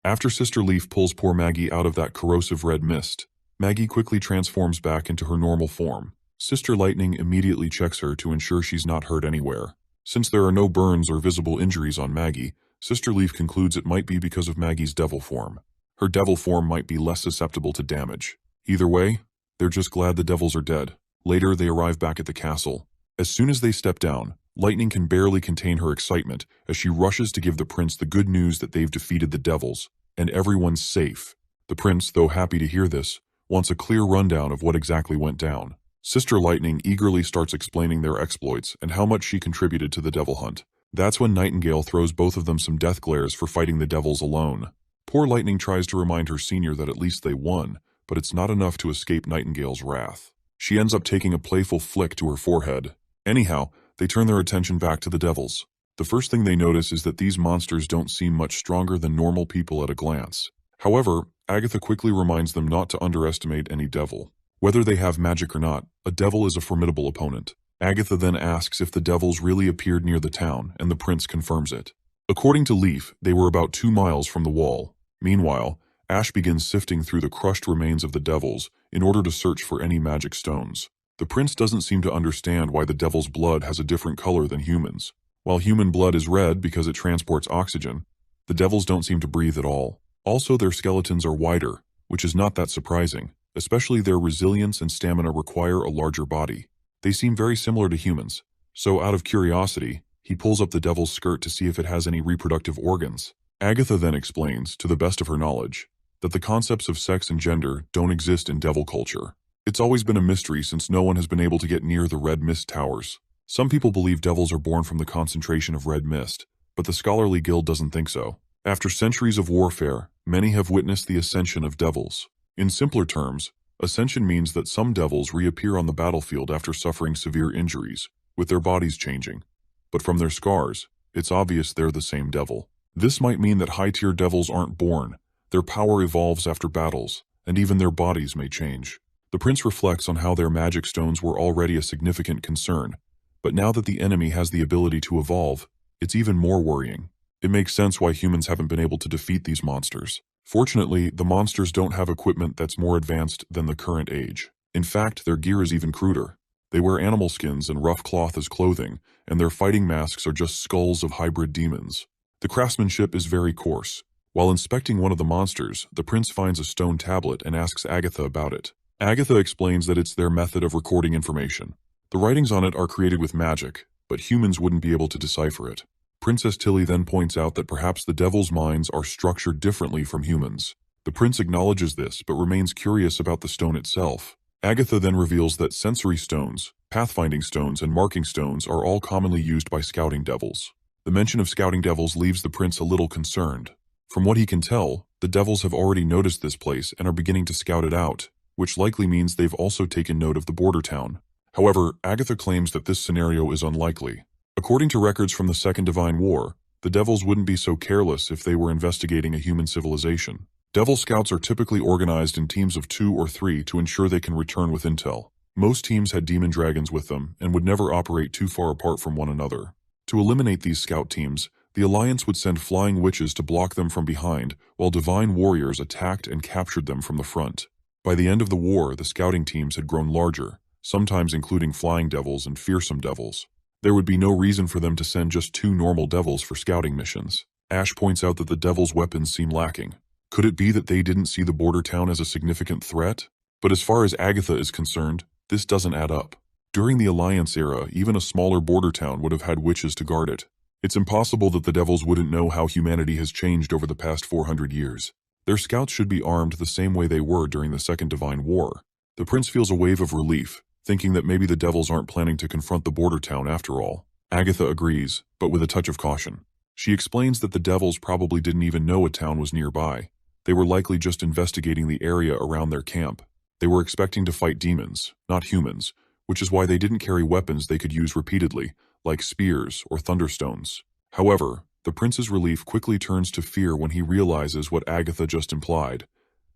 After Sister Leaf pulls poor Maggie out of that corrosive red mist, Maggie quickly transforms back into her normal form. Sister Lightning immediately checks her to ensure she's not hurt anywhere. Since there are no burns or visible injuries on Maggie, Sister Leaf concludes it might be because of Maggie's devil form. Her devil form might be less susceptible to damage. Either way, they're just glad the devils are dead. Later, they arrive back at the castle. As soon as they step down, Lightning can barely contain her excitement as she rushes to give the prince the good news that they've defeated the devils, and everyone's safe. The prince, though happy to hear this, wants a clear rundown of what exactly went down. Sister Lightning eagerly starts explaining their exploits and how much she contributed to the devil hunt. That's when Nightingale throws both of them some death glares for fighting the devils alone. Poor Lightning tries to remind her senior that at least they won, but it's not enough to escape Nightingale's wrath. She ends up taking a playful flick to her forehead. Anyhow, they turn their attention back to the devils. The first thing they notice is that these monsters don't seem much stronger than normal people at a glance. However, Agatha quickly reminds them not to underestimate any devil. Whether they have magic or not, a devil is a formidable opponent. Agatha then asks if the devils really appeared near the town, and the prince confirms it. According to Leaf, they were about 2 miles from the wall. Meanwhile, Ash begins sifting through the crushed remains of the devils in order to search for any magic stones. The prince doesn't seem to understand why the devil's blood has a different color than humans. While human blood is red because it transports oxygen, the devils don't seem to breathe at all. Also, their skeletons are wider, which is not that surprising, especially their resilience and stamina require a larger body. They seem very similar to humans, so out of curiosity, he pulls up the devil's skirt to see if it has any reproductive organs. Agatha then explains, to the best of her knowledge, that the concepts of sex and gender don't exist in devil culture. It's always been a mystery since no one has been able to get near the red mist towers. Some people believe devils are born from the concentration of red mist, but the scholarly guild doesn't think so. After centuries of warfare, many have witnessed the ascension of devils. In simpler terms, ascension means that some devils reappear on the battlefield after suffering severe injuries, with their bodies changing. But from their scars, it's obvious they're the same devil. This might mean that high-tier devils aren't born, their power evolves after battles, and even their bodies may change. The prince reflects on how their magic stones were already a significant concern, but now that the enemy has the ability to evolve, it's even more worrying. It makes sense why humans haven't been able to defeat these monsters. Fortunately, the monsters don't have equipment that's more advanced than the current age. In fact, their gear is even cruder. They wear animal skins and rough cloth as clothing, and their fighting masks are just skulls of hybrid demons. The craftsmanship is very coarse. While inspecting one of the monsters, the prince finds a stone tablet and asks Agatha about it. Agatha explains that it's their method of recording information. The writings on it are created with magic, but humans wouldn't be able to decipher it. Princess Tilly then points out that perhaps the devil's minds are structured differently from humans. The prince acknowledges this, but remains curious about the stone itself. Agatha then reveals that sensory stones, pathfinding stones, and marking stones are all commonly used by scouting devils. The mention of scouting devils leaves the prince a little concerned. From what he can tell, the devils have already noticed this place and are beginning to scout it out, which likely means they've also taken note of the border town. However, Agatha claims that this scenario is unlikely. According to records from the Second Divine War, the devils wouldn't be so careless if they were investigating a human civilization. Devil scouts are typically organized in teams of 2 or 3 to ensure they can return with intel. Most teams had demon dragons with them and would never operate too far apart from one another. To eliminate these scout teams, the Alliance would send flying witches to block them from behind, while divine warriors attacked and captured them from the front. By the end of the war, the scouting teams had grown larger, sometimes including flying devils and fearsome devils. There would be no reason for them to send just 2 normal devils for scouting missions. Ash points out that the devils' weapons seem lacking. Could it be that they didn't see the border town as a significant threat? But as far as Agatha is concerned, this doesn't add up. During the Alliance era, even a smaller border town would have had witches to guard it. It's impossible that the devils wouldn't know how humanity has changed over the past 400 years. Their scouts should be armed the same way they were during the Second Divine War. The prince feels a wave of relief, thinking that maybe the devils aren't planning to confront the border town after all. Agatha agrees, but with a touch of caution. She explains that the devils probably didn't even know a town was nearby. They were likely just investigating the area around their camp. They were expecting to fight demons, not humans, which is why they didn't carry weapons they could use repeatedly, like spears or thunderstones. However, the prince's relief quickly turns to fear when he realizes what Agatha just implied,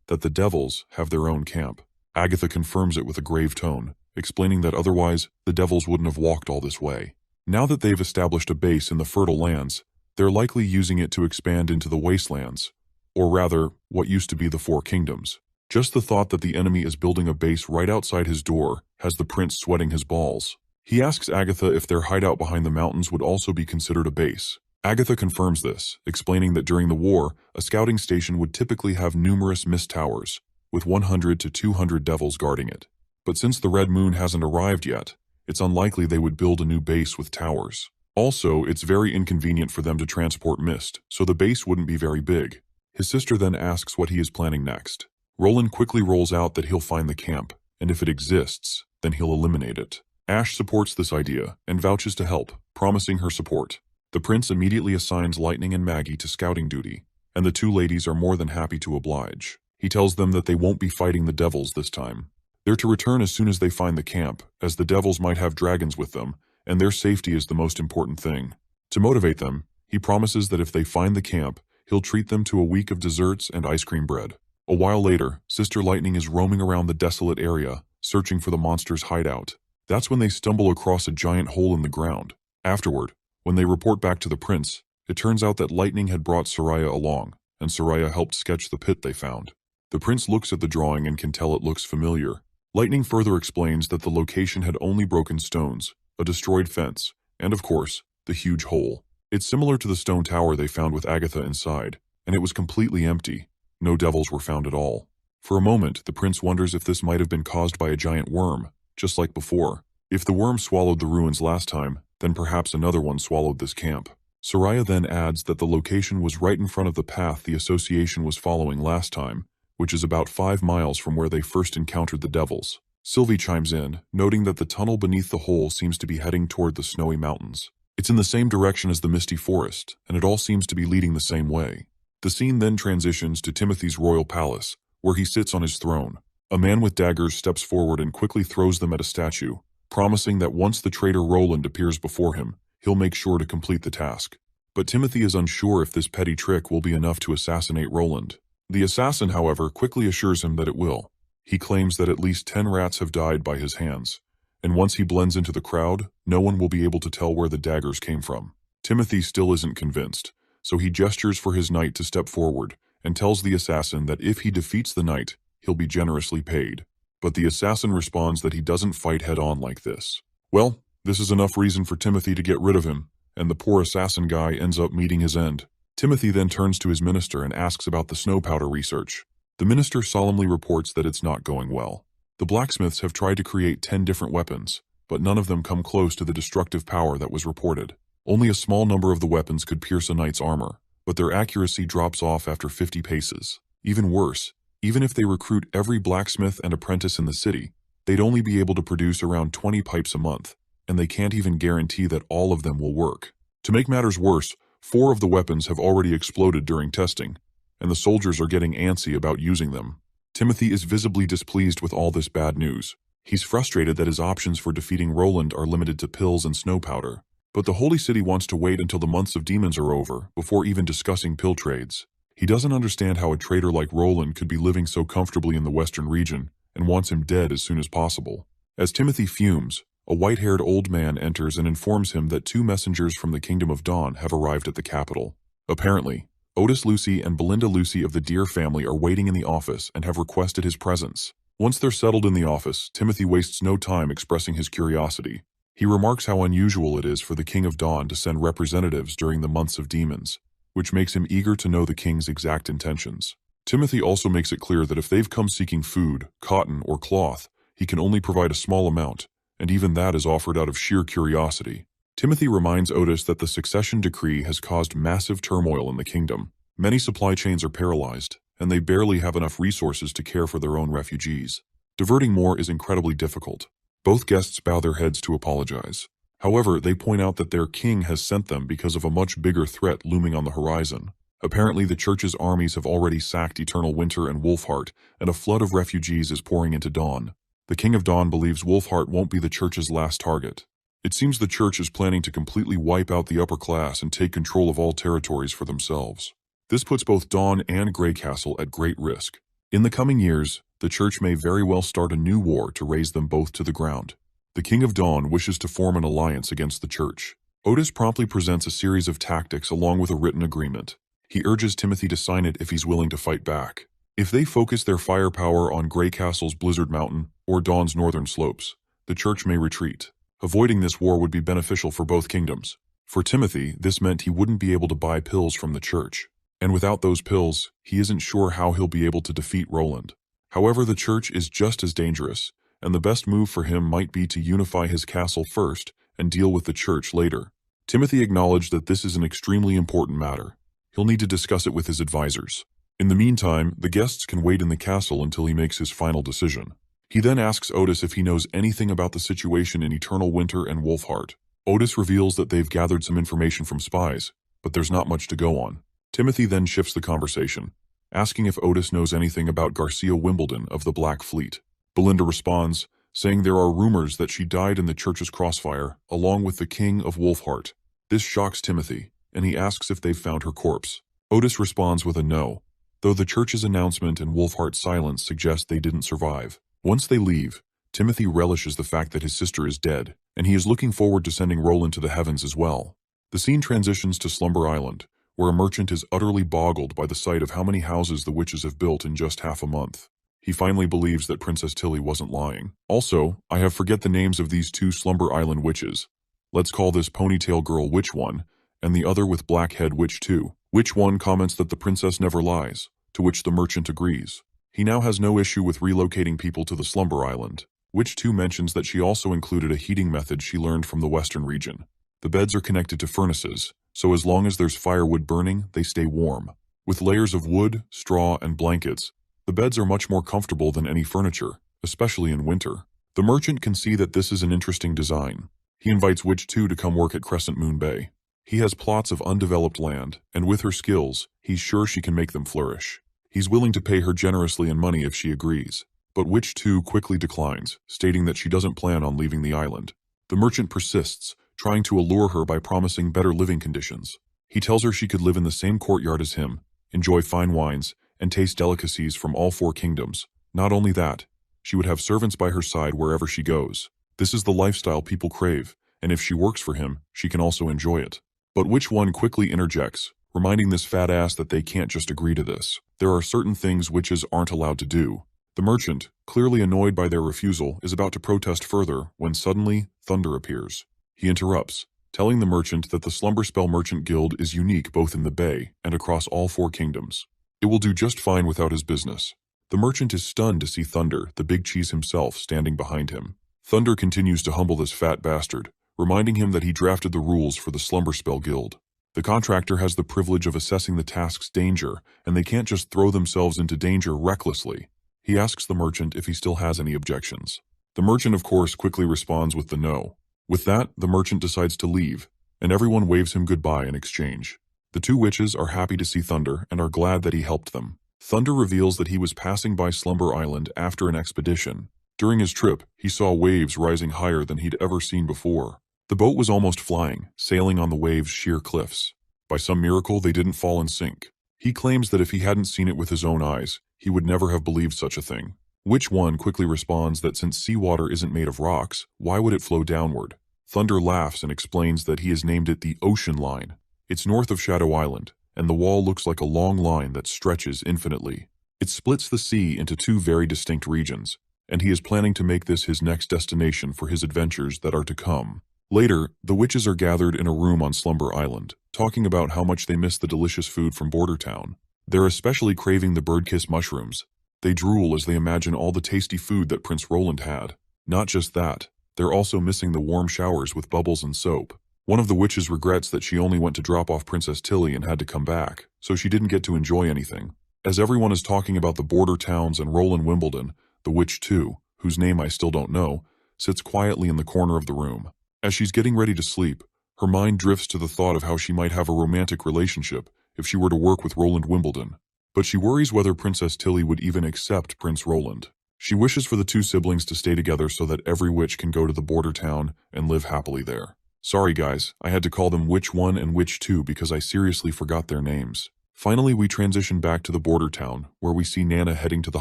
that the devils have their own camp. Agatha confirms it with a grave tone, explaining that otherwise the devils wouldn't have walked all this way. Now that they've established a base in the fertile lands, they're likely using it to expand into the wastelands, or rather, what used to be the Four Kingdoms. Just the thought that the enemy is building a base right outside his door has the prince sweating his balls. He asks Agatha if their hideout behind the mountains would also be considered a base. Agatha confirms this, explaining that during the war, a scouting station would typically have numerous mist towers, with 100 to 200 devils guarding it. But since the Red Moon hasn't arrived yet, it's unlikely they would build a new base with towers. Also, it's very inconvenient for them to transport mist, so the base wouldn't be very big. His sister then asks what he is planning next. Roland quickly rolls out that he'll find the camp, and if it exists, then he'll eliminate it. Ash supports this idea and vouches to help, promising her support. The prince immediately assigns Lightning and Maggie to scouting duty, and the two ladies are more than happy to oblige. He tells them that they won't be fighting the devils this time. They're to return as soon as they find the camp, as the devils might have dragons with them, and their safety is the most important thing. To motivate them, he promises that if they find the camp, he'll treat them to a week of desserts and ice cream bread. A while later, Sister Lightning is roaming around the desolate area, searching for the monster's hideout. That's when they stumble across a giant hole in the ground. Afterward, when they report back to the prince, it turns out that Lightning had brought Soraya along, and Soraya helped sketch the pit they found. The prince looks at the drawing and can tell it looks familiar. Lightning further explains that the location had only broken stones, a destroyed fence, and of course, the huge hole. It's similar to the stone tower they found with Agatha inside, and it was completely empty. No devils were found at all. For a moment, the prince wonders if this might have been caused by a giant worm, just like before. If the worm swallowed the ruins last time, then perhaps another one swallowed this camp. Soraya then adds that the location was right in front of the path the association was following last time, which is about 5 miles from where they first encountered the devils. Sylvie chimes in, noting that the tunnel beneath the hole seems to be heading toward the snowy mountains. It's in the same direction as the misty forest, and it all seems to be leading the same way. The scene then transitions to Timothy's royal palace, where he sits on his throne. A man with daggers steps forward and quickly throws them at a statue, promising that once the traitor Roland appears before him, he'll make sure to complete the task. But Timothy is unsure if this petty trick will be enough to assassinate Roland. The assassin, however, quickly assures him that it will. He claims that at least 10 rats have died by his hands, and once he blends into the crowd, no one will be able to tell where the daggers came from. Timothy still isn't convinced, so he gestures for his knight to step forward and tells the assassin that if he defeats the knight, he'll be generously paid. But the assassin responds that he doesn't fight head-on like this. Well, this is enough reason for Timothy to get rid of him, and the poor assassin guy ends up meeting his end. Timothy then turns to his minister and asks about the snow powder research. The minister solemnly reports that it's not going well. The blacksmiths have tried to create 10 different weapons, but none of them come close to the destructive power that was reported. Only a small number of the weapons could pierce a knight's armor, but their accuracy drops off after 50 paces. Even worse, even if they recruit every blacksmith and apprentice in the city, they'd only be able to produce around 20 pipes a month, and they can't even guarantee that all of them will work. To make matters worse, 4 of the weapons have already exploded during testing, and the soldiers are getting antsy about using them. Timothy is visibly displeased with all this bad news. He's frustrated that his options for defeating Roland are limited to pills and snow powder. But the Holy City wants to wait until the months of demons are over before even discussing pill trades. He doesn't understand how a traitor like Roland could be living so comfortably in the western region and wants him dead as soon as possible. As Timothy fumes, a white-haired old man enters and informs him that 2 messengers from the Kingdom of Dawn have arrived at the capital. Apparently, Otis Lucy and Belinda Lucy of the Deer family are waiting in the office and have requested his presence. Once they're settled in the office, Timothy wastes no time expressing his curiosity. He remarks how unusual it is for the King of Dawn to send representatives during the months of demons, which makes him eager to know the king's exact intentions. Timothy also makes it clear that if they've come seeking food, cotton, or cloth, he can only provide a small amount, and even that is offered out of sheer curiosity. Timothy reminds Otis that the succession decree has caused massive turmoil in the kingdom. Many supply chains are paralyzed, and they barely have enough resources to care for their own refugees. Diverting more is incredibly difficult. Both guests bow their heads to apologize. However, they point out that their king has sent them because of a much bigger threat looming on the horizon. Apparently, the church's armies have already sacked Eternal Winter and Wolfheart, and a flood of refugees is pouring into Dawn. The King of Dawn believes Wolfheart won't be the church's last target. It seems the church is planning to completely wipe out the upper class and take control of all territories for themselves. This puts both Dawn and Greycastle at great risk. In the coming years, the church may very well start a new war to raze them both to the ground. The King of Dawn wishes to form an alliance against the church. Otis promptly presents a series of tactics along with a written agreement. He urges Timothy to sign it if he's willing to fight back. If they focus their firepower on Grey Castle's Blizzard Mountain or Dawn's northern slopes, the church may retreat. Avoiding this war would be beneficial for both kingdoms. For Timothy, this meant he wouldn't be able to buy pills from the church. And without those pills, he isn't sure how he'll be able to defeat Roland. However, the church is just as dangerous, and the best move for him might be to unify his castle first and deal with the church later. Timothy acknowledged that this is an extremely important matter. He'll need to discuss it with his advisors. In the meantime, the guests can wait in the castle until he makes his final decision. He then asks Otis if he knows anything about the situation in Eternal Winter and Wolfheart. Otis reveals that they've gathered some information from spies, but there's not much to go on. Timothy then shifts the conversation, asking if Otis knows anything about Garcia Wimbledon of the Black Fleet. Belinda responds, saying there are rumors that she died in the church's crossfire, along with the King of Wolfheart. This shocks Timothy, and he asks if they've found her corpse. Otis responds with a no, though the church's announcement and Wolfheart's silence suggest they didn't survive. Once they leave, Timothy relishes the fact that his sister is dead, and he is looking forward to sending Roland to the heavens as well. The scene transitions to Slumber Island, where a merchant is utterly boggled by the sight of how many houses the witches have built in just half a month. He finally believes that Princess Tilly wasn't lying. Also, I have forget the names of these two Slumber Island witches. Let's call this Ponytail Girl Witch 1, and the other with Black Head Witch 2. Witch 1 comments that the princess never lies, to which the merchant agrees. He now has no issue with relocating people to the Slumber Island. Witch 2 mentions that she also included a heating method she learned from the western region. The beds are connected to furnaces, so as long as there's firewood burning, they stay warm. With layers of wood, straw, and blankets, the beds are much more comfortable than any furniture, especially in winter. The merchant can see that this is an interesting design. He invites Witch 2 to come work at Crescent Moon Bay. He has plots of undeveloped land, and with her skills, he's sure she can make them flourish. He's willing to pay her generously in money if she agrees. But Witch 2 quickly declines, stating that she doesn't plan on leaving the island. The merchant persists, trying to allure her by promising better living conditions. He tells her she could live in the same courtyard as him, enjoy fine wines, and taste delicacies from all 4 kingdoms. Not only that, she would have servants by her side wherever she goes. This is the lifestyle people crave, and if she works for him, she can also enjoy it. But Witch 1 quickly interjects, reminding this fat ass that they can't just agree to this. There are certain things witches aren't allowed to do. The merchant, clearly annoyed by their refusal, is about to protest further when suddenly Thunder appears. He interrupts, telling the merchant that the Slumber Spell Merchant Guild is unique both in the Bay and across all 4 kingdoms. It will do just fine without his business. The merchant is stunned to see Thunder, the big cheese himself, standing behind him. Thunder continues to humble this fat bastard, reminding him that he drafted the rules for the Slumber Spell Guild. The contractor has the privilege of assessing the task's danger, and they can't just throw themselves into danger recklessly. He asks the merchant if he still has any objections. The merchant, of course, quickly responds with the no. With that, the merchant decides to leave, and everyone waves him goodbye in exchange. The 2 witches are happy to see Thunder and are glad that he helped them. Thunder reveals that he was passing by Slumber Island after an expedition. During his trip, he saw waves rising higher than he'd ever seen before. The boat was almost flying, sailing on the waves' sheer cliffs. By some miracle, they didn't fall and sink. He claims that if he hadn't seen it with his own eyes, he would never have believed such a thing. Witch 1 quickly responds that since seawater isn't made of rocks, why would it flow downward? Thunder laughs and explains that he has named it the Ocean Line. It's north of Shadow Island, and the wall looks like a long line that stretches infinitely. It splits the sea into 2 very distinct regions, and he is planning to make this his next destination for his adventures that are to come. Later, the witches are gathered in a room on Slumber Island, talking about how much they miss the delicious food from Border Town. They're especially craving the birdkiss mushrooms. They drool as they imagine all the tasty food that Prince Roland had. Not just that, they're also missing the warm showers with bubbles and soap. One of the witches regrets that she only went to drop off Princess Tilly and had to come back, so she didn't get to enjoy anything. As everyone is talking about the border towns and Roland Wimbledon, the Witch 2, whose name I still don't know, sits quietly in the corner of the room. As she's getting ready to sleep, her mind drifts to the thought of how she might have a romantic relationship if she were to work with Roland Wimbledon. But she worries whether Princess Tilly would even accept Prince Roland. She wishes for the 2 siblings to stay together so that every witch can go to the border town and live happily there. Sorry guys, I had to call them Witch 1 and Witch 2 because I seriously forgot their names. Finally, we transition back to the border town, where we see Nana heading to the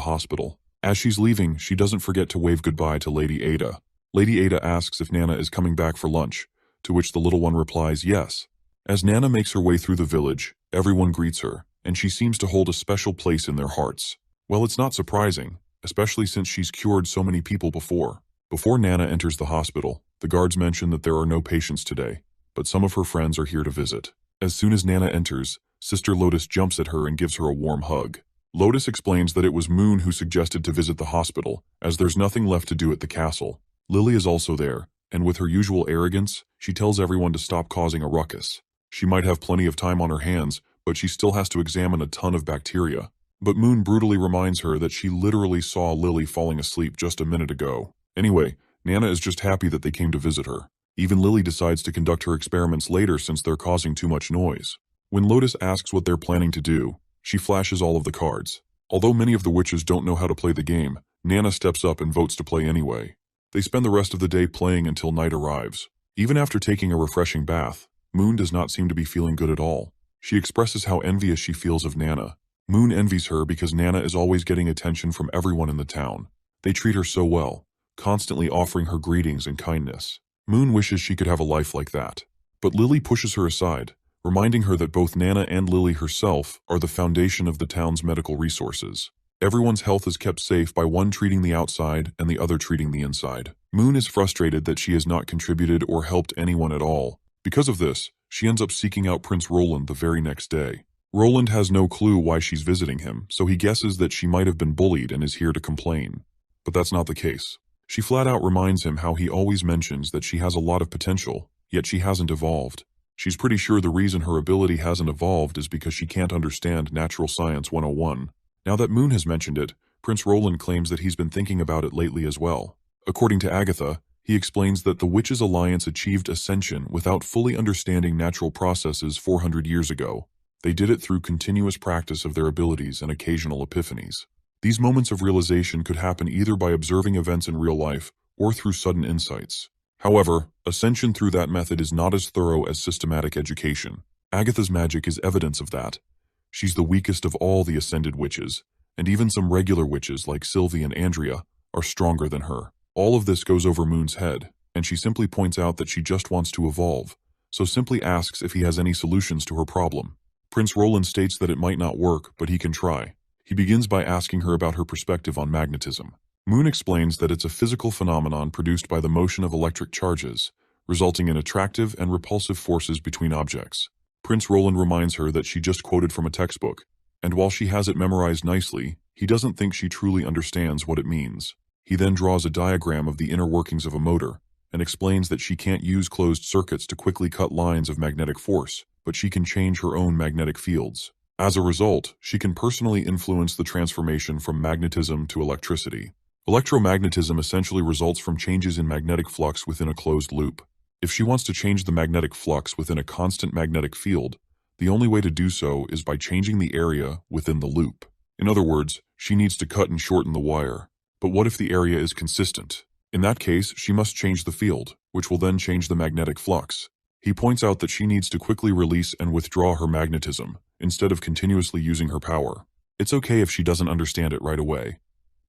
hospital. As she's leaving, she doesn't forget to wave goodbye to Lady Ada. Lady Ada asks if Nana is coming back for lunch, to which the little one replies yes. As Nana makes her way through the village, Everyone greets her, and she seems to hold a special place in their hearts. Well, it's not surprising, especially since she's cured so many people before. Before Nana enters the hospital, the guards mention that there are no patients today, but some of her friends are here to visit. As soon as Nana enters, Sister Lotus jumps at her and gives her a warm hug. Lotus explains that it was Moon who suggested to visit the hospital, as there's nothing left to do at the castle. Lily is also there, and with her usual arrogance, she tells everyone to stop causing a ruckus. She might have plenty of time on her hands, but she still has to examine a ton of bacteria. But Moon brutally reminds her that she literally saw Lily falling asleep just a minute ago. Anyway, Nana is just happy that they came to visit her. Even Lily decides to conduct her experiments later since they're causing too much noise. When Lotus asks what they're planning to do, she flashes all of the cards. Although many of the witches don't know how to play the game, Nana steps up and votes to play anyway. They spend the rest of the day playing until night arrives. Even after taking a refreshing bath, Moon does not seem to be feeling good at all. She expresses how envious she feels of Nana. Moon envies her because Nana is always getting attention from everyone in the town. They treat her so well, constantly offering her greetings and kindness. Moon wishes she could have a life like that. But Lily pushes her aside, reminding her that both Nana and Lily herself are the foundation of the town's medical resources. Everyone's health is kept safe by one treating the outside and the other treating the inside. Moon is frustrated that she has not contributed or helped anyone at all. Because of this, she ends up seeking out Prince Roland the very next day. Roland has no clue why she's visiting him, so he guesses that she might have been bullied and is here to complain. But that's not the case. She flat out reminds him how he always mentions that she has a lot of potential, yet she hasn't evolved. She's pretty sure the reason her ability hasn't evolved is because she can't understand Natural Science 101. Now that Moon has mentioned it, Prince Roland claims that he's been thinking about it lately as well. According to Agatha, he explains that the Witches' Alliance achieved ascension without fully understanding natural processes 400 years ago. They did it through continuous practice of their abilities and occasional epiphanies. These moments of realization could happen either by observing events in real life or through sudden insights. However, ascension through that method is not as thorough as systematic education. Agatha's magic is evidence of that. She's the weakest of all the ascended witches, and even some regular witches like Sylvie and Andrea are stronger than her. All of this goes over Moon's head, and she simply points out that she just wants to evolve, so simply asks if he has any solutions to her problem. Prince Roland states that it might not work, but he can try. He begins by asking her about her perspective on magnetism. Moon explains that it's a physical phenomenon produced by the motion of electric charges, resulting in attractive and repulsive forces between objects. Prince Roland reminds her that she just quoted from a textbook, and while she has it memorized nicely, he doesn't think she truly understands what it means. He then draws a diagram of the inner workings of a motor, and explains that she can't use closed circuits to quickly cut lines of magnetic force, but she can change her own magnetic fields. As a result, she can personally influence the transformation from magnetism to electricity. Electromagnetism essentially results from changes in magnetic flux within a closed loop. If she wants to change the magnetic flux within a constant magnetic field, the only way to do so is by changing the area within the loop. In other words, she needs to cut and shorten the wire. But what if the area is consistent? In that case, she must change the field, which will then change the magnetic flux. He points out that she needs to quickly release and withdraw her magnetism, instead of continuously using her power. It's okay if she doesn't understand it right away.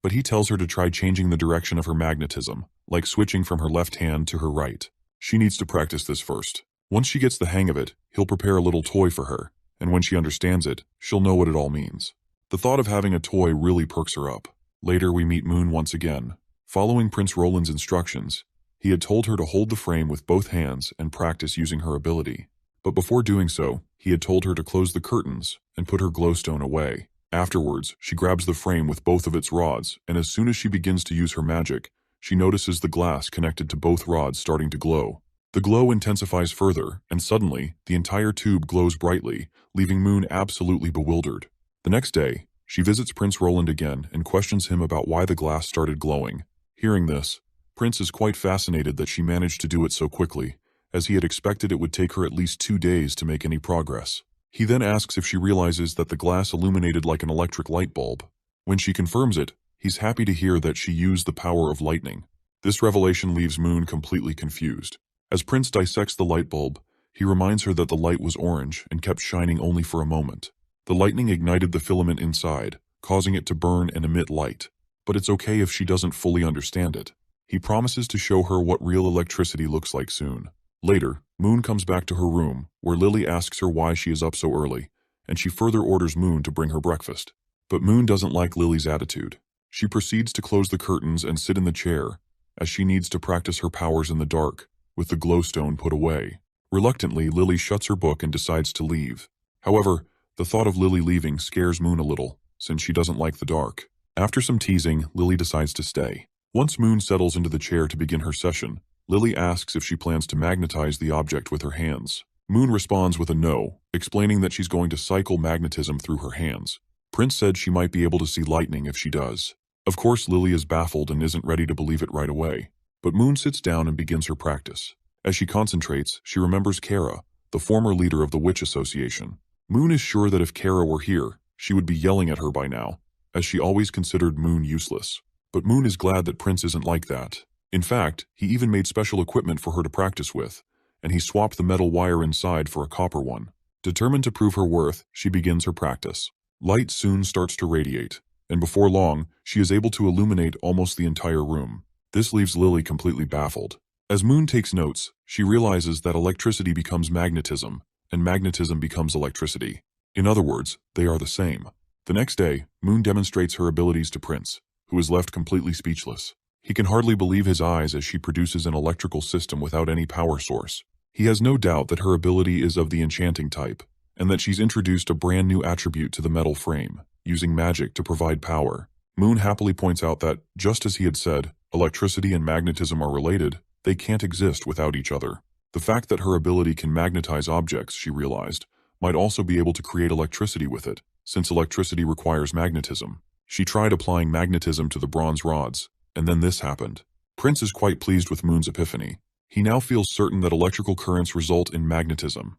But he tells her to try changing the direction of her magnetism, like switching from her left hand to her right. She needs to practice this first. Once she gets the hang of it, he'll prepare a little toy for her, and when she understands it, she'll know what it all means. The thought of having a toy really perks her up. Later, we meet Moon once again. Following Prince Roland's instructions, he had told her to hold the frame with both hands and practice using her ability. But before doing so, he had told her to close the curtains and put her glowstone away. Afterwards, she grabs the frame with both of its rods, and as soon as she begins to use her magic, she notices the glass connected to both rods starting to glow. The glow intensifies further, and suddenly, the entire tube glows brightly, leaving Moon absolutely bewildered. The next day, she visits Prince Roland again and questions him about why the glass started glowing. Hearing this, Prince is quite fascinated that she managed to do it so quickly, as he had expected it would take her at least 2 days to make any progress. He then asks if she realizes that the glass illuminated like an electric light bulb. When she confirms it, he's happy to hear that she used the power of lightning. This revelation leaves Moon completely confused. As Prince dissects the light bulb, he reminds her that the light was orange and kept shining only for a moment. The lightning ignited the filament inside, causing it to burn and emit light. But it's okay if she doesn't fully understand it. He promises to show her what real electricity looks like soon. Later, Moon comes back to her room, where Lily asks her why she is up so early, and she further orders Moon to bring her breakfast. But Moon doesn't like Lily's attitude. She proceeds to close the curtains and sit in the chair, as she needs to practice her powers in the dark, with the glowstone put away. Reluctantly, Lily shuts her book and decides to leave. However, the thought of Lily leaving scares Moon a little, since she doesn't like the dark. After some teasing, Lily decides to stay. Once Moon settles into the chair to begin her session, Lily asks if she plans to magnetize the object with her hands. Moon responds with a no, explaining that she's going to cycle magnetism through her hands. Prince said she might be able to see lightning if she does. Of course, Lily is baffled and isn't ready to believe it right away. But Moon sits down and begins her practice. As she concentrates, she remembers Kara, the former leader of the Witch Association. Moon is sure that if Kara were here, she would be yelling at her by now, as she always considered Moon useless. But Moon is glad that Prince isn't like that. In fact, he even made special equipment for her to practice with, and he swapped the metal wire inside for a copper one. Determined to prove her worth, she begins her practice. Light soon starts to radiate, and before long, she is able to illuminate almost the entire room. This leaves Lily completely baffled. As Moon takes notes, she realizes that electricity becomes magnetism, and magnetism becomes electricity. In other words, they are the same. The next day, Moon demonstrates her abilities to Prince, who is left completely speechless. He can hardly believe his eyes as she produces an electrical system without any power source. He has no doubt that her ability is of the enchanting type, and that she's introduced a brand new attribute to the metal frame, using magic to provide power. Moon happily points out that, just as he had said, electricity and magnetism are related, they can't exist without each other. The fact that her ability can magnetize objects, she realized, might also be able to create electricity with it, since electricity requires magnetism. She tried applying magnetism to the bronze rods, and then this happened. Prince is quite pleased with Moon's epiphany. He now feels certain that electrical currents result in magnetism.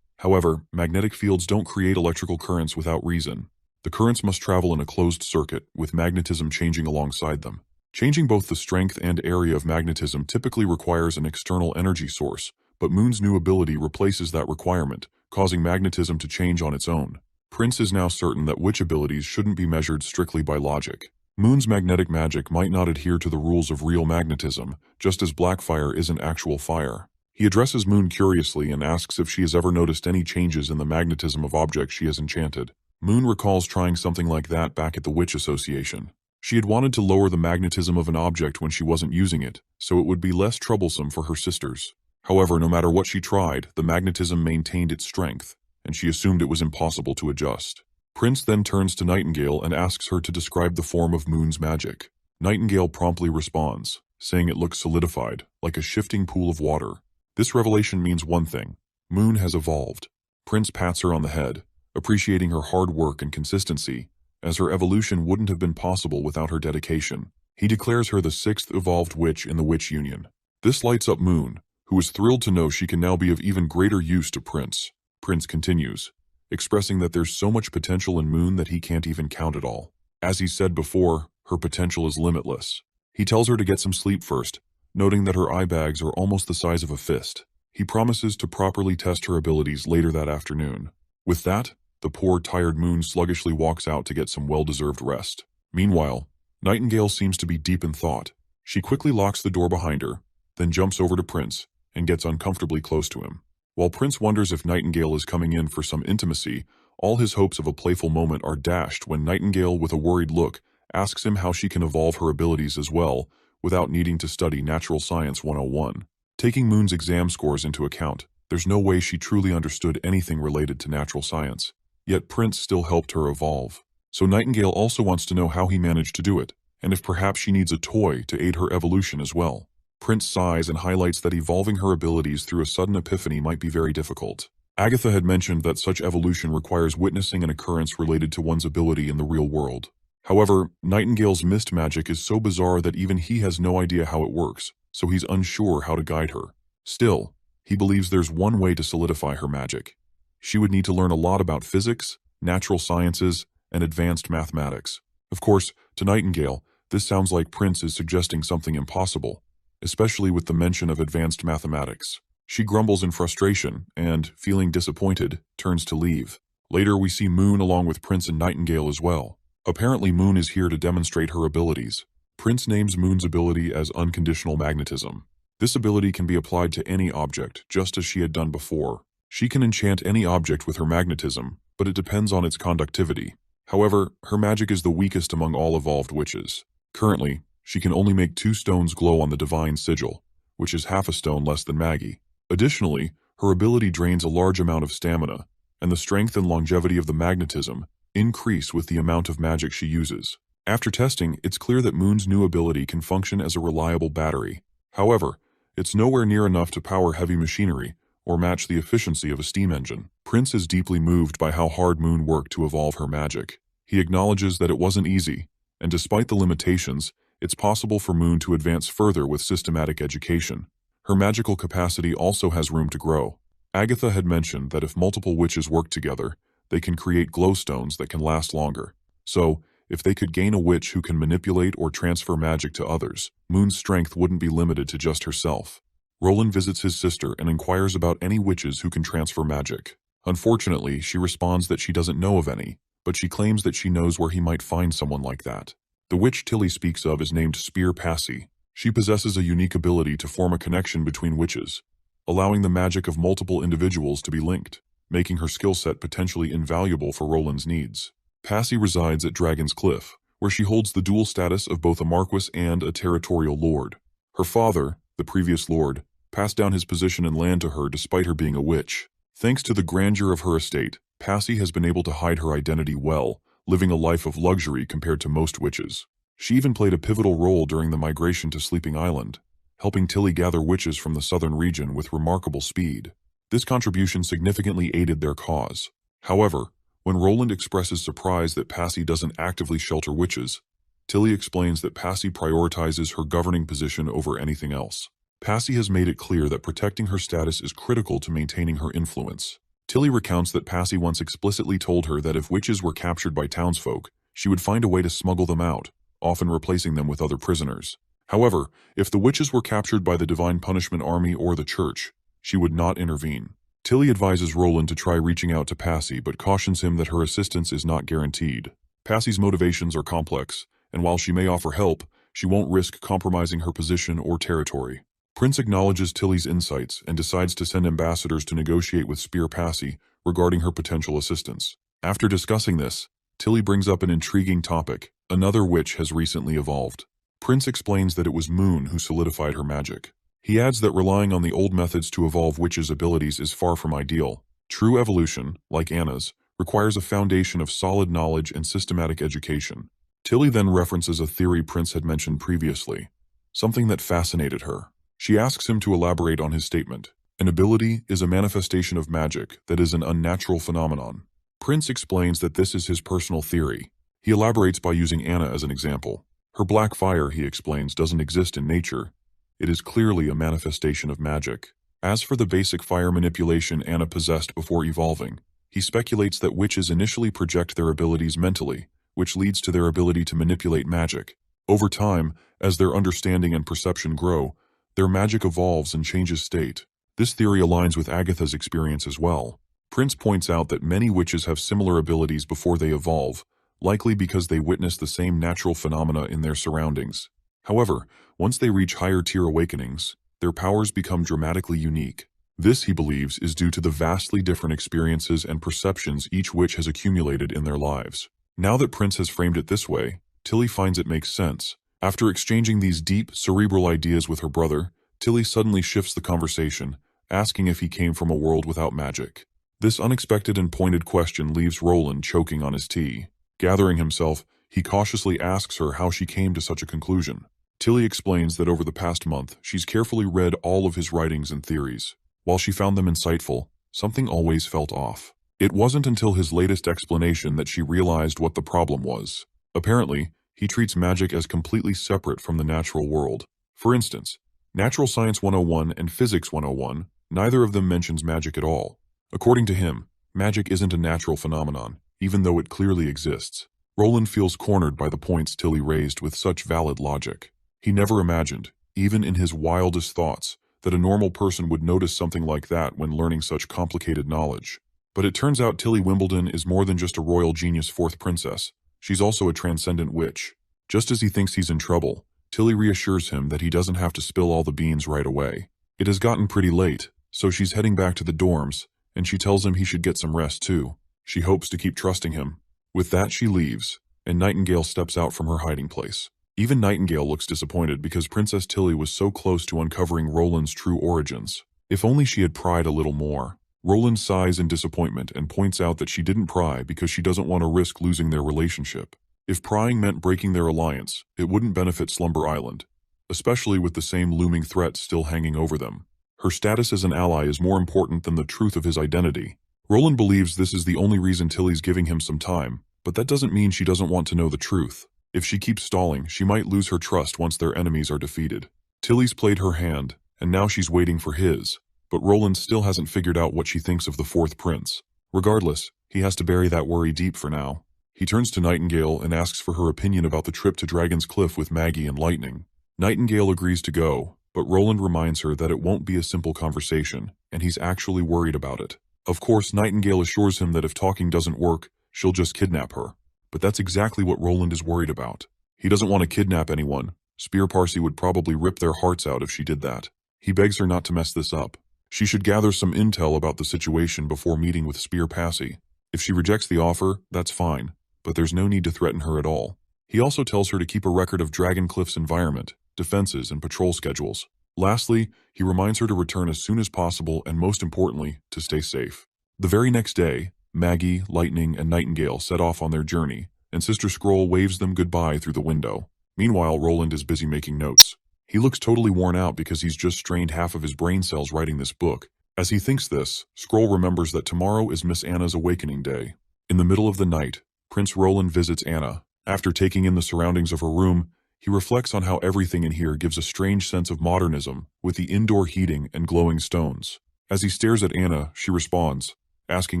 However, magnetic fields don't create electrical currents without reason. The currents must travel in a closed circuit, with magnetism changing alongside them. Changing both the strength and area of magnetism typically requires an external energy source, but Moon's new ability replaces that requirement, causing magnetism to change on its own. Prince is now certain that witch abilities shouldn't be measured strictly by logic. Moon's magnetic magic might not adhere to the rules of real magnetism, just as black fire isn't actual fire. He addresses Moon curiously and asks if she has ever noticed any changes in the magnetism of objects she has enchanted. Moon recalls trying something like that back at the Witch Association. She had wanted to lower the magnetism of an object when she wasn't using it, so it would be less troublesome for her sisters. However, no matter what she tried, the magnetism maintained its strength, and she assumed it was impossible to adjust. Prince then turns to Nightingale and asks her to describe the form of Moon's magic. Nightingale promptly responds, saying it looks solidified, like a shifting pool of water. This revelation means one thing: Moon has evolved. Prince pats her on the head, appreciating her hard work and consistency, as her evolution wouldn't have been possible without her dedication. He declares her the sixth evolved witch in the Witch Union. This lights up Moon, who is thrilled to know she can now be of even greater use to Prince. Prince continues, expressing that there's so much potential in Moon that he can't even count it all. As he said before, her potential is limitless. He tells her to get some sleep first, noting that her eye bags are almost the size of a fist. He promises to properly test her abilities later that afternoon. With that, the poor, tired Moon sluggishly walks out to get some well-deserved rest. Meanwhile, Nightingale seems to be deep in thought. She quickly locks the door behind her, then jumps over to Prince and gets uncomfortably close to him. While Prince wonders if Nightingale is coming in for some intimacy, all his hopes of a playful moment are dashed when Nightingale, with a worried look, asks him how she can evolve her abilities as well, without needing to study Natural Science 101. Taking Moon's exam scores into account, there's no way she truly understood anything related to natural science. Yet Prince still helped her evolve. So Nightingale also wants to know how he managed to do it, and if perhaps she needs a toy to aid her evolution as well. Prince sighs and highlights that evolving her abilities through a sudden epiphany might be very difficult. Agatha had mentioned that such evolution requires witnessing an occurrence related to one's ability in the real world. However, Nightingale's mist magic is so bizarre that even he has no idea how it works, so he's unsure how to guide her. Still, he believes there's one way to solidify her magic. She would need to learn a lot about physics, natural sciences, and advanced mathematics. Of course, to Nightingale, this sounds like Prince is suggesting something impossible, especially with the mention of advanced mathematics. She grumbles in frustration and, feeling disappointed, turns to leave. Later, we see Moon along with Prince and Nightingale as well. Apparently, Moon is here to demonstrate her abilities. Prince names Moon's ability as unconditional magnetism. This ability can be applied to any object, just as she had done before. She can enchant any object with her magnetism, but it depends on its conductivity. However, her magic is the weakest among all evolved witches. Currently, she can only make 2 stones glow on the divine sigil, which is half a stone less than Maggie. Additionally, her ability drains a large amount of stamina, and the strength and longevity of the magnetism increase with the amount of magic she uses. After testing, it's clear that Moon's new ability can function as a reliable battery. However, it's nowhere near enough to power heavy machinery or match the efficiency of a steam engine. Prince is deeply moved by how hard Moon worked to evolve her magic. He acknowledges that it wasn't easy, and despite the limitations, it's possible for Moon to advance further with systematic education. Her magical capacity also has room to grow. Agatha had mentioned that if multiple witches work together, they can create glowstones that can last longer. So, if they could gain a witch who can manipulate or transfer magic to others, Moon's strength wouldn't be limited to just herself. Roland visits his sister and inquires about any witches who can transfer magic. Unfortunately, she responds that she doesn't know of any, but she claims that she knows where he might find someone like that. The witch Tilly speaks of is named Spear Passy. She possesses a unique ability to form a connection between witches, allowing the magic of multiple individuals to be linked, making her skill set potentially invaluable for Roland's needs. Passy resides at Dragon's Cliff, where she holds the dual status of both a marquis and a territorial lord. Her father, the previous lord, passed down his position and land to her despite her being a witch. Thanks to the grandeur of her estate, Passy has been able to hide her identity well, living a life of luxury compared to most witches. She even played a pivotal role during the migration to Sleeping Island, helping Tilly gather witches from the southern region with remarkable speed. This contribution significantly aided their cause. However, when Roland expresses surprise that Passy doesn't actively shelter witches, Tilly explains that Passy prioritizes her governing position over anything else. Passy has made it clear that protecting her status is critical to maintaining her influence. Tilly recounts that Passy once explicitly told her that if witches were captured by townsfolk, she would find a way to smuggle them out, often replacing them with other prisoners. However, if the witches were captured by the Divine Punishment Army or the Church, she would not intervene. Tilly advises Roland to try reaching out to Passy but cautions him that her assistance is not guaranteed. Passy's motivations are complex, and while she may offer help, she won't risk compromising her position or territory. Prince acknowledges Tilly's insights and decides to send ambassadors to negotiate with Spear Passy regarding her potential assistance. After discussing this, Tilly brings up an intriguing topic. Another witch has recently evolved. Prince explains that it was Moon who solidified her magic. He adds that relying on the old methods to evolve witches' abilities is far from ideal. True evolution, like Anna's, requires a foundation of solid knowledge and systematic education. Tilly then references a theory Prince had mentioned previously, something that fascinated her. She asks him to elaborate on his statement. An ability is a manifestation of magic that is an unnatural phenomenon. Prince explains that this is his personal theory. He elaborates by using Anna as an example. Her black fire, he explains, doesn't exist in nature. It is clearly a manifestation of magic. As for the basic fire manipulation Anna possessed before evolving, he speculates that witches initially project their abilities mentally, which leads to their ability to manipulate magic. Over time, as their understanding and perception grow, their magic evolves and changes state. This theory aligns with Agatha's experience as well. Prince points out that many witches have similar abilities before they evolve, likely because they witness the same natural phenomena in their surroundings. However, once they reach higher-tier awakenings, their powers become dramatically unique. This, he believes, is due to the vastly different experiences and perceptions each witch has accumulated in their lives. Now that Prince has framed it this way, Tilly finds it makes sense. After exchanging these deep, cerebral ideas with her brother, Tilly suddenly shifts the conversation, asking if he came from a world without magic. This unexpected and pointed question leaves Roland choking on his tea. Gathering himself, he cautiously asks her how she came to such a conclusion. Tilly explains that over the past month, she's carefully read all of his writings and theories. While she found them insightful, something always felt off. It wasn't until his latest explanation that she realized what the problem was. Apparently, he treats magic as completely separate from the natural world. For instance, Natural Science 101 and Physics 101, neither of them mentions magic at all. According to him, magic isn't a natural phenomenon, even though it clearly exists. Roland feels cornered by the points Tilly raised with such valid logic. He never imagined, even in his wildest thoughts, that a normal person would notice something like that when learning such complicated knowledge. But it turns out Tilly Wimbledon is more than just a royal genius fourth princess. She's also a transcendent witch. Just as he thinks he's in trouble, Tilly reassures him that he doesn't have to spill all the beans right away. It has gotten pretty late, so she's heading back to the dorms, and she tells him he should get some rest too. She hopes to keep trusting him. With that, she leaves, and Nightingale steps out from her hiding place. Even Nightingale looks disappointed because Princess Tilly was so close to uncovering Roland's true origins. If only she had pried a little more. Roland sighs in disappointment and points out that she didn't pry because she doesn't want to risk losing their relationship. If prying meant breaking their alliance, it wouldn't benefit Slumber Island, especially with the same looming threat still hanging over them. Her status as an ally is more important than the truth of his identity. Roland believes this is the only reason Tilly's giving him some time, but that doesn't mean she doesn't want to know the truth. If she keeps stalling, she might lose her trust once their enemies are defeated. Tilly's played her hand, and now she's waiting for his, but Roland still hasn't figured out what she thinks of the fourth prince. Regardless, he has to bury that worry deep for now. He turns to Nightingale and asks for her opinion about the trip to Dragon's Cliff with Maggie and Lightning. Nightingale agrees to go, but Roland reminds her that it won't be a simple conversation, and he's actually worried about it. Of course, Nightingale assures him that if talking doesn't work, she'll just kidnap her. But that's exactly what Roland is worried about. He doesn't want to kidnap anyone. Spear Parsi would probably rip their hearts out if she did that. He begs her not to mess this up. She should gather some intel about the situation before meeting with Spear Parsi. If she rejects the offer, that's fine, but there's no need to threaten her at all. He also tells her to keep a record of Dragon Cliff's environment, defenses, and patrol schedules. Lastly, he reminds her to return as soon as possible and, most importantly, to stay safe. The very next day, Maggie, Lightning, and Nightingale set off on their journey, and Sister Scroll waves them goodbye through the window. Meanwhile, Roland is busy making notes. He looks totally worn out because he's just strained half of his brain cells writing this book. As he thinks this, Scroll remembers that tomorrow is Miss Anna's awakening day. In the middle of the night, Prince Roland visits Anna. After taking in the surroundings of her room, he reflects on how everything in here gives a strange sense of modernism, with the indoor heating and glowing stones. As he stares at Anna, she responds, asking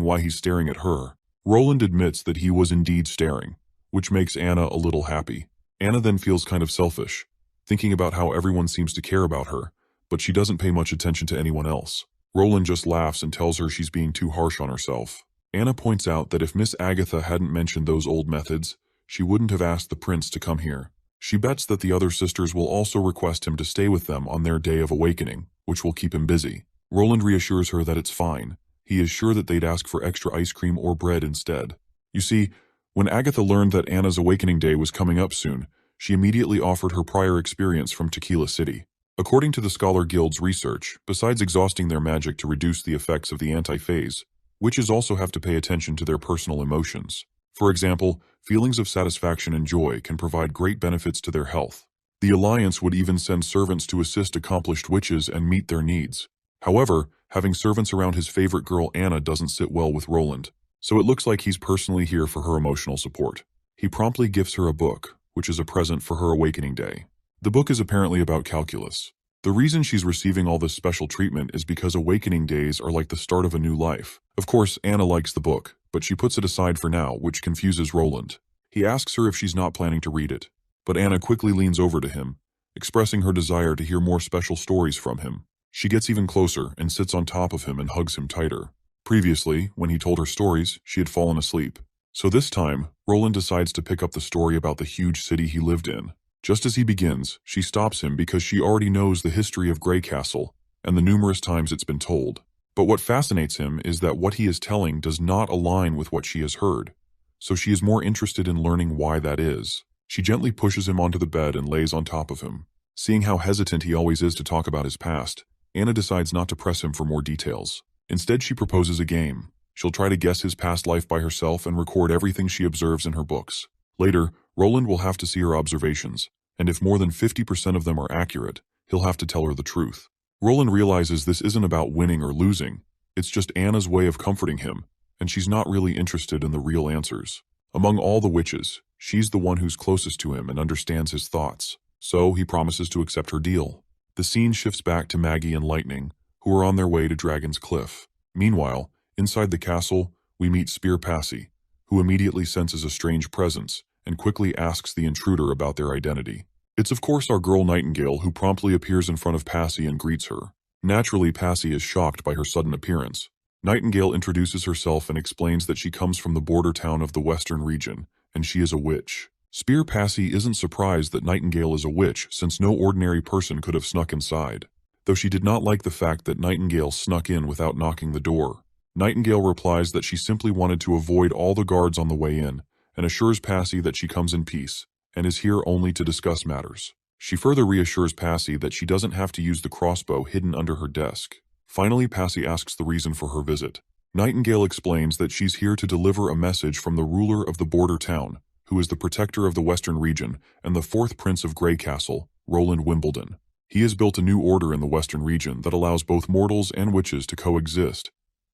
why he's staring at her. Roland admits that he was indeed staring, which makes Anna a little happy. Anna then feels kind of selfish, thinking about how everyone seems to care about her, but she doesn't pay much attention to anyone else. Roland just laughs and tells her she's being too harsh on herself. Anna points out that if Miss Agatha hadn't mentioned those old methods, she wouldn't have asked the prince to come here. She bets that the other sisters will also request him to stay with them on their day of awakening, which will keep him busy. Roland reassures her that it's fine. He is sure that they'd ask for extra ice cream or bread instead. You see, when Agatha learned that Anna's awakening day was coming up soon, she immediately offered her prior experience from Tequila City. According to the Scholar Guild's research, besides exhausting their magic to reduce the effects of the anti-phase, witches also have to pay attention to their personal emotions. For example, feelings of satisfaction and joy can provide great benefits to their health. The Alliance would even send servants to assist accomplished witches and meet their needs. However, having servants around his favorite girl Anna doesn't sit well with Roland, so it looks like he's personally here for her emotional support. He promptly gifts her a book, which is a present for her awakening day. The book is apparently about calculus. The reason she's receiving all this special treatment is because awakening days are like the start of a new life. Of course, Anna likes the book, but she puts it aside for now, which confuses Roland. He asks her if she's not planning to read it, but Anna quickly leans over to him, expressing her desire to hear more special stories from him. She gets even closer and sits on top of him and hugs him tighter. Previously, when he told her stories, she had fallen asleep. So this time, Roland decides to pick up the story about the huge city he lived in. Just as he begins, she stops him because she already knows the history of Grey Castle and the numerous times it's been told. But what fascinates him is that what he is telling does not align with what she has heard, so she is more interested in learning why that is. She gently pushes him onto the bed and lays on top of him. Seeing how hesitant he always is to talk about his past, Anna decides not to press him for more details. Instead, she proposes a game. She'll try to guess his past life by herself and record everything she observes in her books. Later, Roland will have to see her observations, and if more than 50% of them are accurate, he'll have to tell her the truth. Roland realizes this isn't about winning or losing, it's just Anna's way of comforting him, and she's not really interested in the real answers. Among all the witches, she's the one who's closest to him and understands his thoughts, so he promises to accept her deal. The scene shifts back to Maggie and Lightning, who are on their way to Dragon's Cliff. Meanwhile, inside the castle, we meet Spear Parsi, who immediately senses a strange presence and quickly asks the intruder about their identity. It's of course our girl Nightingale, who promptly appears in front of Parsi and greets her. Naturally, Parsi is shocked by her sudden appearance. Nightingale introduces herself and explains that she comes from the border town of the Western region, and she is a witch. Spear Parsi isn't surprised that Nightingale is a witch, since no ordinary person could have snuck inside. Though she did not like the fact that Nightingale snuck in without knocking the door. Nightingale replies that she simply wanted to avoid all the guards on the way in, and assures Passy that she comes in peace, and is here only to discuss matters. She further reassures Passy that she doesn't have to use the crossbow hidden under her desk. Finally, Passy asks the reason for her visit. Nightingale explains that she's here to deliver a message from the ruler of the border town, who is the protector of the western region and the fourth prince of Grey Castle, Roland Wimbledon. He has built a new order in the western region that allows both mortals and witches to coexist,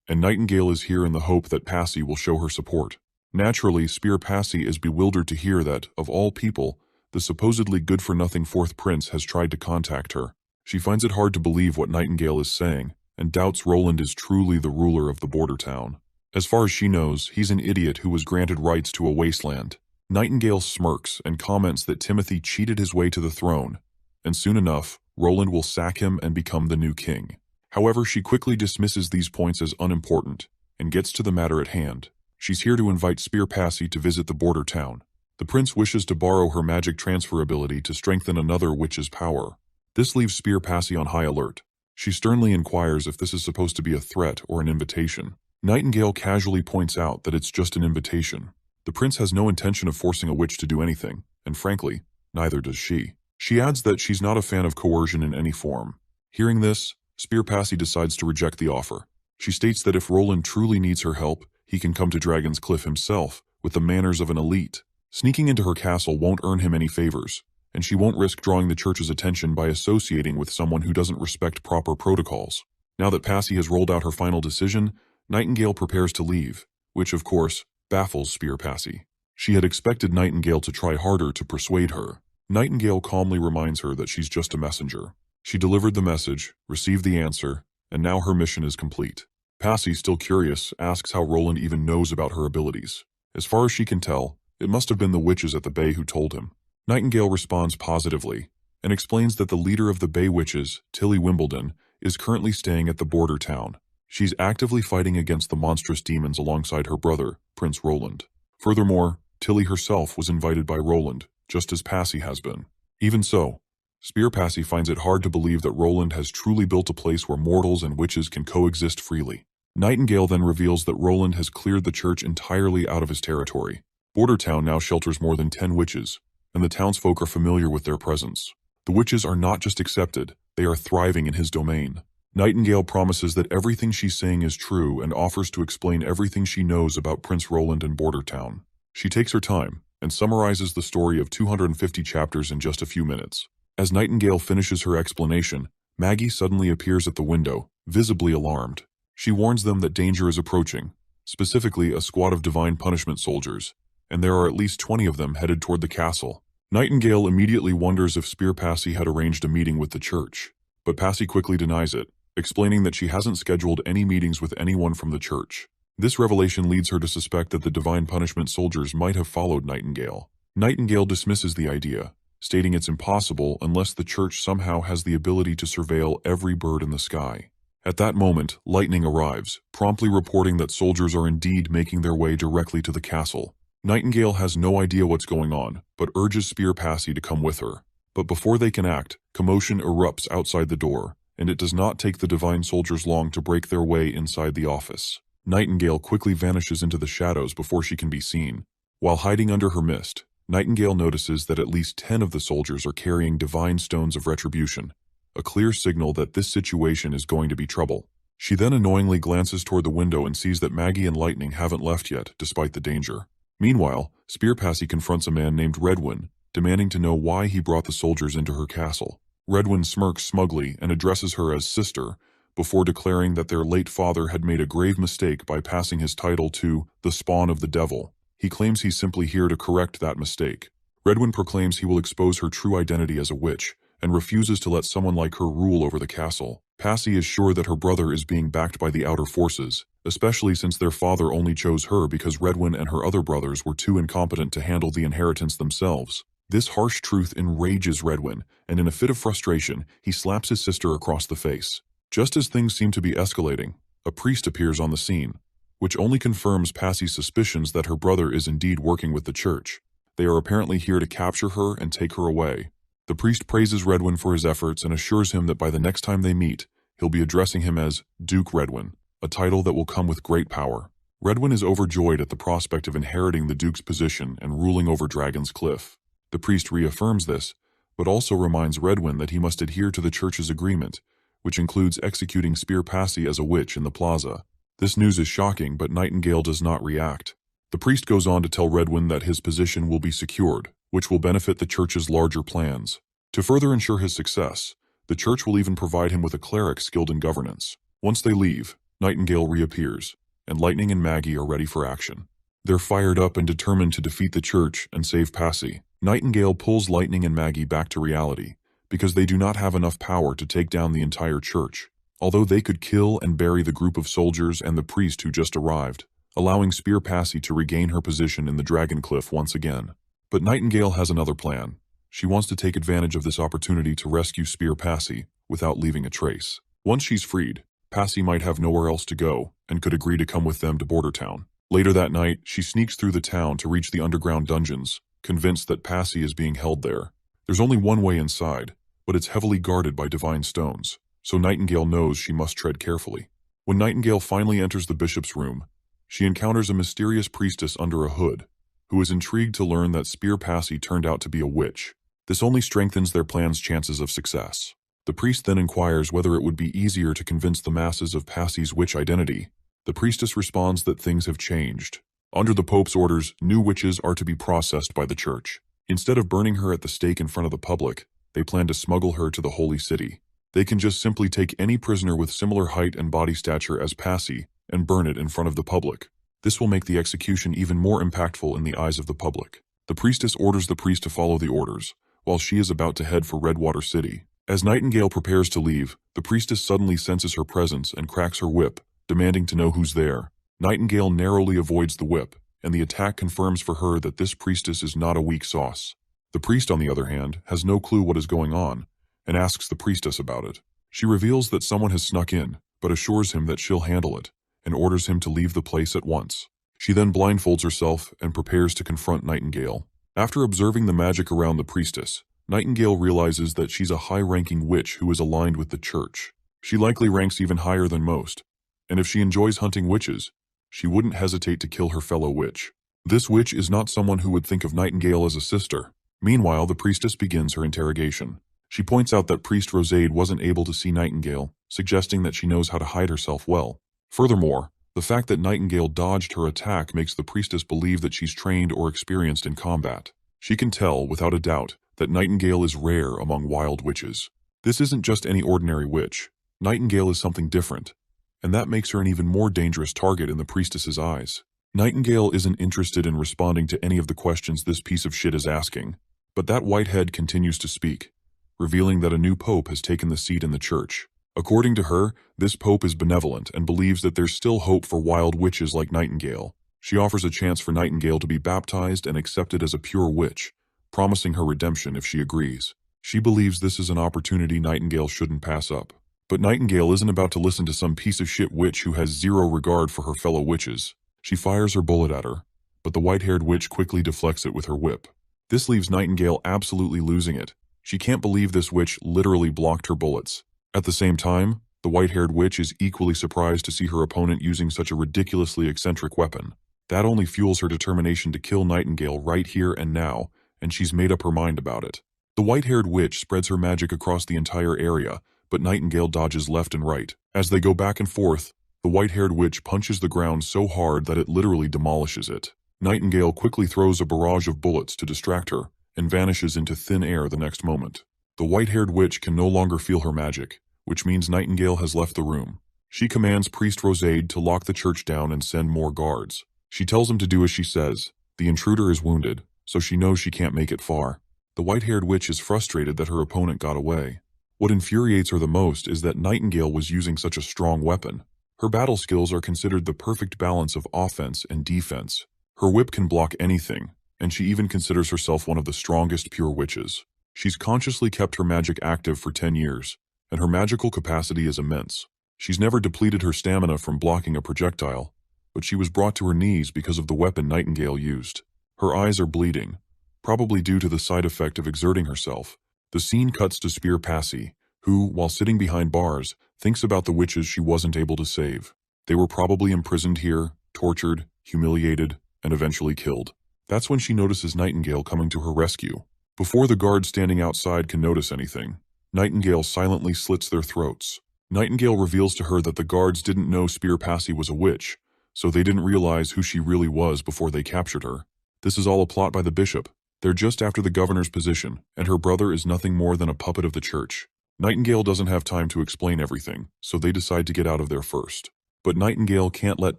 and Nightingale is here in the hope that Passy will show her support. Naturally, Spear Passy is bewildered to hear that, of all people, the supposedly good-for-nothing fourth prince has tried to contact her. She finds it hard to believe what Nightingale is saying, and doubts Roland is truly the ruler of the border town. As far as she knows, he's an idiot who was granted rights to a wasteland. Nightingale smirks and comments that Timothy cheated his way to the throne, and soon enough, Roland will sack him and become the new king. However, she quickly dismisses these points as unimportant, and gets to the matter at hand. She's here to invite Spear Passy to visit the border town. The prince wishes to borrow her magic transfer ability to strengthen another witch's power. This leaves Spear Passy on high alert. She sternly inquires if this is supposed to be a threat or an invitation. Nightingale casually points out that it's just an invitation. The prince has no intention of forcing a witch to do anything, and frankly, neither does she. She adds that she's not a fan of coercion in any form. Hearing this, Spear Passy decides to reject the offer. She states that if Roland truly needs her help, he can come to Dragon's Cliff himself, with the manners of an elite. Sneaking into her castle won't earn him any favors, and she won't risk drawing the church's attention by associating with someone who doesn't respect proper protocols. Now that Passy has rolled out her final decision, Nightingale prepares to leave, which, of course, baffles Spear Passy. She had expected Nightingale to try harder to persuade her. Nightingale calmly reminds her that she's just a messenger. She delivered the message, received the answer, and now her mission is complete. Passy, still curious, asks how Roland even knows about her abilities. As far as she can tell, it must have been the witches at the Bay who told him. Nightingale responds positively, and explains that the leader of the Bay Witches, Tilly Wimbledon, is currently staying at the border town. She's actively fighting against the monstrous demons alongside her brother, Prince Roland. Furthermore, Tilly herself was invited by Roland, just as Passy has been. Even so, Spear Passy finds it hard to believe that Roland has truly built a place where mortals and witches can coexist freely. Nightingale then reveals that Roland has cleared the church entirely out of his territory. Border Town now shelters more than 10 witches, and the townsfolk are familiar with their presence. The witches are not just accepted, they are thriving in his domain. Nightingale promises that everything she's saying is true and offers to explain everything she knows about Prince Roland and Border Town. She takes her time and summarizes the story of 250 chapters in just a few minutes. As Nightingale finishes her explanation, Maggie suddenly appears at the window, visibly alarmed. She warns them that danger is approaching, specifically a squad of divine punishment soldiers, and there are at least 20 of them headed toward the castle. Nightingale immediately wonders if Spear Passy had arranged a meeting with the church, but Passy quickly denies it, explaining that she hasn't scheduled any meetings with anyone from the church. This revelation leads her to suspect that the divine punishment soldiers might have followed Nightingale. Nightingale dismisses the idea, stating it's impossible unless the church somehow has the ability to surveil every bird in the sky. At that moment, Lightning arrives, promptly reporting that soldiers are indeed making their way directly to the castle. Nightingale has no idea what's going on, but urges Spear Passy to come with her. But before they can act, commotion erupts outside the door, and it does not take the divine soldiers long to break their way inside the office. Nightingale quickly vanishes into the shadows before she can be seen. While hiding under her mist, Nightingale notices that at least 10 of the soldiers are carrying divine stones of retribution, a clear signal that this situation is going to be trouble. She then annoyingly glances toward the window and sees that Maggie and Lightning haven't left yet, despite the danger. Meanwhile, Spear Passy confronts a man named Redwin, demanding to know why he brought the soldiers into her castle. Redwin smirks smugly and addresses her as sister, before declaring that their late father had made a grave mistake by passing his title to the spawn of the devil. He claims he's simply here to correct that mistake. Redwin proclaims he will expose her true identity as a witch, and refuses to let someone like her rule over the castle. Passy is sure that her brother is being backed by the outer forces, especially since their father only chose her because Redwin and her other brothers were too incompetent to handle the inheritance themselves. This harsh truth enrages Redwin, and in a fit of frustration, he slaps his sister across the face. Just as things seem to be escalating, a priest appears on the scene, which only confirms Passy's suspicions that her brother is indeed working with the church. They are apparently here to capture her and take her away. The priest praises Redwin for his efforts and assures him that by the next time they meet, he'll be addressing him as Duke Redwin, a title that will come with great power. Redwyn is overjoyed at the prospect of inheriting the Duke's position and ruling over Dragon's Cliff. The priest reaffirms this, but also reminds Redwyn that he must adhere to the church's agreement, which includes executing Spear Passy as a witch in the plaza. This news is shocking, but Nightingale does not react. The priest goes on to tell Redwyn that his position will be secured, which will benefit the church's larger plans. To further ensure his success, the church will even provide him with a cleric skilled in governance. Once they leave, Nightingale reappears, and Lightning and Maggie are ready for action. They're fired up and determined to defeat the church and save Passy. Nightingale pulls Lightning and Maggie back to reality, because they do not have enough power to take down the entire church, although they could kill and bury the group of soldiers and the priest who just arrived, allowing Spear Passy to regain her position in the Dragon Cliff once again. But Nightingale has another plan. She wants to take advantage of this opportunity to rescue Spear Passy without leaving a trace. Once she's freed, Passy might have nowhere else to go and could agree to come with them to Border Town. Later that night, she sneaks through the town to reach the underground dungeons, convinced that Passy is being held there. There's only one way inside, but it's heavily guarded by divine stones, so Nightingale knows she must tread carefully. When Nightingale finally enters the bishop's room, she encounters a mysterious priestess under a hood, who is intrigued to learn that Spear Passy turned out to be a witch. This only strengthens their plan's chances of success. The priest then inquires whether it would be easier to convince the masses of Passy's witch identity. The priestess responds that things have changed. Under the Pope's orders, new witches are to be processed by the church. Instead of burning her at the stake in front of the public, they plan to smuggle her to the Holy City. They can just simply take any prisoner with similar height and body stature as Passy and burn it in front of the public. This will make the execution even more impactful in the eyes of the public. The priestess orders the priest to follow the orders, while she is about to head for Redwater City. As Nightingale prepares to leave, the priestess suddenly senses her presence and cracks her whip, demanding to know who's there. Nightingale narrowly avoids the whip, and the attack confirms for her that this priestess is not a weak sauce. The priest, on the other hand, has no clue what is going on, and asks the priestess about it. She reveals that someone has snuck in, but assures him that she'll handle it, and orders him to leave the place at once. She then blindfolds herself and prepares to confront Nightingale. After observing the magic around the priestess, Nightingale realizes that she's a high-ranking witch who is aligned with the church. She likely ranks even higher than most, and if she enjoys hunting witches, she wouldn't hesitate to kill her fellow witch. This witch is not someone who would think of Nightingale as a sister. Meanwhile, the priestess begins her interrogation. She points out that Priest Rosade wasn't able to see Nightingale, suggesting that she knows how to hide herself well. Furthermore, the fact that Nightingale dodged her attack makes the priestess believe that she's trained or experienced in combat. She can tell, without a doubt, that Nightingale is rare among wild witches. This isn't just any ordinary witch. Nightingale is something different, and that makes her an even more dangerous target in the priestess's eyes. Nightingale isn't interested in responding to any of the questions this piece of shit is asking, but that whitehead continues to speak, revealing that a new pope has taken the seat in the church. According to her, this pope is benevolent and believes that there's still hope for wild witches like Nightingale. She offers a chance for Nightingale to be baptized and accepted as a pure witch, promising her redemption if she agrees. She believes this is an opportunity Nightingale shouldn't pass up. But Nightingale isn't about to listen to some piece of shit witch who has zero regard for her fellow witches. She fires her bullet at her, but the white-haired witch quickly deflects it with her whip. This leaves Nightingale absolutely losing it. She can't believe this witch literally blocked her bullets. At the same time, the white-haired witch is equally surprised to see her opponent using such a ridiculously eccentric weapon. That only fuels her determination to kill Nightingale right here and now, and she's made up her mind about it. The white-haired witch spreads her magic across the entire area, but Nightingale dodges left and right. As they go back and forth, the white-haired witch punches the ground so hard that it literally demolishes it. Nightingale quickly throws a barrage of bullets to distract her, and vanishes into thin air the next moment. The white-haired witch can no longer feel her magic, which means Nightingale has left the room. She commands Priest Rosade to lock the church down and send more guards. She tells him to do as she says. The intruder is wounded, so she knows she can't make it far. The white-haired witch is frustrated that her opponent got away. What infuriates her the most is that Nightingale was using such a strong weapon. Her battle skills are considered the perfect balance of offense and defense. Her whip can block anything, and she even considers herself one of the strongest pure witches. She's consciously kept her magic active for 10 years, and her magical capacity is immense. She's never depleted her stamina from blocking a projectile, but she was brought to her knees because of the weapon Nightingale used. Her eyes are bleeding, probably due to the side effect of exerting herself. The scene cuts to Spear Passy, who, while sitting behind bars, thinks about the witches she wasn't able to save. They were probably imprisoned here, tortured, humiliated, and eventually killed. That's when she notices Nightingale coming to her rescue. Before the guards standing outside can notice anything, Nightingale silently slits their throats. Nightingale reveals to her that the guards didn't know Spear Passy was a witch, so they didn't realize who she really was before they captured her. This is all a plot by the bishop. They're just after the governor's position, and her brother is nothing more than a puppet of the church. Nightingale doesn't have time to explain everything, so they decide to get out of there first. But Nightingale can't let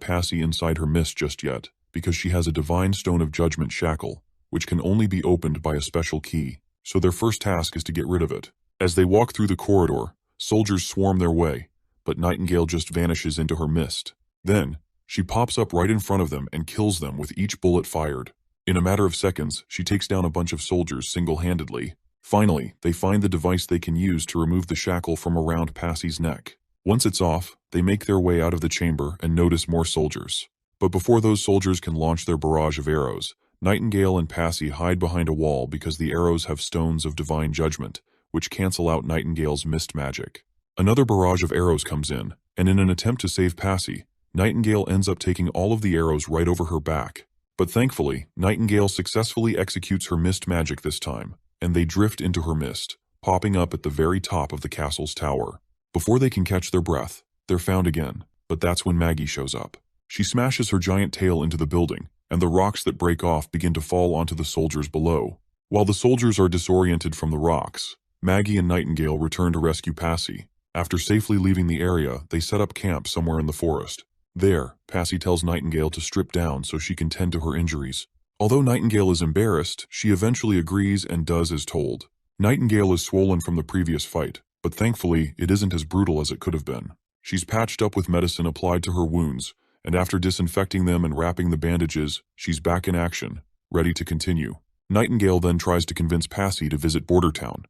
Passy inside her mist just yet, because she has a divine stone of judgment shackle, which can only be opened by a special key, so their first task is to get rid of it. As they walk through the corridor, soldiers swarm their way, but Nightingale just vanishes into her mist. Then, she pops up right in front of them and kills them with each bullet fired. In a matter of seconds, she takes down a bunch of soldiers single-handedly. Finally, they find the device they can use to remove the shackle from around Passy's neck. Once it's off, they make their way out of the chamber and notice more soldiers. But before those soldiers can launch their barrage of arrows, Nightingale and Passy hide behind a wall because the arrows have stones of divine judgment, which cancel out Nightingale's mist magic. Another barrage of arrows comes in, and in an attempt to save Passy, Nightingale ends up taking all of the arrows right over her back. But thankfully, Nightingale successfully executes her mist magic this time, and they drift into her mist, popping up at the very top of the castle's tower. Before they can catch their breath, they're found again, but that's when Maggie shows up. She smashes her giant tail into the building, and the rocks that break off begin to fall onto the soldiers below. While the soldiers are disoriented from the rocks, Maggie and Nightingale return to rescue Passy. After safely leaving the area, they set up camp somewhere in the forest. There, Passy tells Nightingale to strip down so she can tend to her injuries. Although Nightingale is embarrassed, she eventually agrees and does as told. Nightingale is swollen from the previous fight, but thankfully, it isn't as brutal as it could have been. She's patched up with medicine applied to her wounds, and after disinfecting them and wrapping the bandages, she's back in action, ready to continue. Nightingale then tries to convince Passy to visit Border Town.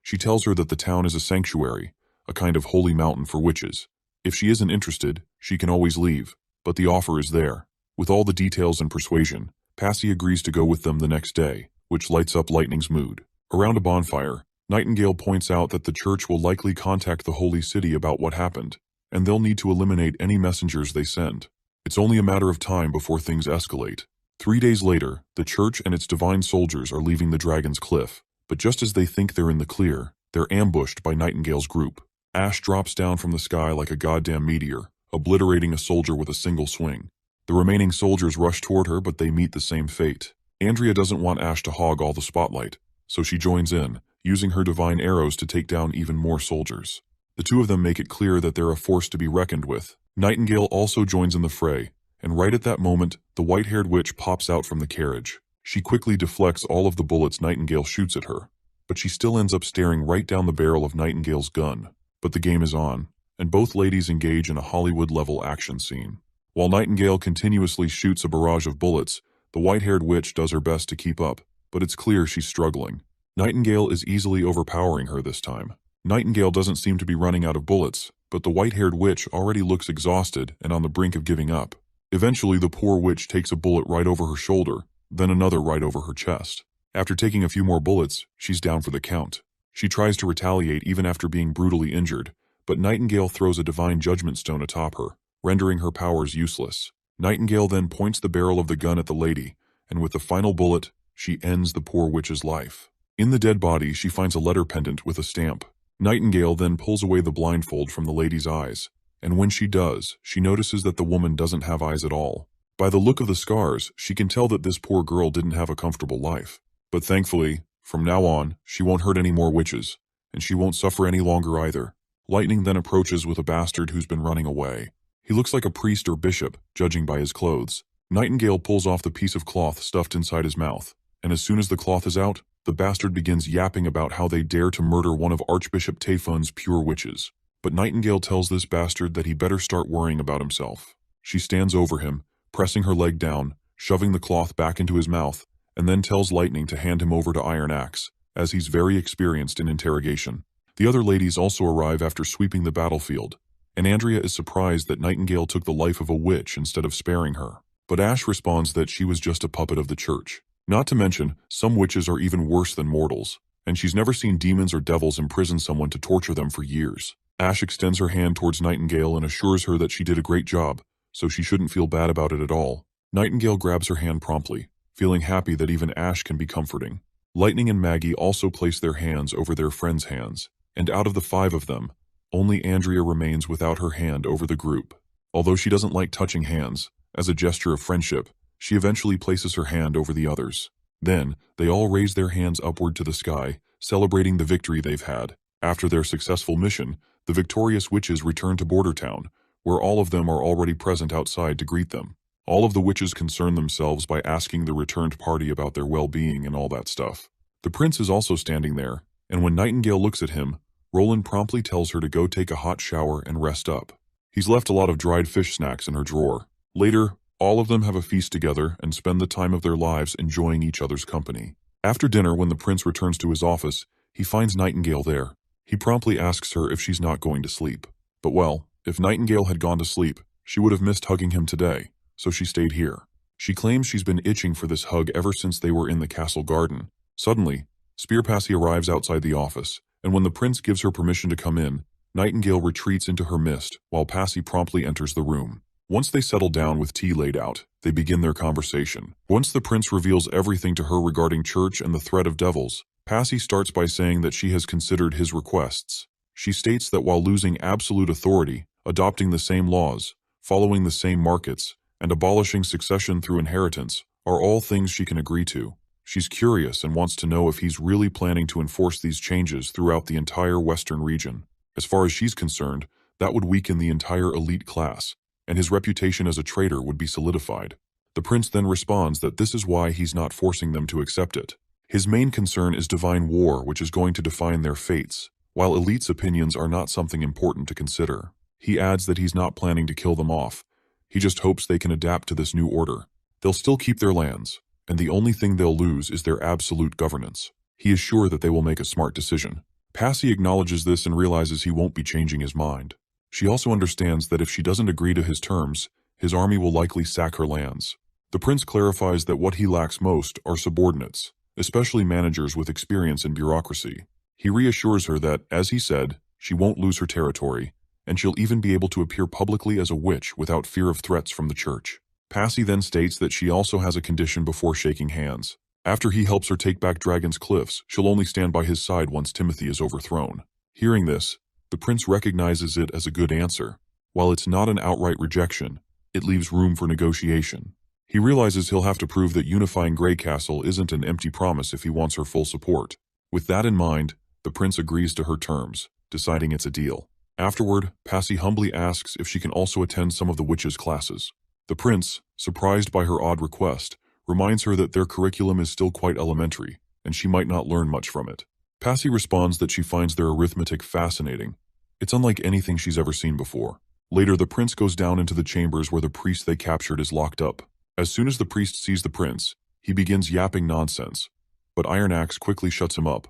She tells her that the town is a sanctuary, a kind of holy mountain for witches. If she isn't interested, she can always leave, but the offer is there. With all the details and persuasion, Passy agrees to go with them the next day, which lights up Lightning's mood. Around a bonfire, Nightingale points out that the church will likely contact the Holy City about what happened, and they'll need to eliminate any messengers they send. It's only a matter of time before things escalate. 3 days later, the church and its divine soldiers are leaving the Dragon's Cliff, but just as they think they're in the clear, they're ambushed by Nightingale's group. Ash drops down from the sky like a goddamn meteor, obliterating a soldier with a single swing. The remaining soldiers rush toward her, but they meet the same fate. Andrea doesn't want Ash to hog all the spotlight, so she joins in, using her divine arrows to take down even more soldiers. The two of them make it clear that they're a force to be reckoned with. Nightingale also joins in the fray, and right at that moment, the white-haired witch pops out from the carriage. She quickly deflects all of the bullets Nightingale shoots at her, but she still ends up staring right down the barrel of Nightingale's gun. But the game is on, and both ladies engage in a Hollywood-level action scene. While Nightingale continuously shoots a barrage of bullets, the white-haired witch does her best to keep up, but it's clear she's struggling. Nightingale is easily overpowering her this time. Nightingale doesn't seem to be running out of bullets, but the white-haired witch already looks exhausted and on the brink of giving up. Eventually, the poor witch takes a bullet right over her shoulder, then another right over her chest. After taking a few more bullets, she's down for the count. She tries to retaliate even after being brutally injured, but Nightingale throws a divine judgment stone atop her, rendering her powers useless. Nightingale then points the barrel of the gun at the lady, and with the final bullet, she ends the poor witch's life. In the dead body, she finds a letter pendant with a stamp. Nightingale then pulls away the blindfold from the lady's eyes, and when she does, she notices that the woman doesn't have eyes at all. By the look of the scars, she can tell that this poor girl didn't have a comfortable life. But thankfully, from now on, she won't hurt any more witches, and she won't suffer any longer either. Lightning then approaches with a bastard who's been running away. He looks like a priest or bishop, judging by his clothes. Nightingale pulls off the piece of cloth stuffed inside his mouth, and as soon as the cloth is out, the bastard begins yapping about how they dare to murder one of Archbishop Tayfun's pure witches. But Nightingale tells this bastard that he better start worrying about himself. She stands over him, pressing her leg down, shoving the cloth back into his mouth, and then tells Lightning to hand him over to Iron Axe, as he's very experienced in interrogation. The other ladies also arrive after sweeping the battlefield, and Andrea is surprised that Nightingale took the life of a witch instead of sparing her. But Ash responds that she was just a puppet of the church. Not to mention, some witches are even worse than mortals, and she's never seen demons or devils imprison someone to torture them for years. Ash extends her hand towards Nightingale and assures her that she did a great job, so she shouldn't feel bad about it at all. Nightingale grabs her hand promptly, feeling happy that even Ash can be comforting. Lightning and Maggie also place their hands over their friends' hands, and out of the 5 of them, only Andrea remains without her hand over the group. Although she doesn't like touching hands, as a gesture of friendship, she eventually places her hand over the others. Then, they all raise their hands upward to the sky, celebrating the victory they've had. After their successful mission, the victorious witches return to Border Town, where all of them are already present outside to greet them. All of the witches concern themselves by asking the returned party about their well-being and all that stuff. The prince is also standing there, and when Nightingale looks at him, Roland promptly tells her to go take a hot shower and rest up. He's left a lot of dried fish snacks in her drawer. Later, all of them have a feast together and spend the time of their lives enjoying each other's company. After dinner, when the prince returns to his office, he finds Nightingale there. He promptly asks her if she's not going to sleep. But well, if Nightingale had gone to sleep, she would have missed hugging him today, so she stayed here. She claims she's been itching for this hug ever since they were in the castle garden. Suddenly, Spear Passy arrives outside the office, and when the prince gives her permission to come in, Nightingale retreats into her mist while Passy promptly enters the room. Once they settle down with tea laid out, they begin their conversation. Once the prince reveals everything to her regarding church and the threat of devils, Passy starts by saying that she has considered his requests. She states that while losing absolute authority, adopting the same laws, following the same markets, and abolishing succession through inheritance are all things she can agree to. She's curious and wants to know if he's really planning to enforce these changes throughout the entire Western region. As far as she's concerned, that would weaken the entire elite class, and his reputation as a traitor would be solidified. The prince then responds that this is why he's not forcing them to accept it. His main concern is divine war, which is going to define their fates, while elite's opinions are not something important to consider. He adds that he's not planning to kill them off. He just hopes they can adapt to this new order. They'll still keep their lands, and the only thing they'll lose is their absolute governance. He is sure that they will make a smart decision. Passy acknowledges this and realizes he won't be changing his mind. She also understands that if she doesn't agree to his terms, his army will likely sack her lands. The prince clarifies that what he lacks most are subordinates, especially managers with experience in bureaucracy. He reassures her that, as he said, she won't lose her territory, and she'll even be able to appear publicly as a witch without fear of threats from the church. Passy then states that she also has a condition before shaking hands. After he helps her take back Dragon's Cliffs, she'll only stand by his side once Timothy is overthrown. Hearing this, the prince recognizes it as a good answer. While it's not an outright rejection, it leaves room for negotiation. He realizes he'll have to prove that unifying Grey Castle isn't an empty promise if he wants her full support. With that in mind, the prince agrees to her terms, deciding it's a deal. Afterward, Passy humbly asks if she can also attend some of the witches' classes. The prince, surprised by her odd request, reminds her that their curriculum is still quite elementary, and she might not learn much from it. Passy responds that she finds their arithmetic fascinating. It's unlike anything she's ever seen before. Later, the prince goes down into the chambers where the priest they captured is locked up. As soon as the priest sees the prince, he begins yapping nonsense, but Iron Axe quickly shuts him up,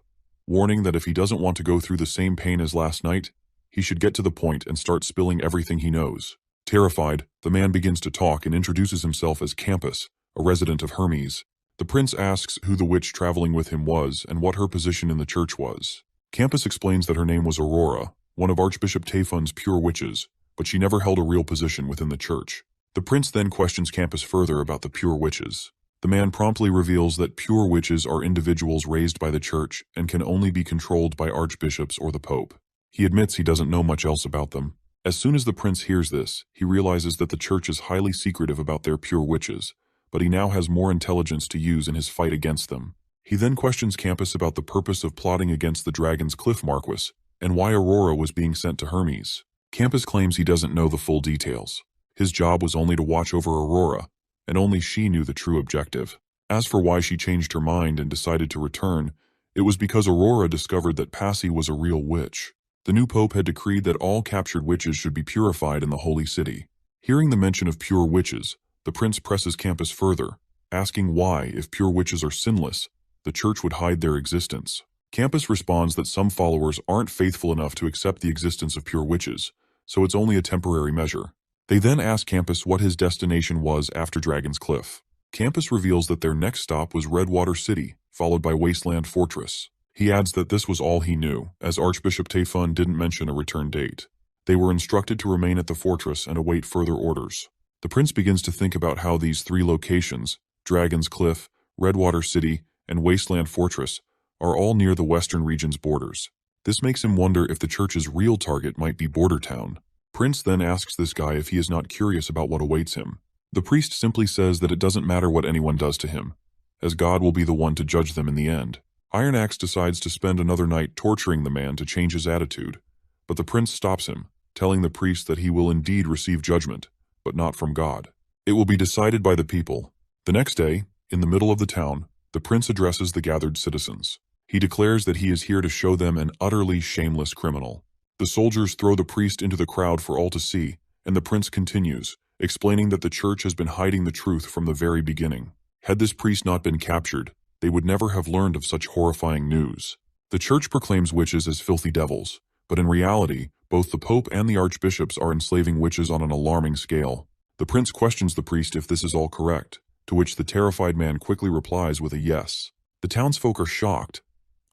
warning that if he doesn't want to go through the same pain as last night, he should get to the point and start spilling everything he knows. Terrified, the man begins to talk and introduces himself as Campus, a resident of Hermes. The prince asks who the witch traveling with him was and what her position in the church was. Campus explains that her name was Aurora, one of Archbishop Tayfun's pure witches, but she never held a real position within the church. The prince then questions Campus further about the pure witches. The man promptly reveals that pure witches are individuals raised by the church and can only be controlled by archbishops or the pope. He admits he doesn't know much else about them. As soon as the prince hears this, he realizes that the church is highly secretive about their pure witches, but he now has more intelligence to use in his fight against them. He then questions Campus about the purpose of plotting against the Dragon's Cliff Marquis and why Aurora was being sent to Hermes. Campus claims he doesn't know the full details. His job was only to watch over Aurora, and only she knew the true objective. As for why she changed her mind and decided to return, it was because Aurora discovered that Passy was a real witch. The new pope had decreed that all captured witches should be purified in the holy city. Hearing the mention of pure witches, the prince presses Campus further, asking why, if pure witches are sinless, the church would hide their existence. Campus responds that some followers aren't faithful enough to accept the existence of pure witches, so it's only a temporary measure. They then ask Campus what his destination was after Dragon's Cliff. Campus reveals that their next stop was Redwater City, followed by Wasteland Fortress. He adds that this was all he knew, as Archbishop Taifun didn't mention a return date. They were instructed to remain at the fortress and await further orders. The prince begins to think about how these three locations, Dragon's Cliff, Redwater City, and Wasteland Fortress, are all near the western region's borders. This makes him wonder if the church's real target might be Border Town. Prince then asks this guy if he is not curious about what awaits him. The priest simply says that it doesn't matter what anyone does to him, as God will be the one to judge them in the end. Iron Axe decides to spend another night torturing the man to change his attitude, but the prince stops him, telling the priest that he will indeed receive judgment, but not from God. It will be decided by the people. The next day, in the middle of the town, the prince addresses the gathered citizens. He declares that he is here to show them an utterly shameless criminal. The soldiers throw the priest into the crowd for all to see, and the prince continues, explaining that the church has been hiding the truth from the very beginning. Had this priest not been captured, they would never have learned of such horrifying news. The church proclaims witches as filthy devils, but in reality, both the Pope and the archbishops are enslaving witches on an alarming scale. The prince questions the priest if this is all correct, to which the terrified man quickly replies with a yes. The townsfolk are shocked,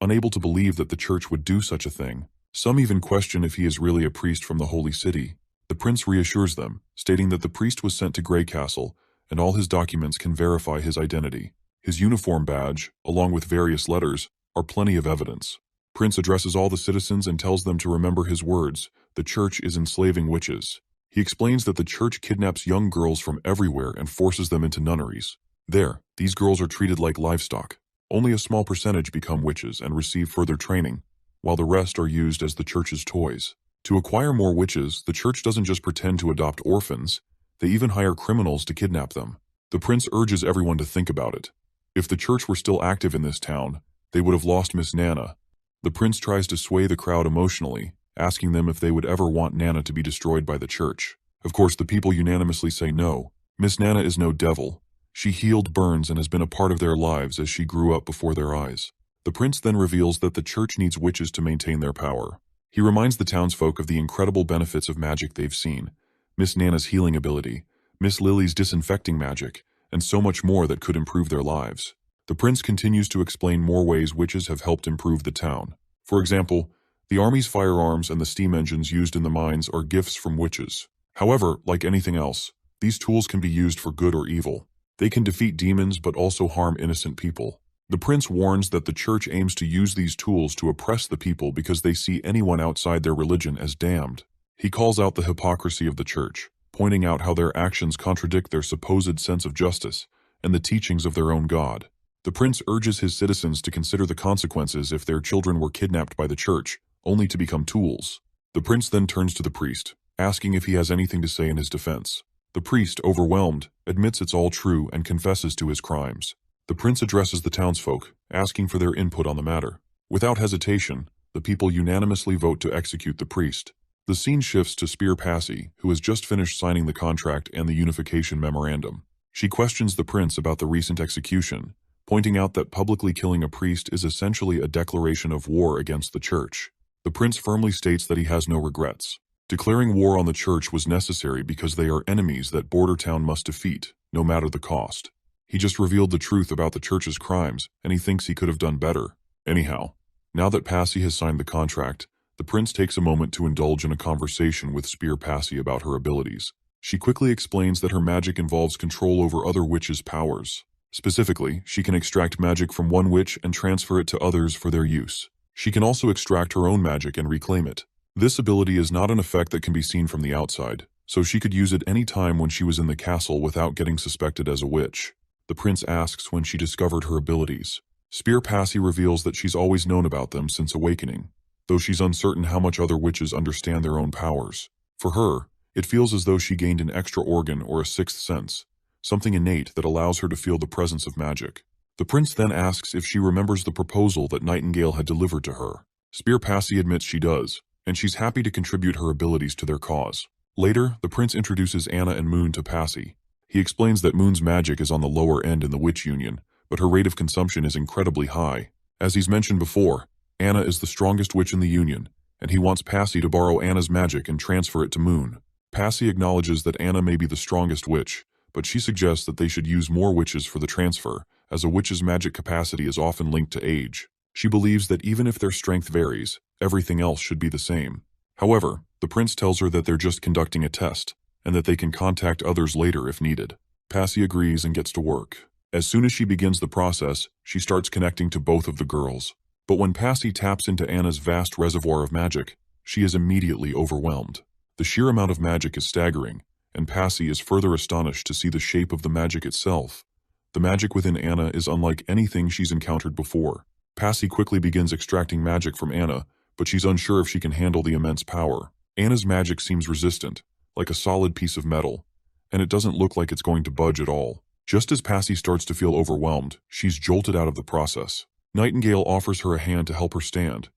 unable to believe that the church would do such a thing. Some even question if he is really a priest from the Holy City. The prince reassures them, stating that the priest was sent to Grey Castle, and all his documents can verify his identity. His uniform badge, along with various letters, are plenty of evidence. Prince addresses all the citizens and tells them to remember his words: the church is enslaving witches. He explains that the church kidnaps young girls from everywhere and forces them into nunneries. There, these girls are treated like livestock. Only a small percentage become witches and receive further training, while the rest are used as the church's toys. To acquire more witches, the church doesn't just pretend to adopt orphans, they even hire criminals to kidnap them. The prince urges everyone to think about it. If the church were still active in this town, they would have lost Miss Nana. The prince tries to sway the crowd emotionally, asking them if they would ever want Nana to be destroyed by the church. Of course, the people unanimously say no. Miss Nana is no devil. She healed burns and has been a part of their lives as she grew up before their eyes. The prince then reveals that the church needs witches to maintain their power. He reminds the townsfolk of the incredible benefits of magic they've seen: Miss Nana's healing ability, Miss Lily's disinfecting magic, and so much more that could improve their lives. The prince continues to explain more ways witches have helped improve the town. For example, the army's firearms and the steam engines used in the mines are gifts from witches. However, like anything else, these tools can be used for good or evil. They can defeat demons but also harm innocent people. The prince warns that the church aims to use these tools to oppress the people because they see anyone outside their religion as damned. He calls out the hypocrisy of the church, pointing out how their actions contradict their supposed sense of justice and the teachings of their own God. The prince urges his citizens to consider the consequences if their children were kidnapped by the church, only to become tools. The prince then turns to the priest, asking if he has anything to say in his defense. The priest, overwhelmed, admits it's all true and confesses to his crimes. The prince addresses the townsfolk, asking for their input on the matter. Without hesitation, the people unanimously vote to execute the priest. The scene shifts to Spear Passy, who has just finished signing the contract and the unification memorandum. She questions the prince about the recent execution, pointing out that publicly killing a priest is essentially a declaration of war against the church. The prince firmly states that he has no regrets. Declaring war on the church was necessary because they are enemies that Border Town must defeat, no matter the cost. He just revealed the truth about the church's crimes, and he thinks he could have done better. Anyhow, now that Passy has signed the contract, the prince takes a moment to indulge in a conversation with Spear Passy about her abilities. She quickly explains that her magic involves control over other witches' powers. Specifically, she can extract magic from one witch and transfer it to others for their use. She can also extract her own magic and reclaim it. This ability is not an effect that can be seen from the outside, so she could use it any time when she was in the castle without getting suspected as a witch. The prince asks when she discovered her abilities. Spear Passy reveals that she's always known about them since awakening, though she's uncertain how much other witches understand their own powers. For her, it feels as though she gained an extra organ or a sixth sense, something innate that allows her to feel the presence of magic. The prince then asks if she remembers the proposal that Nightingale had delivered to her. Spear Passy admits she does, and she's happy to contribute her abilities to their cause. Later, the prince introduces Anna and Moon to Passy. He explains that Moon's magic is on the lower end in the Witch Union, but her rate of consumption is incredibly high. As he's mentioned before, Anna is the strongest witch in the Union, and he wants Passy to borrow Anna's magic and transfer it to Moon. Passy acknowledges that Anna may be the strongest witch, but she suggests that they should use more witches for the transfer, as a witch's magic capacity is often linked to age. She believes that even if their strength varies, everything else should be the same. However, the prince tells her that they're just conducting a test, and that they can contact others later if needed. Passy agrees and gets to work. As soon as she begins the process, she starts connecting to both of the girls. But when Passy taps into Anna's vast reservoir of magic, she is immediately overwhelmed. The sheer amount of magic is staggering, and Passy is further astonished to see the shape of the magic itself. The magic within Anna is unlike anything she's encountered before. Passy quickly begins extracting magic from Anna, but she's unsure if she can handle the immense power. Anna's magic seems resistant, like a solid piece of metal, and it doesn't look like it's going to budge at all. Just as Passy starts to feel overwhelmed, she's jolted out of the process. Nightingale offers her a hand to help her stand,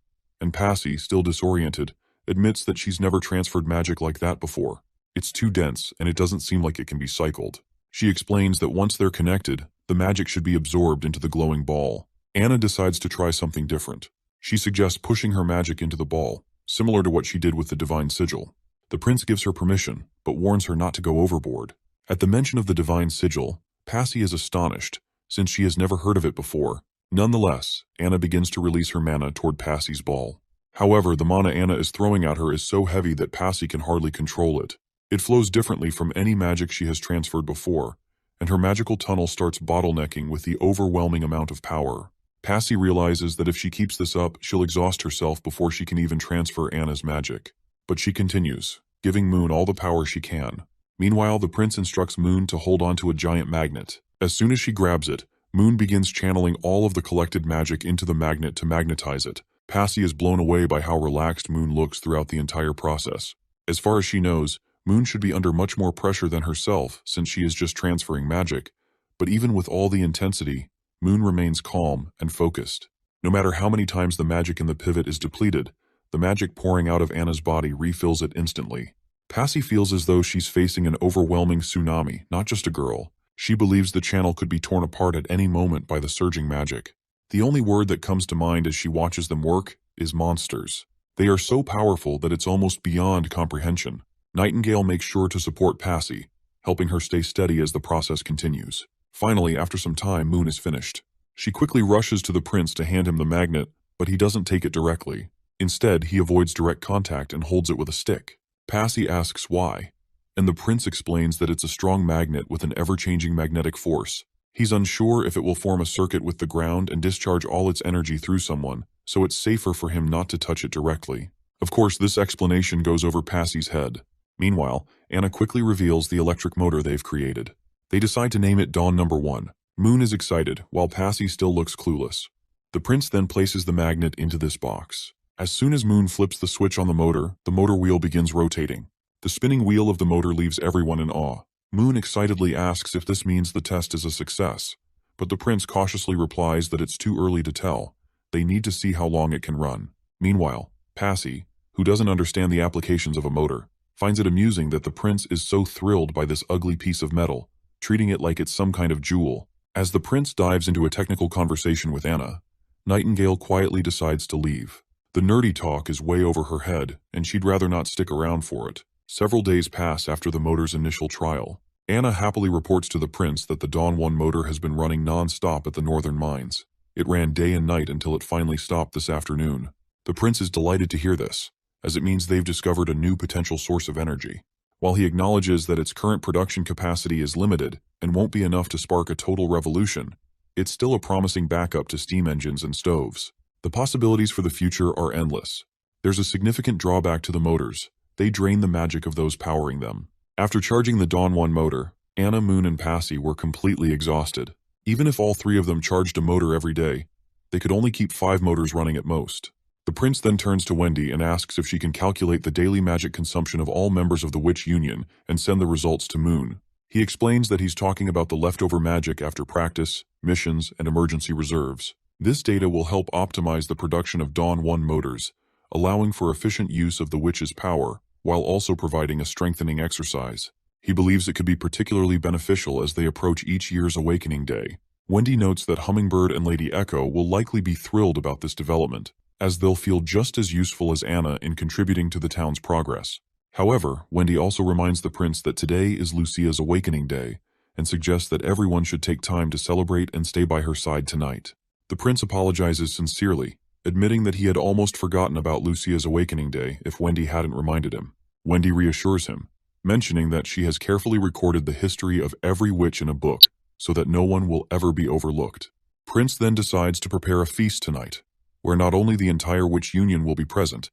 and Passy, still disoriented, admits that she's never transferred magic like that before. It's too dense, and it doesn't seem like it can be cycled. She explains that once they're connected, the magic should be absorbed into the glowing ball. Anna decides to try something different. She suggests pushing her magic into the ball, similar to what she did with the divine sigil. The prince gives her permission, but warns her not to go overboard. At the mention of the divine sigil, Passy is astonished, since she has never heard of it before. Nonetheless, Anna begins to release her mana toward Passy's ball. However, the mana Anna is throwing at her is so heavy that Passy can hardly control it. It flows differently from any magic she has transferred before, and her magical tunnel starts bottlenecking with the overwhelming amount of power. Passy realizes that if she keeps this up, she'll exhaust herself before she can even transfer Anna's magic. But she continues, giving Moon all the power she can. Meanwhile, the prince instructs Moon to hold onto a giant magnet. As soon as she grabs it, Moon begins channeling all of the collected magic into the magnet to magnetize it. Passy is blown away by how relaxed Moon looks throughout the entire process. As far as she knows, Moon should be under much more pressure than herself since she is just transferring magic. But even with all the intensity, Moon remains calm and focused. No matter how many times the magic in the pivot is depleted, the magic pouring out of Anna's body refills it instantly. Passy feels as though she's facing an overwhelming tsunami, not just a girl. She believes the channel could be torn apart at any moment by the surging magic. The only word that comes to mind as she watches them work is monsters. They are so powerful that it's almost beyond comprehension. Nightingale makes sure to support Passy, helping her stay steady as the process continues. Finally, after some time, Moon is finished. She quickly rushes to the prince to hand him the magnet, but he doesn't take it directly. Instead, he avoids direct contact and holds it with a stick. Passy asks why, and the prince explains that it's a strong magnet with an ever-changing magnetic force. He's unsure if it will form a circuit with the ground and discharge all its energy through someone, so it's safer for him not to touch it directly. Of course, this explanation goes over Passy's head. Meanwhile, Anna quickly reveals the electric motor they've created. They decide to name it Dawn No. 1. Moon is excited, while Passy still looks clueless. The prince then places the magnet into this box. As soon as Moon flips the switch on the motor wheel begins rotating. The spinning wheel of the motor leaves everyone in awe. Moon excitedly asks if this means the test is a success, but the prince cautiously replies that it's too early to tell. They need to see how long it can run. Meanwhile, Passy, who doesn't understand the applications of a motor, finds it amusing that the prince is so thrilled by this ugly piece of metal, treating it like it's some kind of jewel. As the prince dives into a technical conversation with Anna, Nightingale quietly decides to leave. The nerdy talk is way over her head, and she'd rather not stick around for it. Several days pass after the motor's initial trial. Anna happily reports to the prince that the Dawn 1 motor has been running non-stop at the northern mines. It ran day and night until it finally stopped this afternoon. The prince is delighted to hear this, as it means they've discovered a new potential source of energy. While he acknowledges that its current production capacity is limited and won't be enough to spark a total revolution, it's still a promising backup to steam engines and stoves. The possibilities for the future are endless. There's a significant drawback to the motors. They drain the magic of those powering them. After charging the Dawn 1 motor, Anna, Moon, and Passy were completely exhausted. Even if all three of them charged a motor every day, they could only keep 5 motors running at most. The prince then turns to Wendy and asks if she can calculate the daily magic consumption of all members of the Witch Union and send the results to Moon. He explains that he's talking about the leftover magic after practice, missions, and emergency reserves. This data will help optimize the production of Dawn 1 motors, allowing for efficient use of the witch's power, while also providing a strengthening exercise. He believes it could be particularly beneficial as they approach each year's awakening day. Wendy notes that Hummingbird and Lady Echo will likely be thrilled about this development, as they'll feel just as useful as Anna in contributing to the town's progress. However, Wendy also reminds the prince that today is Lucia's awakening day, and suggests that everyone should take time to celebrate and stay by her side tonight. The prince apologizes sincerely, admitting that he had almost forgotten about Lucia's awakening day if Wendy hadn't reminded him. Wendy reassures him, mentioning that she has carefully recorded the history of every witch in a book so that no one will ever be overlooked. Prince then decides to prepare a feast tonight, where not only the entire witch union will be present,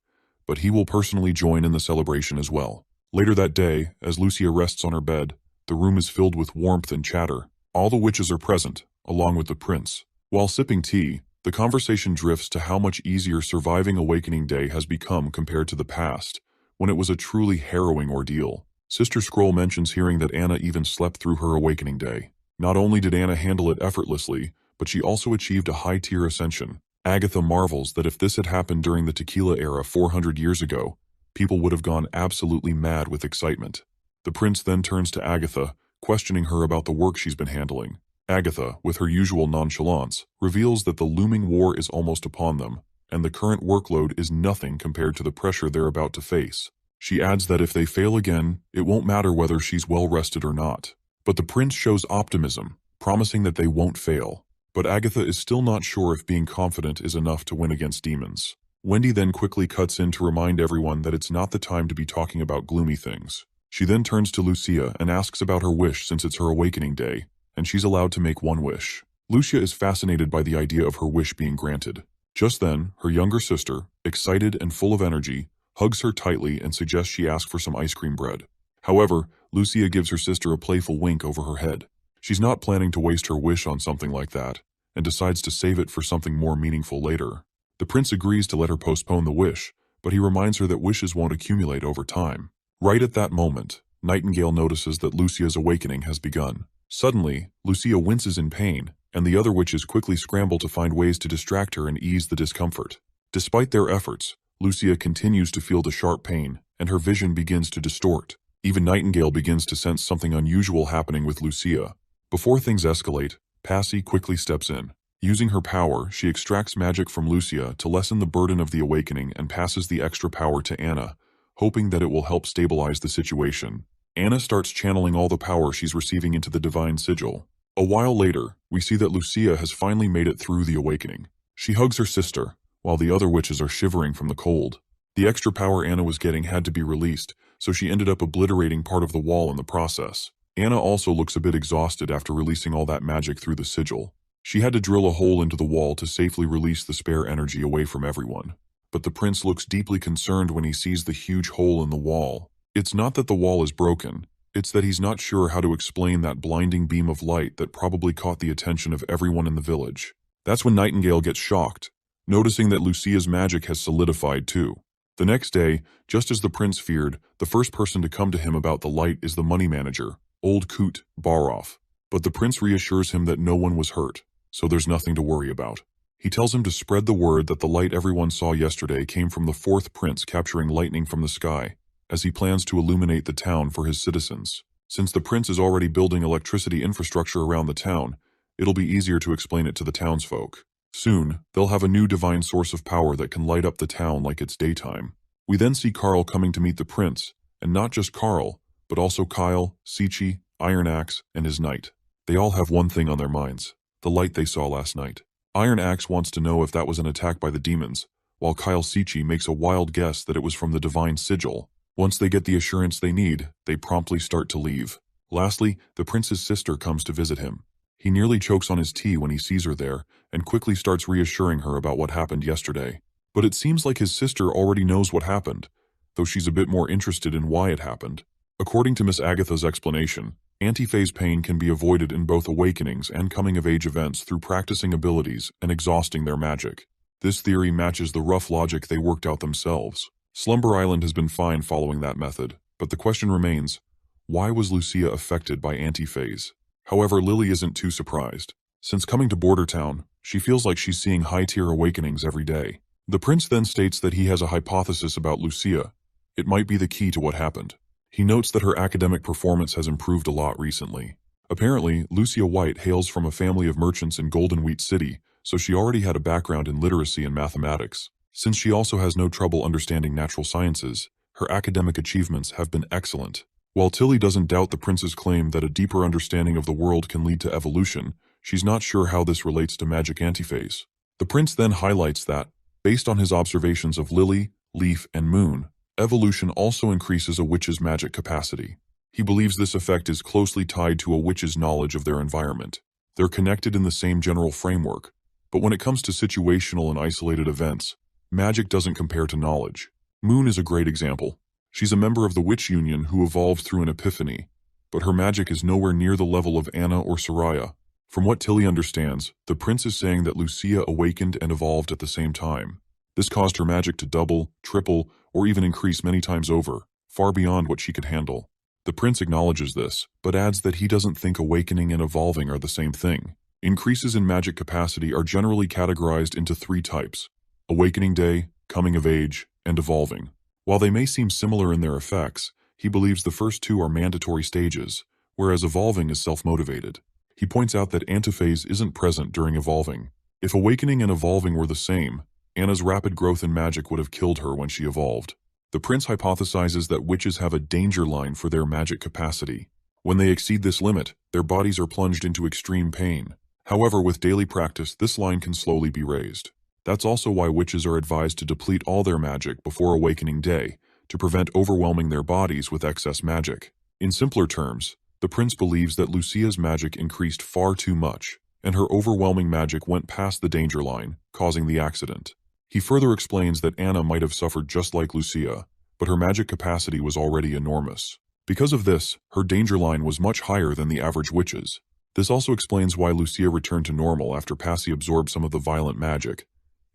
but he will personally join in the celebration as well. Later that day, as Lucia rests on her bed, the room is filled with warmth and chatter. All the witches are present, along with the prince. While sipping tea, the conversation drifts to how much easier surviving Awakening Day has become compared to the past, when it was a truly harrowing ordeal. Sister Scroll mentions hearing that Anna even slept through her Awakening Day. Not only did Anna handle it effortlessly, but she also achieved a high-tier ascension. Agatha marvels that if this had happened during the tequila era 400 years ago, people would have gone absolutely mad with excitement. The prince then turns to Agatha, questioning her about the work she's been handling. Agatha, with her usual nonchalance, reveals that the looming war is almost upon them, and the current workload is nothing compared to the pressure they're about to face. She adds that if they fail again, it won't matter whether she's well rested or not. But the prince shows optimism, promising that they won't fail. But Agatha is still not sure if being confident is enough to win against demons. Wendy then quickly cuts in to remind everyone that it's not the time to be talking about gloomy things. She then turns to Lucia and asks about her wish since it's her awakening day, and she's allowed to make one wish. Lucia is fascinated by the idea of her wish being granted. Just then, her younger sister, excited and full of energy, hugs her tightly and suggests she ask for some ice cream bread. However, Lucia gives her sister a playful wink over her head. She's not planning to waste her wish on something like that, and decides to save it for something more meaningful later. The prince agrees to let her postpone the wish, but he reminds her that wishes won't accumulate over time. Right at that moment, Nightingale notices that Lucia's awakening has begun. Suddenly, Lucia winces in pain, and the other witches quickly scramble to find ways to distract her and ease the discomfort. Despite their efforts, Lucia continues to feel the sharp pain, and her vision begins to distort. Even Nightingale begins to sense something unusual happening with Lucia. Before things escalate, Passy quickly steps in. Using her power, she extracts magic from Lucia to lessen the burden of the awakening and passes the extra power to Anna, hoping that it will help stabilize the situation. Anna starts channeling all the power she's receiving into the divine sigil. A while later, we see that Lucia has finally made it through the awakening. She hugs her sister, while the other witches are shivering from the cold. The extra power Anna was getting had to be released, so she ended up obliterating part of the wall in the process. Anna also looks a bit exhausted after releasing all that magic through the sigil. She had to drill a hole into the wall to safely release the spare energy away from everyone. But the prince looks deeply concerned when he sees the huge hole in the wall. It's not that the wall is broken, it's that he's not sure how to explain that blinding beam of light that probably caught the attention of everyone in the village. That's when Nightingale gets shocked, noticing that Lucia's magic has solidified too. The next day, just as the prince feared, the first person to come to him about the light is the money manager, Old Coot Baroff. But the prince reassures him that no one was hurt, so there's nothing to worry about. He tells him to spread the word that the light everyone saw yesterday came from the fourth prince capturing lightning from the sky, as he plans to illuminate the town for his citizens. Since the prince is already building electricity infrastructure around the town, it'll be easier to explain it to the townsfolk. Soon, they'll have a new divine source of power that can light up the town like it's daytime. We then see Carl coming to meet the prince, and not just Carl, but also Kyle, Sichi, Iron Axe, and his knight. They all have one thing on their minds: the light they saw last night. Iron Axe wants to know if that was an attack by the demons, while Kyle Sichi makes a wild guess that it was from the divine sigil. Once they get the assurance they need, they promptly start to leave. Lastly, the prince's sister comes to visit him. He nearly chokes on his tea when he sees her there, and quickly starts reassuring her about what happened yesterday. But it seems like his sister already knows what happened, though she's a bit more interested in why it happened. According to Miss Agatha's explanation, antiphase pain can be avoided in both awakenings and coming-of-age events through practicing abilities and exhausting their magic. This theory matches the rough logic they worked out themselves. Slumber Island has been fine following that method, but the question remains, why was Lucia affected by antiphase? However, Lily isn't too surprised. Since coming to Border Town, she feels like she's seeing high-tier awakenings every day. The prince then states that he has a hypothesis about Lucia. It might be the key to what happened. He notes that her academic performance has improved a lot recently. Apparently, Lucia White hails from a family of merchants in Golden Wheat City, so she already had a background in literacy and mathematics. Since she also has no trouble understanding natural sciences, her academic achievements have been excellent. While Tilly doesn't doubt the prince's claim that a deeper understanding of the world can lead to evolution, she's not sure how this relates to magic antiphase. The prince then highlights that, based on his observations of Lily, Leaf, and Moon, evolution also increases a witch's magic capacity. He believes this effect is closely tied to a witch's knowledge of their environment. They're connected in the same general framework, but when it comes to situational and isolated events, magic doesn't compare to knowledge. Moon is a great example. She's a member of the Witch Union who evolved through an epiphany, but her magic is nowhere near the level of Anna or Soraya. From what Tilly understands, the prince is saying that Lucia awakened and evolved at the same time. This caused her magic to double, triple, or even increase many times over, far beyond what she could handle. The prince acknowledges this, but adds that he doesn't think awakening and evolving are the same thing. Increases in magic capacity are generally categorized into 3 types: awakening day, coming of age, and evolving. While they may seem similar in their effects, he believes the first 2 are mandatory stages, whereas evolving is self-motivated. He points out that antiphase isn't present during evolving. If awakening and evolving were the same, Anna's rapid growth in magic would have killed her when she evolved. The prince hypothesizes that witches have a danger line for their magic capacity. When they exceed this limit, their bodies are plunged into extreme pain. However, with daily practice, this line can slowly be raised. That's also why witches are advised to deplete all their magic before awakening day, to prevent overwhelming their bodies with excess magic. In simpler terms, the prince believes that Lucia's magic increased far too much, and her overwhelming magic went past the danger line, causing the accident. He further explains that Anna might have suffered just like Lucia, but her magic capacity was already enormous. Because of this, her danger line was much higher than the average witch's. This also explains why Lucia returned to normal after Passy absorbed some of the violent magic.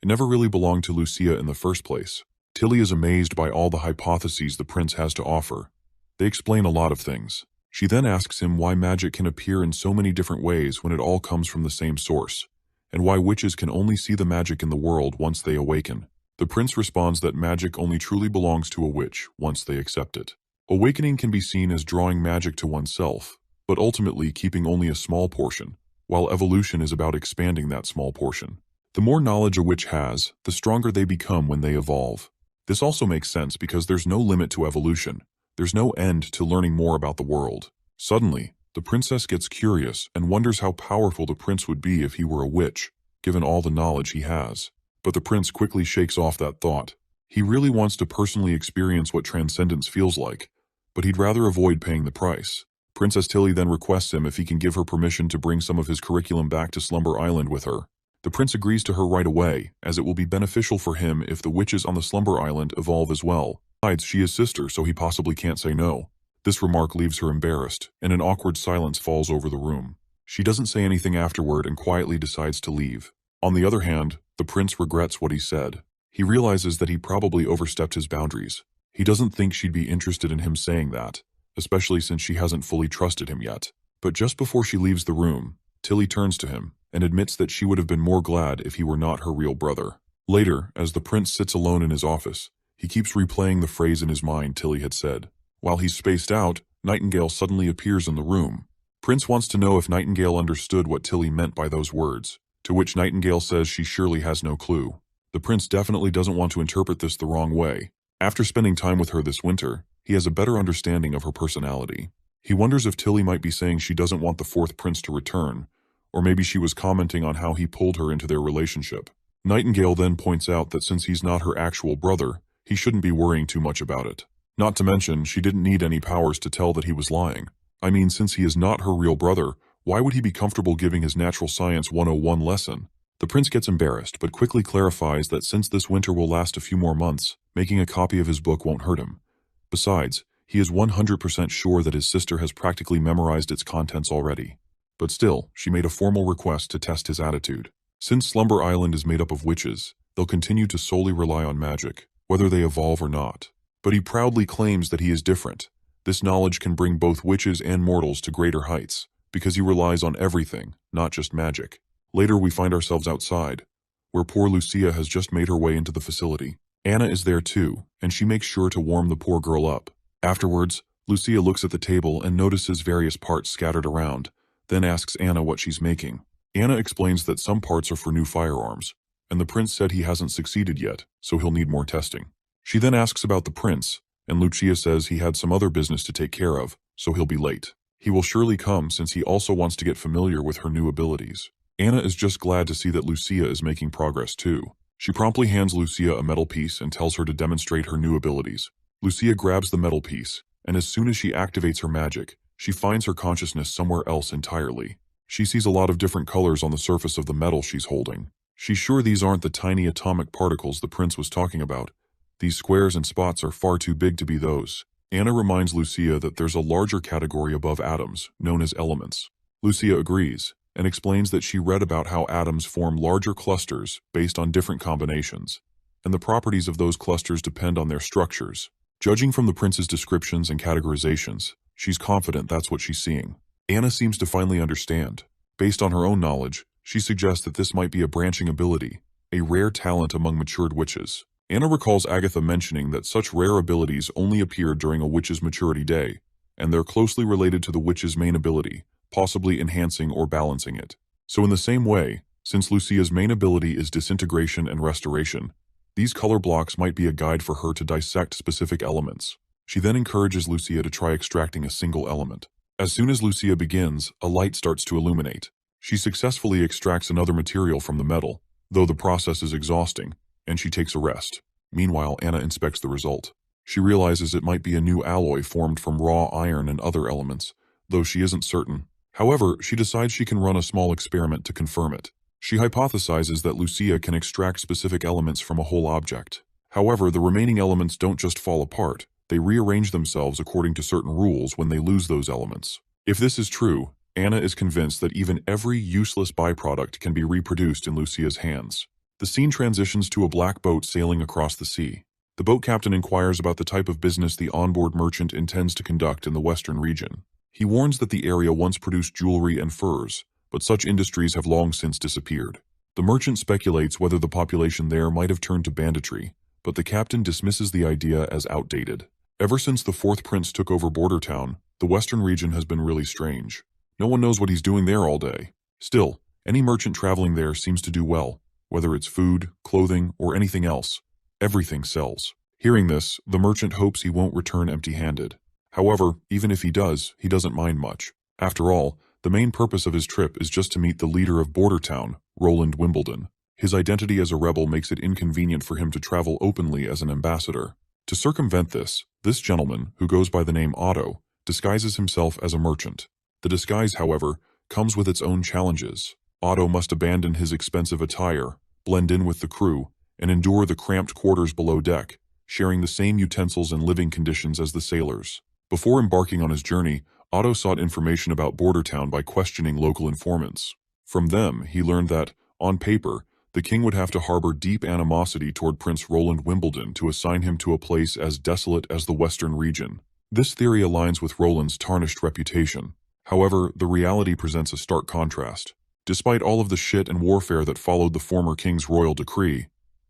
It never really belonged to Lucia in the first place. Tilly is amazed by all the hypotheses the prince has to offer. They explain a lot of things. She then asks him why magic can appear in so many different ways when it all comes from the same source, and why witches can only see the magic in the world once they awaken. The prince responds that magic only truly belongs to a witch once they accept it. Awakening can be seen as drawing magic to oneself, but ultimately keeping only a small portion, while evolution is about expanding that small portion. The more knowledge a witch has, the stronger they become when they evolve. This also makes sense because there's no limit to evolution. There's no end to learning more about the world. Suddenly, the princess gets curious and wonders how powerful the prince would be if he were a witch, given all the knowledge he has. But the prince quickly shakes off that thought. He really wants to personally experience what transcendence feels like, but he'd rather avoid paying the price. Princess Tilly then requests him if he can give her permission to bring some of his curriculum back to Slumber Island with her. The prince agrees to her right away, as it will be beneficial for him if the witches on the Slumber Island evolve as well. Besides, she is sister, so he possibly can't say no. This remark leaves her embarrassed, and an awkward silence falls over the room. She doesn't say anything afterward and quietly decides to leave. On the other hand, the prince regrets what he said. He realizes that he probably overstepped his boundaries. He doesn't think she'd be interested in him saying that, especially since she hasn't fully trusted him yet. But just before she leaves the room, Tilly turns to him and admits that she would have been more glad if he were not her real brother. Later, as the prince sits alone in his office, he keeps replaying the phrase in his mind Tilly had said. While he's spaced out, Nightingale suddenly appears in the room. Prince wants to know if Nightingale understood what Tilly meant by those words, to which Nightingale says she surely has no clue. The prince definitely doesn't want to interpret this the wrong way. After spending time with her this winter, he has a better understanding of her personality. He wonders if Tilly might be saying she doesn't want the fourth prince to return, or maybe she was commenting on how he pulled her into their relationship. Nightingale then points out that since he's not her actual brother, he shouldn't be worrying too much about it. Not to mention, she didn't need any powers to tell that he was lying. I mean, since he is not her real brother, why would he be comfortable giving his Natural Science 101 lesson? The prince gets embarrassed, but quickly clarifies that since this winter will last a few more months, making a copy of his book won't hurt him. Besides, he is 100% sure that his sister has practically memorized its contents already. But still, she made a formal request to test his attitude. Since Slumber Island is made up of witches, they'll continue to solely rely on magic, whether they evolve or not. But he proudly claims that he is different. This knowledge can bring both witches and mortals to greater heights, because he relies on everything, not just magic. Later we find ourselves outside, where poor Lucia has just made her way into the facility. Anna is there too, and she makes sure to warm the poor girl up. Afterwards, Lucia looks at the table and notices various parts scattered around, then asks Anna what she's making. Anna explains that some parts are for new firearms, and the prince said he hasn't succeeded yet, so he'll need more testing. She then asks about the prince, and Lucia says he had some other business to take care of, so he'll be late. He will surely come since he also wants to get familiar with her new abilities. Anna is just glad to see that Lucia is making progress too. She promptly hands Lucia a metal piece and tells her to demonstrate her new abilities. Lucia grabs the metal piece, and as soon as she activates her magic, she finds her consciousness somewhere else entirely. She sees a lot of different colors on the surface of the metal she's holding. She's sure these aren't the tiny atomic particles the prince was talking about. These squares and spots are far too big to be those. Anna reminds Lucia that there's a larger category above atoms, known as elements. Lucia agrees, and explains that she read about how atoms form larger clusters based on different combinations, and the properties of those clusters depend on their structures. Judging from the prince's descriptions and categorizations, she's confident that's what she's seeing. Anna seems to finally understand. Based on her own knowledge, she suggests that this might be a branching ability, a rare talent among matured witches. Anna recalls Agatha mentioning that such rare abilities only appear during a witch's maturity day, and they're closely related to the witch's main ability, possibly enhancing or balancing it. So in the same way, since Lucia's main ability is disintegration and restoration, these color blocks might be a guide for her to dissect specific elements. She then encourages Lucia to try extracting a single element. As soon as Lucia begins, a light starts to illuminate. She successfully extracts another material from the metal, though the process is exhausting, and she takes a rest. Meanwhile, Anna inspects the result. She realizes it might be a new alloy formed from raw iron and other elements, though she isn't certain. However, she decides she can run a small experiment to confirm it. She hypothesizes that Lucia can extract specific elements from a whole object. However, the remaining elements don't just fall apart, they rearrange themselves according to certain rules when they lose those elements. If this is true, Anna is convinced that even every useless byproduct can be reproduced in Lucia's hands. The scene transitions to a black boat sailing across the sea. The boat captain inquires about the type of business the onboard merchant intends to conduct in the western region. He warns that the area once produced jewelry and furs, but such industries have long since disappeared. The merchant speculates whether the population there might have turned to banditry, but the captain dismisses the idea as outdated. Ever since the fourth prince took over Border Town, the western region has been really strange. No one knows what he's doing there all day. Still, any merchant traveling there seems to do well. Whether it's food, clothing, or anything else, everything sells. Hearing this, the merchant hopes he won't return empty-handed. However, even if he does, he doesn't mind much. After all, the main purpose of his trip is just to meet the leader of Border Town, Roland Wimbledon. His identity as a rebel makes it inconvenient for him to travel openly as an ambassador. To circumvent this gentleman, who goes by the name Otto, disguises himself as a merchant. The disguise, however, comes with its own challenges. Otto must abandon his expensive attire, blend in with the crew, and endure the cramped quarters below deck, sharing the same utensils and living conditions as the sailors. Before embarking on his journey, Otto sought information about Border Town by questioning local informants. From them, he learned that, on paper, the king would have to harbor deep animosity toward Prince Roland Wimbledon to assign him to a place as desolate as the western region. This theory aligns with Roland's tarnished reputation. However, the reality presents a stark contrast. Despite all of the shit and warfare that followed the former king's royal decree,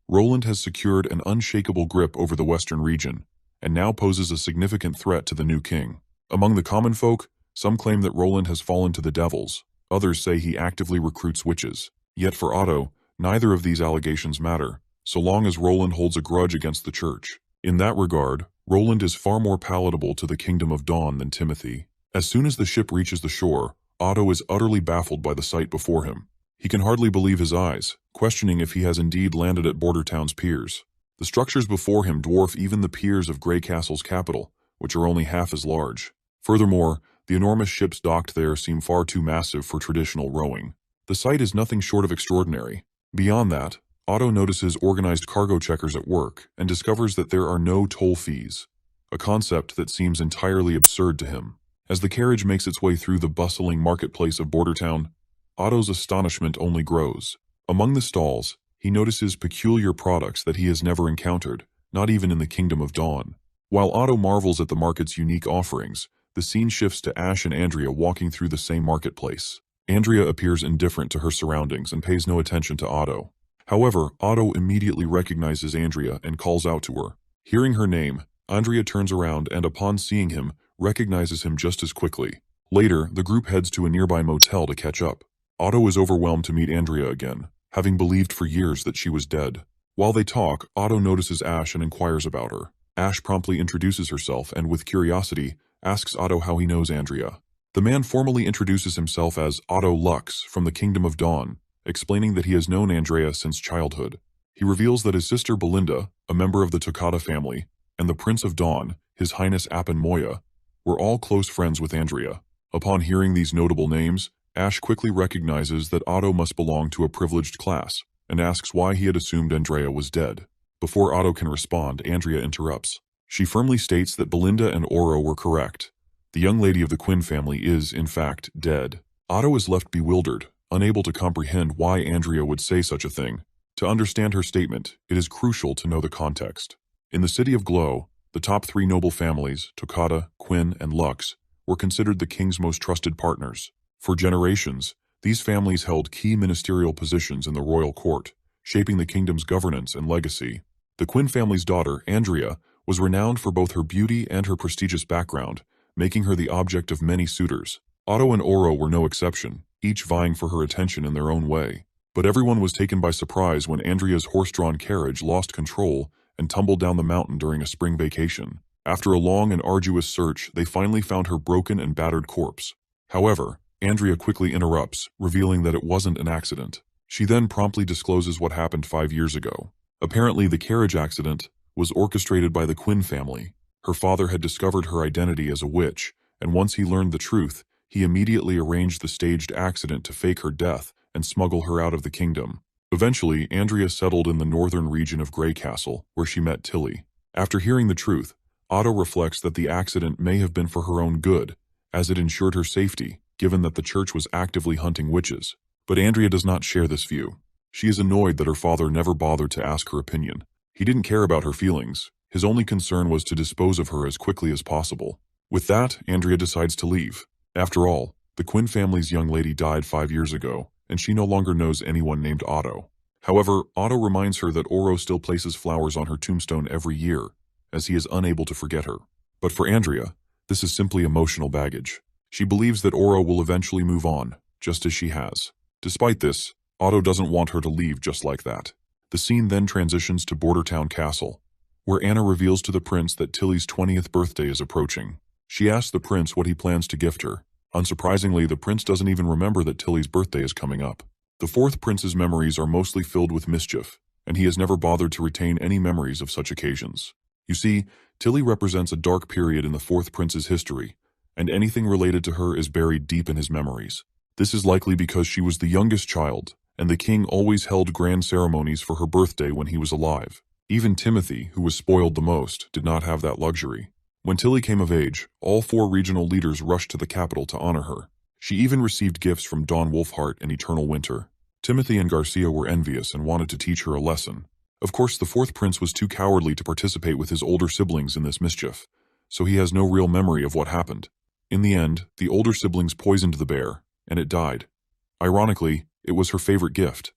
Roland has secured an unshakable grip over the western region, and now poses a significant threat to the new king. Among the common folk, some claim that Roland has fallen to the devils, others say he actively recruits witches. Yet for Otto, neither of these allegations matter, so long as Roland holds a grudge against the church. In that regard, Roland is far more palatable to the Kingdom of Dawn than Timothy. As soon as the ship reaches the shore, Otto is utterly baffled by the sight before him. He can hardly believe his eyes, questioning if he has indeed landed at Border Town's piers. The structures before him dwarf even the piers of Grey Castle's capital, which are only half as large. Furthermore, the enormous ships docked there seem far too massive for traditional rowing. The sight is nothing short of extraordinary. Beyond that, Otto notices organized cargo checkers at work and discovers that there are no toll fees, a concept that seems entirely absurd to him. As the carriage makes its way through the bustling marketplace of Border Town, Otto's astonishment only grows. Among the stalls, he notices peculiar products that he has never encountered, not even in the Kingdom of Dawn. While Otto marvels at the market's unique offerings, the scene shifts to Ash and Andrea walking through the same marketplace. Andrea appears indifferent to her surroundings and pays no attention to Otto. However, Otto immediately recognizes Andrea and calls out to her. Hearing her name, Andrea turns around and, upon seeing him, recognizes him just as quickly. Later, the group heads to a nearby motel to catch up. Otto is overwhelmed to meet Andrea again, having believed for years that she was dead. While they talk, Otto notices Ash and inquires about her. Ash promptly introduces herself and, with curiosity, asks Otto how he knows Andrea. The man formally introduces himself as Otto Lux from the Kingdom of Dawn, explaining that he has known Andrea since childhood. He reveals that his sister Belinda, a member of the Toccata family, and the Prince of Dawn, His Highness Appin Moya, were all close friends with Andrea. Upon hearing these notable names, Ash quickly recognizes that Otto must belong to a privileged class, and asks why he had assumed Andrea was dead. Before Otto can respond, Andrea interrupts. She firmly states that Belinda and Oro were correct. The young lady of the Quinn family is, in fact, dead. Otto is left bewildered, unable to comprehend why Andrea would say such a thing. To understand her statement, it is crucial to know the context. In the city of Glow, the top three noble families, Toccata, Quinn, and Lux, were considered the king's most trusted partners. For generations, these families held key ministerial positions in the royal court, shaping the kingdom's governance and legacy. The Quinn family's daughter, Andrea, was renowned for both her beauty and her prestigious background, making her the object of many suitors. Otto and Oro were no exception, each vying for her attention in their own way. But everyone was taken by surprise when Andrea's horse-drawn carriage lost control and tumbled down the mountain during a spring vacation. After a long and arduous search, they finally found her broken and battered corpse. However, Andrea quickly interrupts, revealing that it wasn't an accident. She then promptly discloses what happened 5 years ago. Apparently, the carriage accident was orchestrated by the Quinn family. Her father had discovered her identity as a witch, and once he learned the truth, he immediately arranged the staged accident to fake her death and smuggle her out of the kingdom. Eventually, Andrea settled in the northern region of Grey Castle, where she met Tilly. After hearing the truth, Otto reflects that the accident may have been for her own good, as it ensured her safety, given that the church was actively hunting witches. But Andrea does not share this view. She is annoyed that her father never bothered to ask her opinion. He didn't care about her feelings. His only concern was to dispose of her as quickly as possible. With that, Andrea decides to leave. After all, the Quinn family's young lady died 5 years ago, and she no longer knows anyone named Otto. However, Otto reminds her that Oro still places flowers on her tombstone every year, as he is unable to forget her. But for Andrea, this is simply emotional baggage. She believes that Oro will eventually move on, just as she has. Despite this, Otto doesn't want her to leave just like that. The scene then transitions to Bordertown Castle, where Anna reveals to the prince that Tilly's 20th birthday is approaching. She asks the prince what he plans to gift her. Unsurprisingly, the prince doesn't even remember that Tilly's birthday is coming up. The fourth prince's memories are mostly filled with mischief, and he has never bothered to retain any memories of such occasions. You see, Tilly represents a dark period in the fourth prince's history, and anything related to her is buried deep in his memories. This is likely because she was the youngest child, and the king always held grand ceremonies for her birthday when he was alive. Even Timothy, who was spoiled the most, did not have that luxury. When Tilly came of age, all 4 regional leaders rushed to the capital to honor her. She even received gifts from Dawn Wolfheart and Eternal Winter. Timothy and Garcia were envious and wanted to teach her a lesson. Of course, the fourth prince was too cowardly to participate with his older siblings in this mischief, so he has no real memory of what happened. In the end, the older siblings poisoned the bear, and it died. Ironically, it was her favorite gift.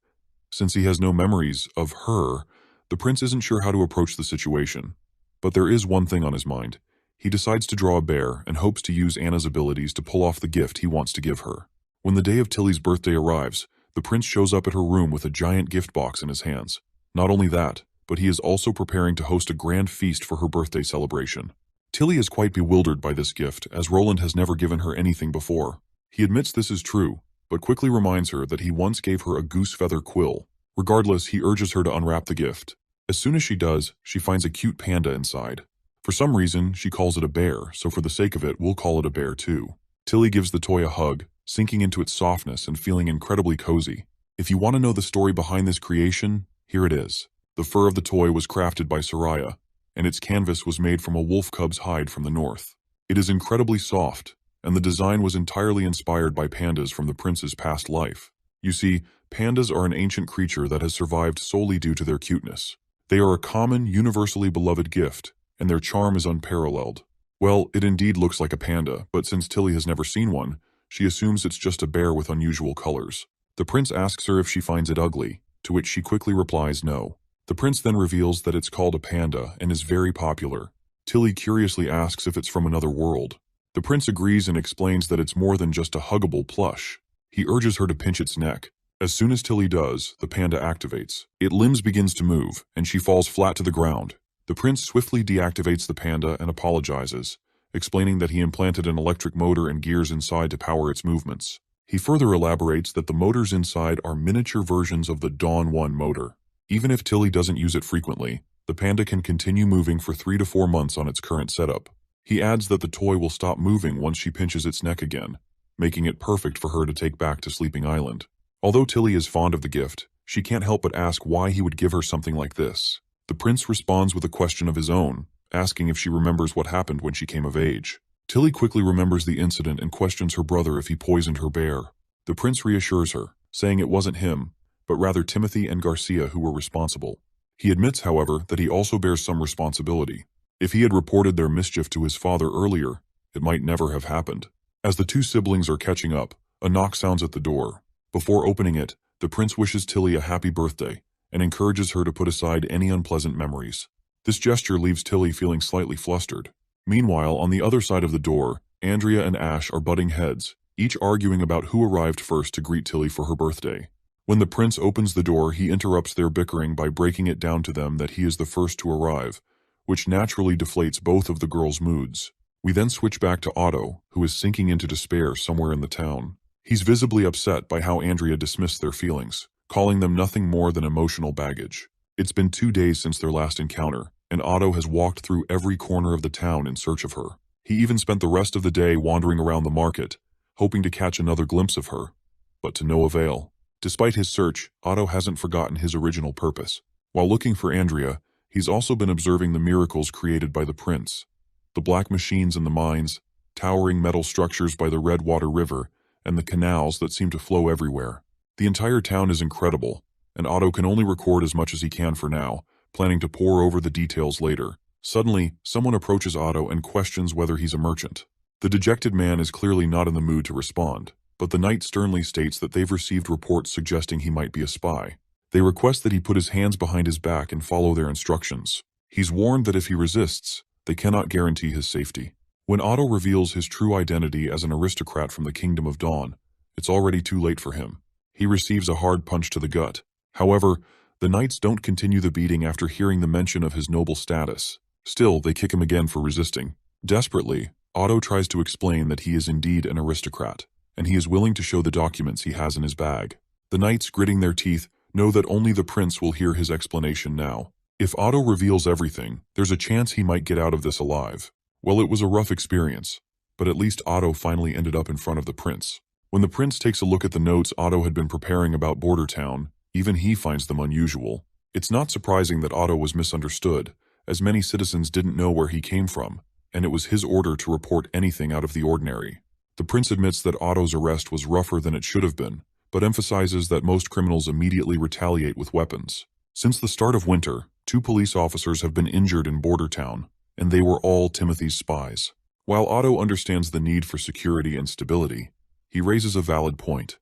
Since he has no memories of her, the prince isn't sure how to approach the situation. But there is one thing on his mind. He decides to draw a bear and hopes to use Anna's abilities to pull off the gift he wants to give her. When the day of Tilly's birthday arrives, the prince shows up at her room with a giant gift box in his hands. Not only that, but he is also preparing to host a grand feast for her birthday celebration. Tilly is quite bewildered by this gift, as Roland has never given her anything before. He admits this is true, but quickly reminds her that he once gave her a goose feather quill. Regardless, he urges her to unwrap the gift. As soon as she does, she finds a cute panda inside. For some reason, she calls it a bear, so for the sake of it, we'll call it a bear too. Tilly gives the toy a hug, sinking into its softness and feeling incredibly cozy. If you want to know the story behind this creation, here it is. The fur of the toy was crafted by Soraya, and its canvas was made from a wolf cub's hide from the north. It is incredibly soft, and the design was entirely inspired by pandas from the prince's past life. You see, pandas are an ancient creature that has survived solely due to their cuteness. They are a common, universally beloved gift, and their charm is unparalleled. Well, it indeed looks like a panda, but since Tilly has never seen one, she assumes it's just a bear with unusual colors. The prince asks her if she finds it ugly, to which she quickly replies no. The prince then reveals that it's called a panda and is very popular. Tilly curiously asks if it's from another world. The prince agrees and explains that it's more than just a huggable plush. He urges her to pinch its neck. As soon as Tilly does, the panda activates. Its limbs begins to move, and she falls flat to the ground. The prince swiftly deactivates the panda and apologizes, explaining that he implanted an electric motor and gears inside to power its movements. He further elaborates that the motors inside are miniature versions of the Dawn 1 motor. Even if Tilly doesn't use it frequently, the panda can continue moving for 3 to 4 months on its current setup. He adds that the toy will stop moving once she pinches its neck again, making it perfect for her to take back to Sleeping Island. Although Tilly is fond of the gift, she can't help but ask why he would give her something like this. The prince responds with a question of his own, asking if she remembers what happened when she came of age. Tilly quickly remembers the incident and questions her brother if he poisoned her bear. The prince reassures her, saying it wasn't him, but rather Timothy and Garcia who were responsible. He admits, however, that he also bears some responsibility. If he had reported their mischief to his father earlier, it might never have happened. As the two siblings are catching up, a knock sounds at the door. Before opening it, the prince wishes Tilly a happy birthday and encourages her to put aside any unpleasant memories. This gesture leaves Tilly feeling slightly flustered. Meanwhile, on the other side of the door, Andrea and Ash are butting heads, each arguing about who arrived first to greet Tilly for her birthday. When the prince opens the door, he interrupts their bickering by breaking it down to them that he is the first to arrive, which naturally deflates both of the girls' moods. We then switch back to Otto, who is sinking into despair somewhere in the town. He's visibly upset by how Andrea dismissed their feelings, calling them nothing more than emotional baggage. It's been 2 days since their last encounter, and Otto has walked through every corner of the town in search of her. He even spent the rest of the day wandering around the market, hoping to catch another glimpse of her, but to no avail. Despite his search, Otto hasn't forgotten his original purpose. While looking for Andrea, he's also been observing the miracles created by the prince. The black machines in the mines, towering metal structures by the Redwater River, and the canals that seem to flow everywhere. The entire town is incredible, and Otto can only record as much as he can for now, planning to pore over the details later. Suddenly, someone approaches Otto and questions whether he's a merchant. The dejected man is clearly not in the mood to respond, but the knight sternly states that they've received reports suggesting he might be a spy. They request that he put his hands behind his back and follow their instructions. He's warned that if he resists, they cannot guarantee his safety. When Otto reveals his true identity as an aristocrat from the Kingdom of Dawn, it's already too late for him. He receives a hard punch to the gut. However, the knights don't continue the beating after hearing the mention of his noble status. Still, they kick him again for resisting. Desperately, Otto tries to explain that he is indeed an aristocrat, and he is willing to show the documents he has in his bag. The knights, gritting their teeth, know that only the prince will hear his explanation now. If Otto reveals everything, there's a chance he might get out of this alive. Well, it was a rough experience, but at least Otto finally ended up in front of the prince. When the prince takes a look at the notes Otto had been preparing about Border Town, even he finds them unusual. It's not surprising that Otto was misunderstood, as many citizens didn't know where he came from, and it was his order to report anything out of the ordinary. The prince admits that Otto's arrest was rougher than it should have been, but emphasizes that most criminals immediately retaliate with weapons. Since the start of winter, 2 police officers have been injured in Border Town, and they were all Timothy's spies. While Otto understands the need for security and stability, he raises a valid point.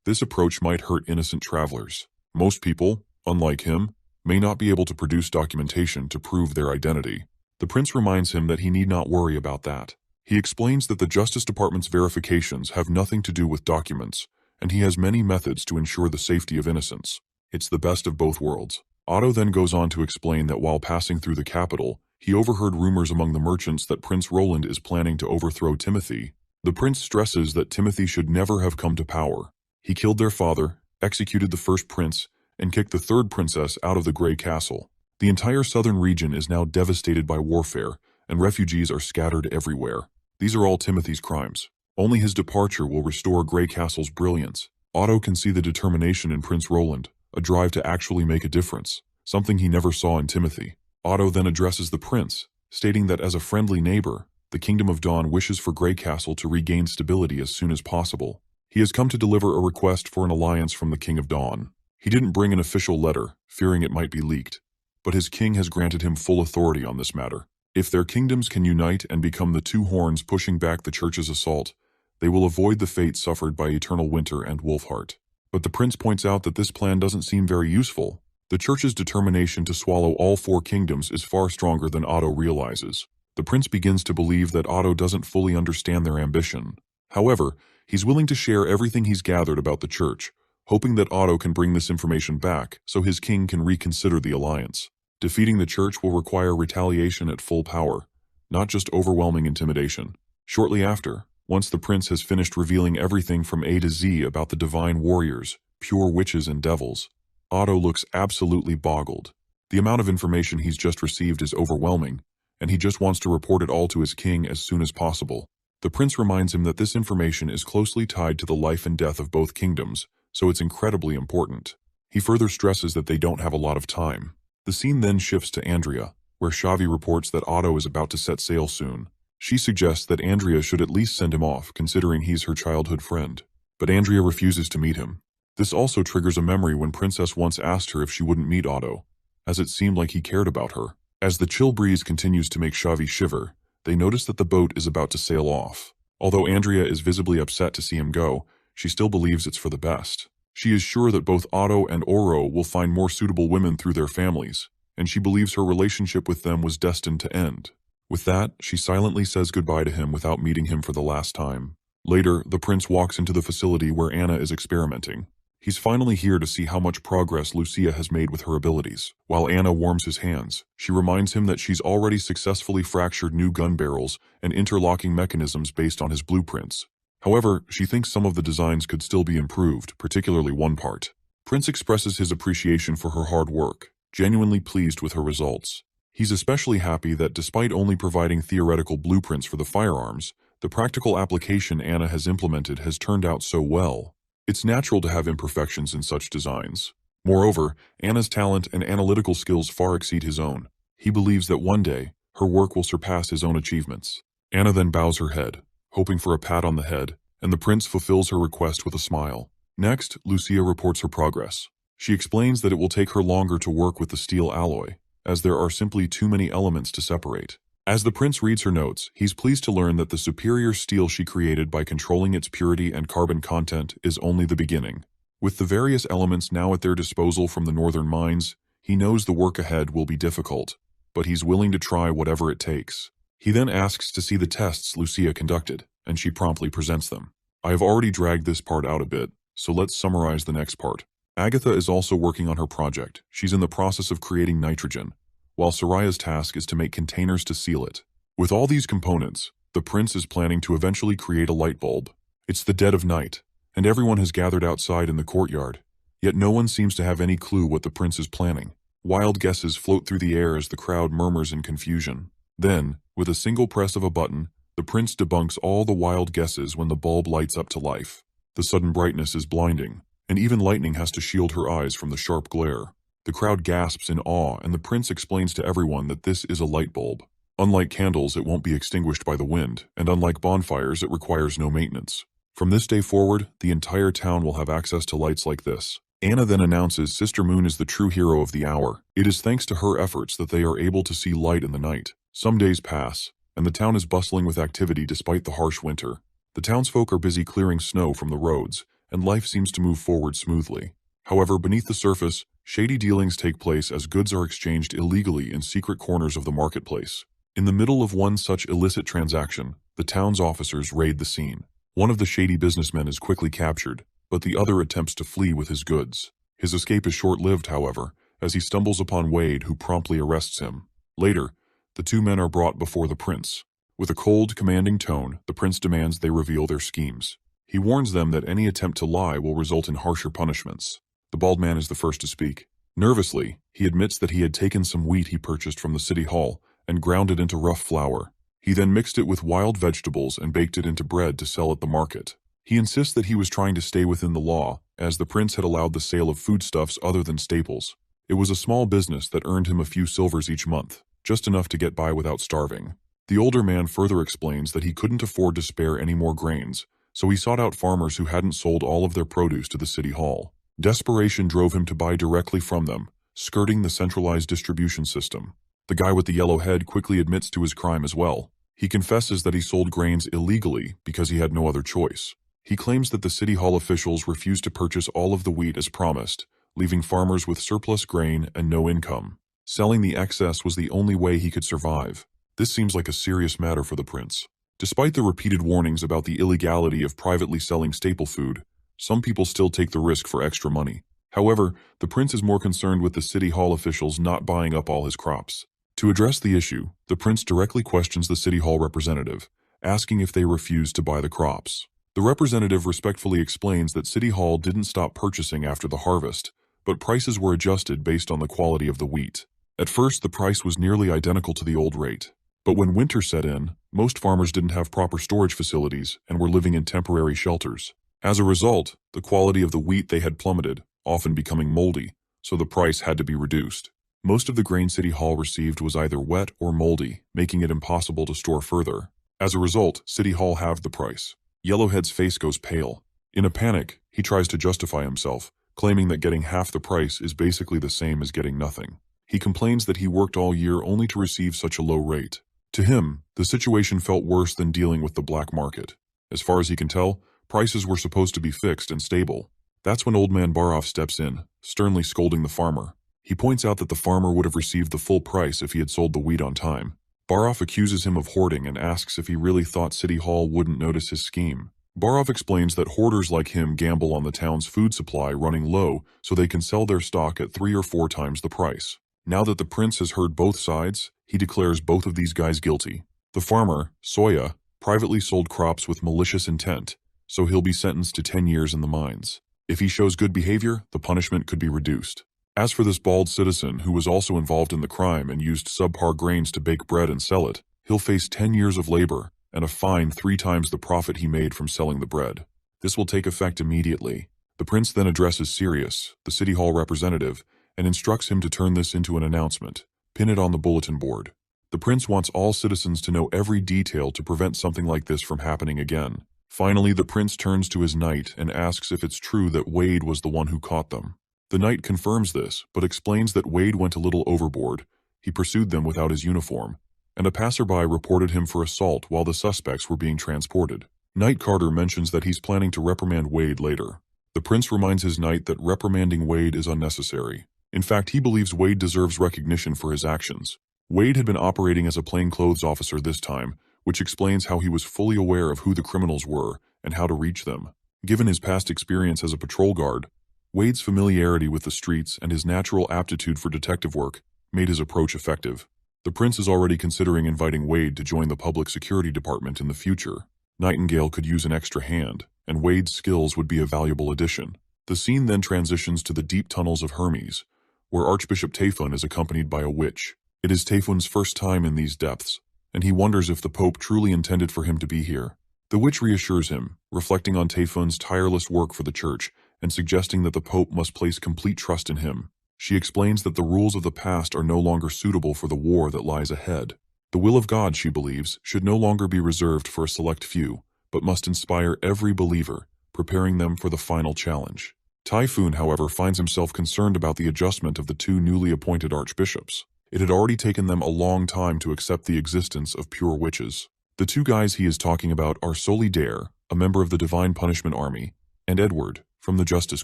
This approach might hurt innocent travelers. Most people, unlike him, may not be able to produce documentation to prove their identity. The prince reminds him that he need not worry about that. He explains that the Justice Department's verifications have nothing to do with documents, and he has many methods to ensure the safety of innocents. It's the best of both worlds. Otto then goes on to explain that while passing through the capital, he overheard rumors among the merchants that Prince Roland is planning to overthrow Timothy. The prince stresses that Timothy should never have come to power. He killed their father, executed the first prince, and kicked the third princess out of the Grey Castle. The entire southern region is now devastated by warfare, and refugees are scattered everywhere. These are all Timothy's crimes. Only his departure will restore Grey Castle's brilliance. Otto can see the determination in Prince Roland, a drive to actually make a difference, something he never saw in Timothy. Otto then addresses the prince, stating that as a friendly neighbor, the Kingdom of Dawn wishes for Grey Castle to regain stability as soon as possible. He has come to deliver a request for an alliance from the King of Dawn. He didn't bring an official letter, fearing it might be leaked, but his king has granted him full authority on this matter. If their kingdoms can unite and become the 2 horns pushing back the church's assault, they will avoid the fate suffered by Eternal Winter and Wolfheart. But the prince points out that this plan doesn't seem very useful. The church's determination to swallow all 4 kingdoms is far stronger than Otto realizes. The prince begins to believe that Otto doesn't fully understand their ambition. However, he's willing to share everything he's gathered about the church, hoping that Otto can bring this information back so his king can reconsider the alliance. Defeating the church will require retaliation at full power, not just overwhelming intimidation. Shortly after, once the prince has finished revealing everything from A to Z about the divine warriors, pure witches and devils, Otto looks absolutely boggled. The amount of information he's just received is overwhelming, and he just wants to report it all to his king as soon as possible. The prince reminds him that this information is closely tied to the life and death of both kingdoms, so it's incredibly important. He further stresses that they don't have a lot of time. The scene then shifts to Andrea, where Xavi reports that Otto is about to set sail soon. She suggests that Andrea should at least send him off, considering he's her childhood friend. But Andrea refuses to meet him. This also triggers a memory when Princess once asked her if she wouldn't meet Otto, as it seemed like he cared about her. As the chill breeze continues to make Xavi shiver, they notice that the boat is about to sail off. Although Andrea is visibly upset to see him go, she still believes it's for the best. She is sure that both Otto and Oro will find more suitable women through their families, and she believes her relationship with them was destined to end. With that, she silently says goodbye to him without meeting him for the last time. Later, the prince walks into the facility where Anna is experimenting. He's finally here to see how much progress Lucia has made with her abilities. While Anna warms his hands, she reminds him that she's already successfully fractured new gun barrels and interlocking mechanisms based on his blueprints. However, she thinks some of the designs could still be improved, particularly one part. Prince expresses his appreciation for her hard work, genuinely pleased with her results. He's especially happy that despite only providing theoretical blueprints for the firearms, the practical application Anna has implemented has turned out so well. It's natural to have imperfections in such designs. Moreover, Anna's talent and analytical skills far exceed his own. He believes that one day, her work will surpass his own achievements. Anna then bows her head, hoping for a pat on the head, and the prince fulfills her request with a smile. Next, Lucia reports her progress. She explains that it will take her longer to work with the steel alloy, as there are simply too many elements to separate. As the prince reads her notes, he's pleased to learn that the superior steel she created by controlling its purity and carbon content is only the beginning. With the various elements now at their disposal from the northern mines, he knows the work ahead will be difficult, but he's willing to try whatever it takes. He then asks to see the tests Lucia conducted, and she promptly presents them. I have already dragged this part out a bit, so let's summarize the next part. Agatha is also working on her project. She's in the process of creating nitrogen, while Soraya's task is to make containers to seal it. With all these components, the prince is planning to eventually create a light bulb. It's the dead of night, and everyone has gathered outside in the courtyard, yet no one seems to have any clue what the prince is planning. Wild guesses float through the air as the crowd murmurs in confusion. Then, with a single press of a button, the prince debunks all the wild guesses when the bulb lights up to life. The sudden brightness is blinding, and even lightning has to shield her eyes from the sharp glare. The crowd gasps in awe, and the prince explains to everyone that this is a light bulb. Unlike candles, it won't be extinguished by the wind, and unlike bonfires, it requires no maintenance. From this day forward, the entire town will have access to lights like this. Anna then announces Sister Moon is the true hero of the hour. It is thanks to her efforts that they are able to see light in the night. Some days pass, and the town is bustling with activity despite the harsh winter. The townsfolk are busy clearing snow from the roads, and life seems to move forward smoothly. However, beneath the surface, shady dealings take place as goods are exchanged illegally in secret corners of the marketplace. In the middle of one such illicit transaction, the town's officers raid the scene. One of the shady businessmen is quickly captured, but the other attempts to flee with his goods. His escape is short-lived, however, as he stumbles upon Wade, who promptly arrests him. Later, the two men are brought before the prince. With a cold, commanding tone, the prince demands they reveal their schemes. He warns them that any attempt to lie will result in harsher punishments. The bald man is the first to speak. Nervously, he admits that he had taken some wheat he purchased from the city hall and ground it into rough flour. He then mixed it with wild vegetables and baked it into bread to sell at the market. He insists that he was trying to stay within the law, as the prince had allowed the sale of foodstuffs other than staples. It was a small business that earned him a few silvers each month, just enough to get by without starving. The older man further explains that he couldn't afford to spare any more grains, so he sought out farmers who hadn't sold all of their produce to the city hall. Desperation drove him to buy directly from them, skirting the centralized distribution system. The guy with the yellow head quickly admits to his crime as well. He confesses that he sold grains illegally because he had no other choice. He claims that the city hall officials refused to purchase all of the wheat as promised, leaving farmers with surplus grain and no income. Selling the excess was the only way he could survive. This seems like a serious matter for the prince. Despite the repeated warnings about the illegality of privately selling staple food, some people still take the risk for extra money. However, the prince is more concerned with the city hall officials not buying up all his crops. To address the issue, the prince directly questions the city hall representative, asking if they refused to buy the crops. The representative respectfully explains that City Hall didn't stop purchasing after the harvest, but prices were adjusted based on the quality of the wheat. At first, the price was nearly identical to the old rate. But when winter set in, most farmers didn't have proper storage facilities and were living in temporary shelters. As a result, the quality of the wheat they had plummeted, often becoming moldy, so the price had to be reduced. Most of the grain City Hall received was either wet or moldy, making it impossible to store further. As a result, City Hall halved the price. Yellowhead's face goes pale. In a panic, he tries to justify himself, claiming that getting half the price is basically the same as getting nothing. He complains that he worked all year only to receive such a low rate. To him, the situation felt worse than dealing with the black market. As far as he can tell, prices were supposed to be fixed and stable. That's when Old Man Baroff steps in, sternly scolding the farmer. He points out that the farmer would have received the full price if he had sold the wheat on time. Baroff accuses him of hoarding and asks if he really thought City Hall wouldn't notice his scheme. Baroff explains that hoarders like him gamble on the town's food supply running low so they can sell their stock at 3 or 4 times the price. Now that the prince has heard both sides, he declares both of these guys guilty. The farmer, Soya, privately sold crops with malicious intent, so he'll be sentenced to 10 years in the mines. If he shows good behavior, the punishment could be reduced. As for this bald citizen who was also involved in the crime and used subpar grains to bake bread and sell it, he'll face 10 years of labor and a fine 3 times the profit he made from selling the bread. This will take effect immediately. The prince then addresses Sirius, the city hall representative, and instructs him to turn this into an announcement. Pin it on the bulletin board. The prince wants all citizens to know every detail to prevent something like this from happening again. Finally, the prince turns to his knight and asks if it's true that Wade was the one who caught them. The knight confirms this, but explains that Wade went a little overboard. He pursued them without his uniform, and a passerby reported him for assault while the suspects were being transported. Knight Carter mentions that he's planning to reprimand Wade later. The prince reminds his knight that reprimanding Wade is unnecessary. In fact, he believes Wade deserves recognition for his actions. Wade had been operating as a plainclothes officer this time, which explains how he was fully aware of who the criminals were and how to reach them. Given his past experience as a patrol guard, Wade's familiarity with the streets and his natural aptitude for detective work made his approach effective. The prince is already considering inviting Wade to join the public security department in the future. Nightingale could use an extra hand, and Wade's skills would be a valuable addition. The scene then transitions to the deep tunnels of Hermes, where Archbishop Tayfun is accompanied by a witch. It is Tayfun's first time in these depths, and he wonders if the Pope truly intended for him to be here. The witch reassures him, reflecting on Tayfun's tireless work for the church and suggesting that the Pope must place complete trust in him. She explains that the rules of the past are no longer suitable for the war that lies ahead. The will of God, she believes, should no longer be reserved for a select few, but must inspire every believer, preparing them for the final challenge. Typhoon, however, finds himself concerned about the adjustment of the 2 newly appointed archbishops. It had already taken them a long time to accept the existence of pure witches. The 2 guys he is talking about are Solidare, a member of the Divine Punishment Army, and Edward, from the Justice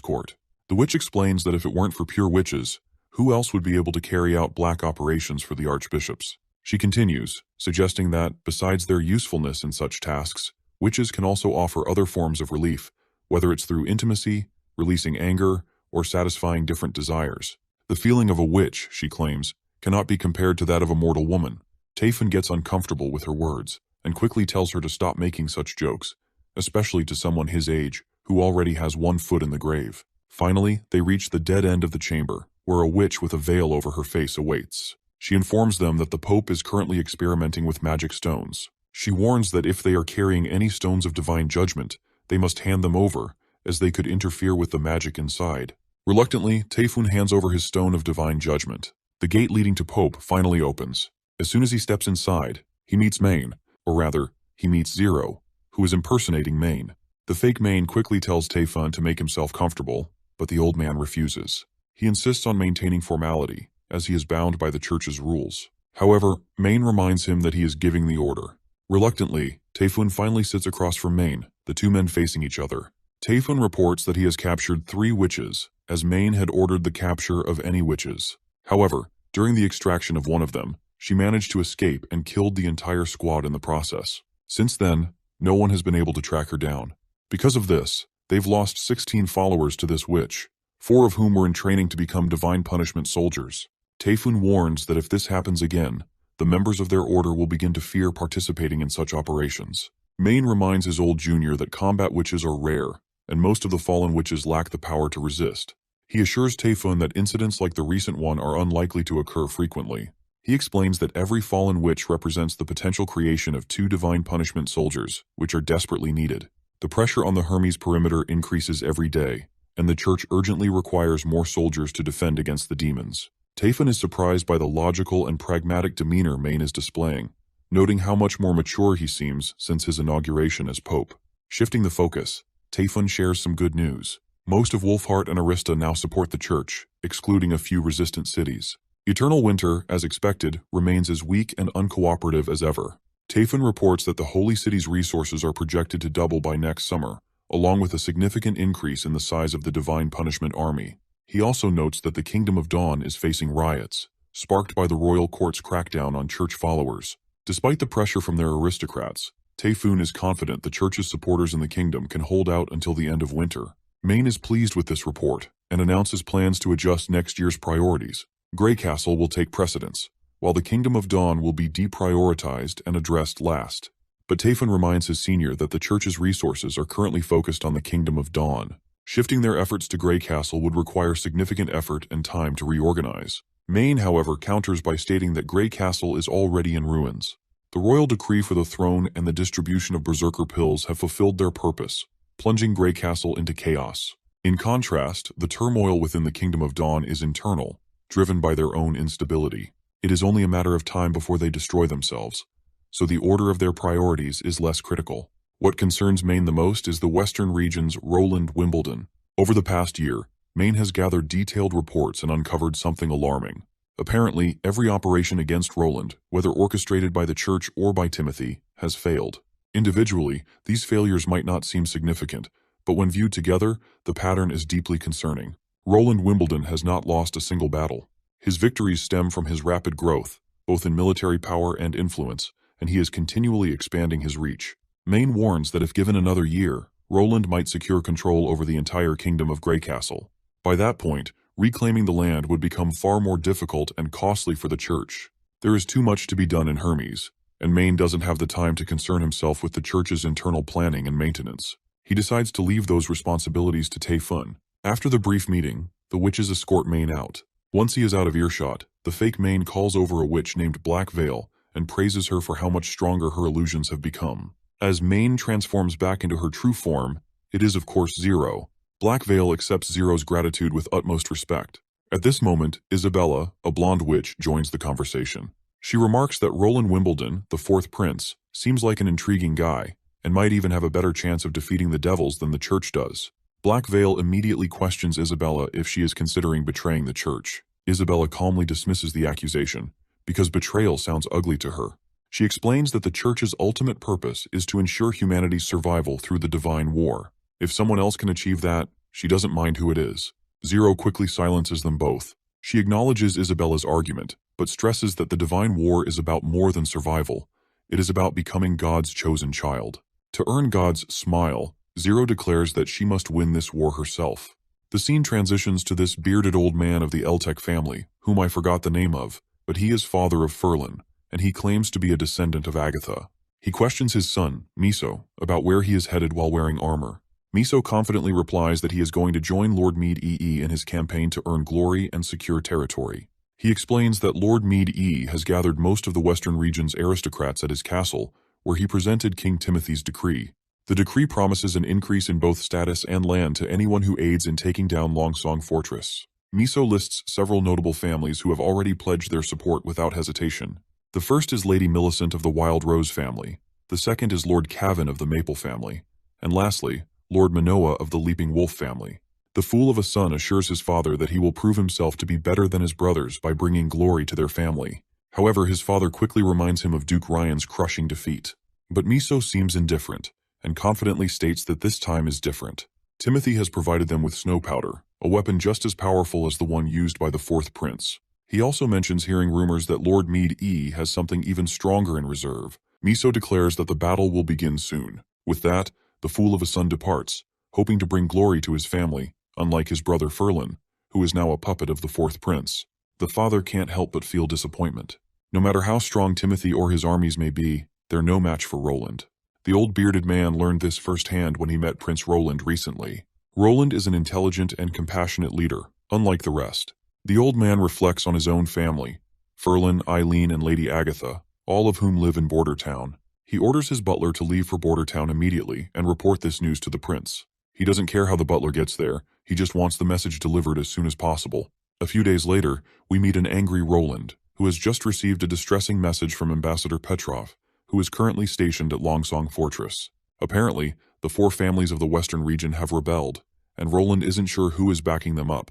Court. The witch explains that if it weren't for pure witches, who else would be able to carry out black operations for the archbishops? She continues, suggesting that, besides their usefulness in such tasks, witches can also offer other forms of relief, whether it's through intimacy, releasing anger, or satisfying different desires. The feeling of a witch, she claims, cannot be compared to that of a mortal woman. Tayfun gets uncomfortable with her words, and quickly tells her to stop making such jokes, especially to someone his age, who already has 1 foot in the grave. Finally, they reach the dead end of the chamber, where a witch with a veil over her face awaits. She informs them that the Pope is currently experimenting with magic stones. She warns that if they are carrying any stones of divine judgment, they must hand them over, as they could interfere with the magic inside. Reluctantly, Tayfun hands over his stone of divine judgment. The gate leading to Pope finally opens. As soon as he steps inside, he meets Maine, or rather, he meets Zero, who is impersonating Maine. The fake Maine quickly tells Tayfun to make himself comfortable, but the old man refuses. He insists on maintaining formality, as he is bound by the church's rules. However, Maine reminds him that he is giving the order. Reluctantly, Tayfun finally sits across from Maine, the 2 men facing each other. Tayfun reports that he has captured 3 witches, as Maine had ordered the capture of any witches. However, during the extraction of one of them, she managed to escape and killed the entire squad in the process. Since then, no one has been able to track her down. Because of this, they've lost 16 followers to this witch, 4 of whom were in training to become divine punishment soldiers. Tayfun warns that if this happens again, the members of their order will begin to fear participating in such operations. Maine reminds his old junior that combat witches are rare, and most of the fallen witches lack the power to resist. He assures Tayfun that incidents like the recent one are unlikely to occur frequently. He explains that every fallen witch represents the potential creation of 2 divine punishment soldiers, which are desperately needed. The pressure on the Hermes perimeter increases every day, and the church urgently requires more soldiers to defend against the demons. Tayfun is surprised by the logical and pragmatic demeanor Maine is displaying, noting how much more mature he seems since his inauguration as pope. Shifting the focus, Tayfun shares some good news. Most of Wolfheart and Arista now support the church, excluding a few resistant cities. Eternal Winter, as expected, remains as weak and uncooperative as ever. Tayfun reports that the Holy City's resources are projected to double by next summer, along with a significant increase in the size of the Divine Punishment Army. He also notes that the Kingdom of Dawn is facing riots, sparked by the royal court's crackdown on church followers. Despite the pressure from their aristocrats, Tayfun is confident the church's supporters in the kingdom can hold out until the end of winter. Maine is pleased with this report and announces plans to adjust next year's priorities. Greycastle will take precedence, while the Kingdom of Dawn will be deprioritized and addressed last. But Tayfun reminds his senior that the church's resources are currently focused on the Kingdom of Dawn. Shifting their efforts to Greycastle would require significant effort and time to reorganize. Maine, however, counters by stating that Greycastle is already in ruins. The royal decree for the throne and the distribution of berserker pills have fulfilled their purpose, plunging Greycastle into chaos. In contrast, the turmoil within the Kingdom of Dawn is internal, driven by their own instability. It is only a matter of time before they destroy themselves, so the order of their priorities is less critical. What concerns Maine the most is the western region's Roland Wimbledon. Over the past year, Maine has gathered detailed reports and uncovered something alarming. Apparently, every operation against Roland, whether orchestrated by the church or by Timothy, has failed. Individually, these failures might not seem significant, but when viewed together, the pattern is deeply concerning. Roland Wimbledon has not lost a single battle. His victories stem from his rapid growth, both in military power and influence, and he is continually expanding his reach. Maine warns that if given another year, Roland might secure control over the entire kingdom of Greycastle. By that point, reclaiming the land would become far more difficult and costly for the church. There is too much to be done in Hermes, and Maine doesn't have the time to concern himself with the church's internal planning and maintenance. He decides to leave those responsibilities to Tayfun. After the brief meeting, the witches escort Maine out. Once he is out of earshot, the fake Maine calls over a witch named Black Veil and praises her for how much stronger her illusions have become. As Maine transforms back into her true form, it is of course Zero. Black Veil accepts Zero's gratitude with utmost respect. At this moment, Isabella, a blonde witch, joins the conversation. She remarks that Roland Wimbledon, the 4th prince, seems like an intriguing guy, and might even have a better chance of defeating the devils than the church does. Black Veil immediately questions Isabella if she is considering betraying the church. Isabella calmly dismisses the accusation, because betrayal sounds ugly to her. She explains that the church's ultimate purpose is to ensure humanity's survival through the divine war. If someone else can achieve that, she doesn't mind who it is. Zero quickly silences them both. She acknowledges Isabella's argument, but stresses that the divine war is about more than survival. It is about becoming God's chosen child. To earn God's smile, Zero declares that she must win this war herself. The scene transitions to this bearded old man of the Eltec family, whom I forgot the name of, but he is father of Furlan, and he claims to be a descendant of Agatha. He questions his son, Miso, about where he is headed while wearing armor. Miso confidently replies that he is going to join Lord Mead EE in his campaign to earn glory and secure territory. He explains that Lord Mead E has gathered most of the western region's aristocrats at his castle, where he presented King Timothy's decree. The decree promises an increase in both status and land to anyone who aids in taking down Longsong Fortress. Miso lists several notable families who have already pledged their support without hesitation. The first is Lady Millicent of the Wild Rose family, the second is Lord Cavan of the Maple family, and lastly, Lord Manoa of the Leaping Wolf family. The fool of a son assures his father that he will prove himself to be better than his brothers by bringing glory to their family. However, his father quickly reminds him of Duke Ryan's crushing defeat. But Miso seems indifferent, and confidently states that this time is different. Timothy has provided them with snow powder, a weapon just as powerful as the one used by the 4th prince. He also mentions hearing rumors that Lord Mead E has something even stronger in reserve. Miso declares that the battle will begin soon. With that, the fool of a son departs, hoping to bring glory to his family, unlike his brother Furlan, who is now a puppet of the 4th prince. The father can't help but feel disappointment. No matter how strong Timothy or his armies may be, they're no match for Roland. The old bearded man learned this firsthand when he met Prince Roland recently. Roland is an intelligent and compassionate leader, unlike the rest. The old man reflects on his own family, Ferlin, Eileen, and Lady Agatha, all of whom live in Border Town. He orders his butler to leave for Border Town immediately and report this news to the prince. He doesn't care how the butler gets there, he just wants the message delivered as soon as possible. A few days later, we meet an angry Roland, who has just received a distressing message from Ambassador Petrov, who is currently stationed at Longsong Fortress. Apparently, the 4 families of the western region have rebelled, and Roland isn't sure who is backing them up.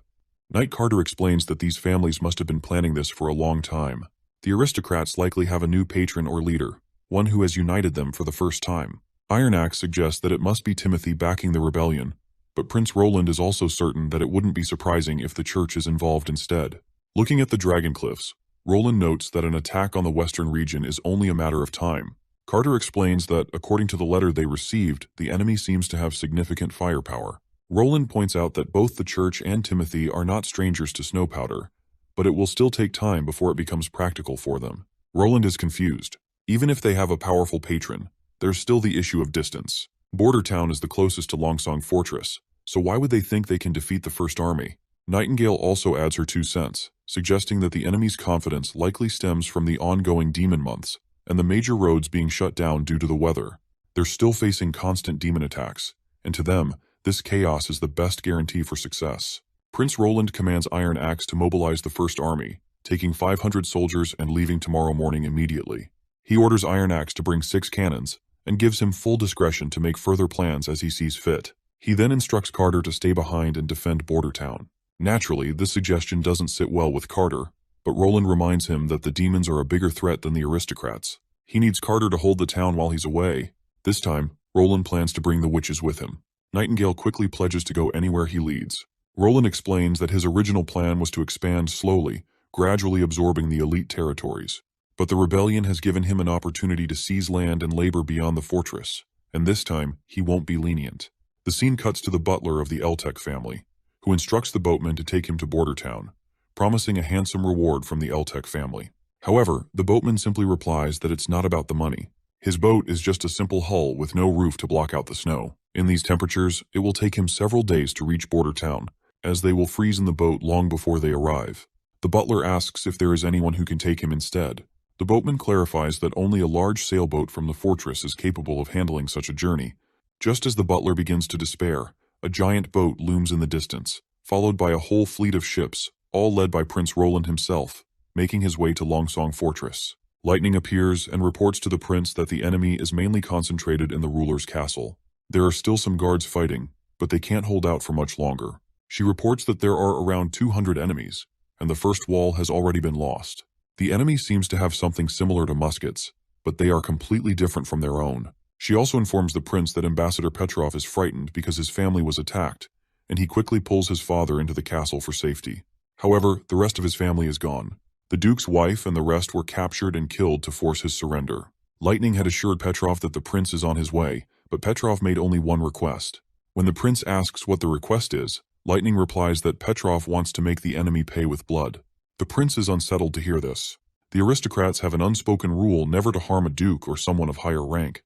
Knight Carter explains that these families must have been planning this for a long time. The aristocrats likely have a new patron or leader, one who has united them for the first time. Iron Axe suggests that it must be Timothy backing the rebellion, but Prince Roland is also certain that it wouldn't be surprising if the church is involved instead. Looking at the Dragon Cliffs, Roland notes that an attack on the western region is only a matter of time. Carter explains that, according to the letter they received, the enemy seems to have significant firepower. Roland points out that both the church and Timothy are not strangers to snow powder, but it will still take time before it becomes practical for them. Roland is confused. Even if they have a powerful patron, there's still the issue of distance. Border Town is the closest to Longsong Fortress, so why would they think they can defeat the First Army? Nightingale also adds her 2 cents, suggesting that the enemy's confidence likely stems from the ongoing demon months and the major roads being shut down due to the weather. They're still facing constant demon attacks, and to them, this chaos is the best guarantee for success. Prince Roland commands Iron Axe to mobilize the First Army, taking 500 soldiers and leaving tomorrow morning immediately. He orders Iron Axe to bring 6 cannons, and gives him full discretion to make further plans as he sees fit. He then instructs Carter to stay behind and defend Border Town. Naturally, this suggestion doesn't sit well with Carter, but Roland reminds him that the demons are a bigger threat than the aristocrats. He needs Carter to hold the town while he's away. This time, Roland plans to bring the witches with him. Nightingale quickly pledges to go anywhere he leads. Roland explains that his original plan was to expand slowly, gradually absorbing the elite territories. But the rebellion has given him an opportunity to seize land and labor beyond the fortress, and this time he won't be lenient. The scene cuts to the butler of the Eltec family, who instructs the boatman to take him to Border Town, promising a handsome reward from the Eltec family. However, the boatman simply replies that it's not about the money. His boat is just a simple hull with no roof to block out the snow. In these temperatures, it will take him several days to reach Border Town, as they will freeze in the boat long before they arrive. The butler asks if there is anyone who can take him instead. The boatman clarifies that only a large sailboat from the fortress is capable of handling such a journey. Just as the butler begins to despair, a giant boat looms in the distance, followed by a whole fleet of ships, all led by Prince Roland himself, making his way to Longsong Fortress. Lightning appears and reports to the prince that the enemy is mainly concentrated in the ruler's castle. There are still some guards fighting, but they can't hold out for much longer. She reports that there are around 200 enemies, and the first wall has already been lost. The enemy seems to have something similar to muskets, but they are completely different from their own. She also informs the prince that Ambassador Petrov is frightened because his family was attacked, and he quickly pulls his father into the castle for safety. However, the rest of his family is gone. The Duke's wife and the rest were captured and killed to force his surrender. Lightning had assured Petrov that the prince is on his way, but Petrov made only one request. When the prince asks what the request is, Lightning replies that Petrov wants to make the enemy pay with blood. The prince is unsettled to hear this. The aristocrats have an unspoken rule never to harm a duke or someone of higher rank.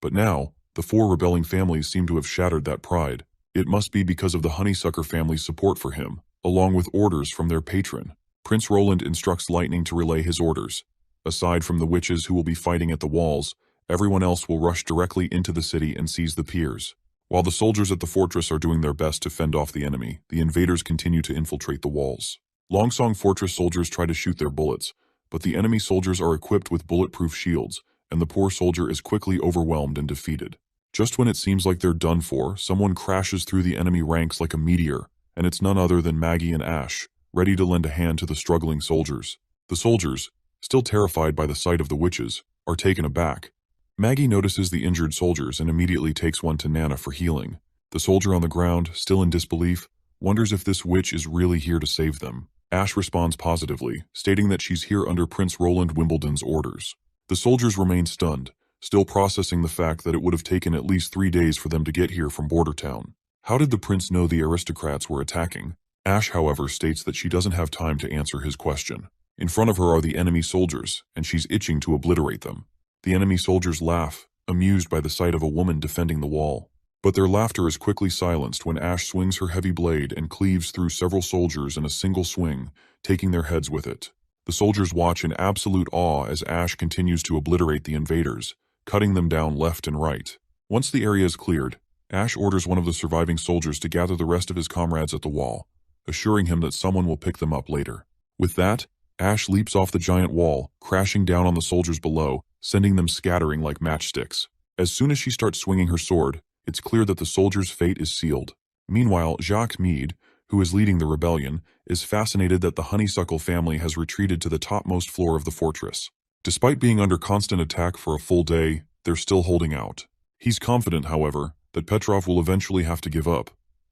But now, the 4 rebelling families seem to have shattered that pride. It must be because of the Honeysucker family's support for him, along with orders from their patron. Prince Roland instructs Lightning to relay his orders. Aside from the witches who will be fighting at the walls, everyone else will rush directly into the city and seize the piers. While the soldiers at the fortress are doing their best to fend off the enemy, the invaders continue to infiltrate the walls. Longsong Fortress soldiers try to shoot their bullets, but the enemy soldiers are equipped with bulletproof shields, and the poor soldier is quickly overwhelmed and defeated. Just when it seems like they're done for, someone crashes through the enemy ranks like a meteor, and it's none other than Maggie and Ash, ready to lend a hand to the struggling soldiers. The soldiers, still terrified by the sight of the witches, are taken aback. Maggie notices the injured soldiers and immediately takes one to Nana for healing. The soldier on the ground, still in disbelief, wonders if this witch is really here to save them. Ash responds positively, stating that she's here under Prince Roland Wimbledon's orders. The soldiers remain stunned, still processing the fact that it would have taken at least 3 days for them to get here from Border Town. How did the prince know the aristocrats were attacking? Ash, however, states that she doesn't have time to answer his question. In front of her are the enemy soldiers, and she's itching to obliterate them. The enemy soldiers laugh, amused by the sight of a woman defending the wall. But their laughter is quickly silenced when Ash swings her heavy blade and cleaves through several soldiers in a single swing, taking their heads with it. The soldiers watch in absolute awe as Ash continues to obliterate the invaders, cutting them down left and right. Once the area is cleared, Ash orders one of the surviving soldiers to gather the rest of his comrades at the wall, assuring him that someone will pick them up later. With that, Ash leaps off the giant wall, crashing down on the soldiers below, sending them scattering like matchsticks. As soon as she starts swinging her sword, it's clear that the soldiers' fate is sealed. Meanwhile, Jacques Meade, who is leading the rebellion, is fascinated that the Honeysuckle family has retreated to the topmost floor of the fortress. Despite being under constant attack for a full day, they're still holding out. He's confident, however, that Petrov will eventually have to give up.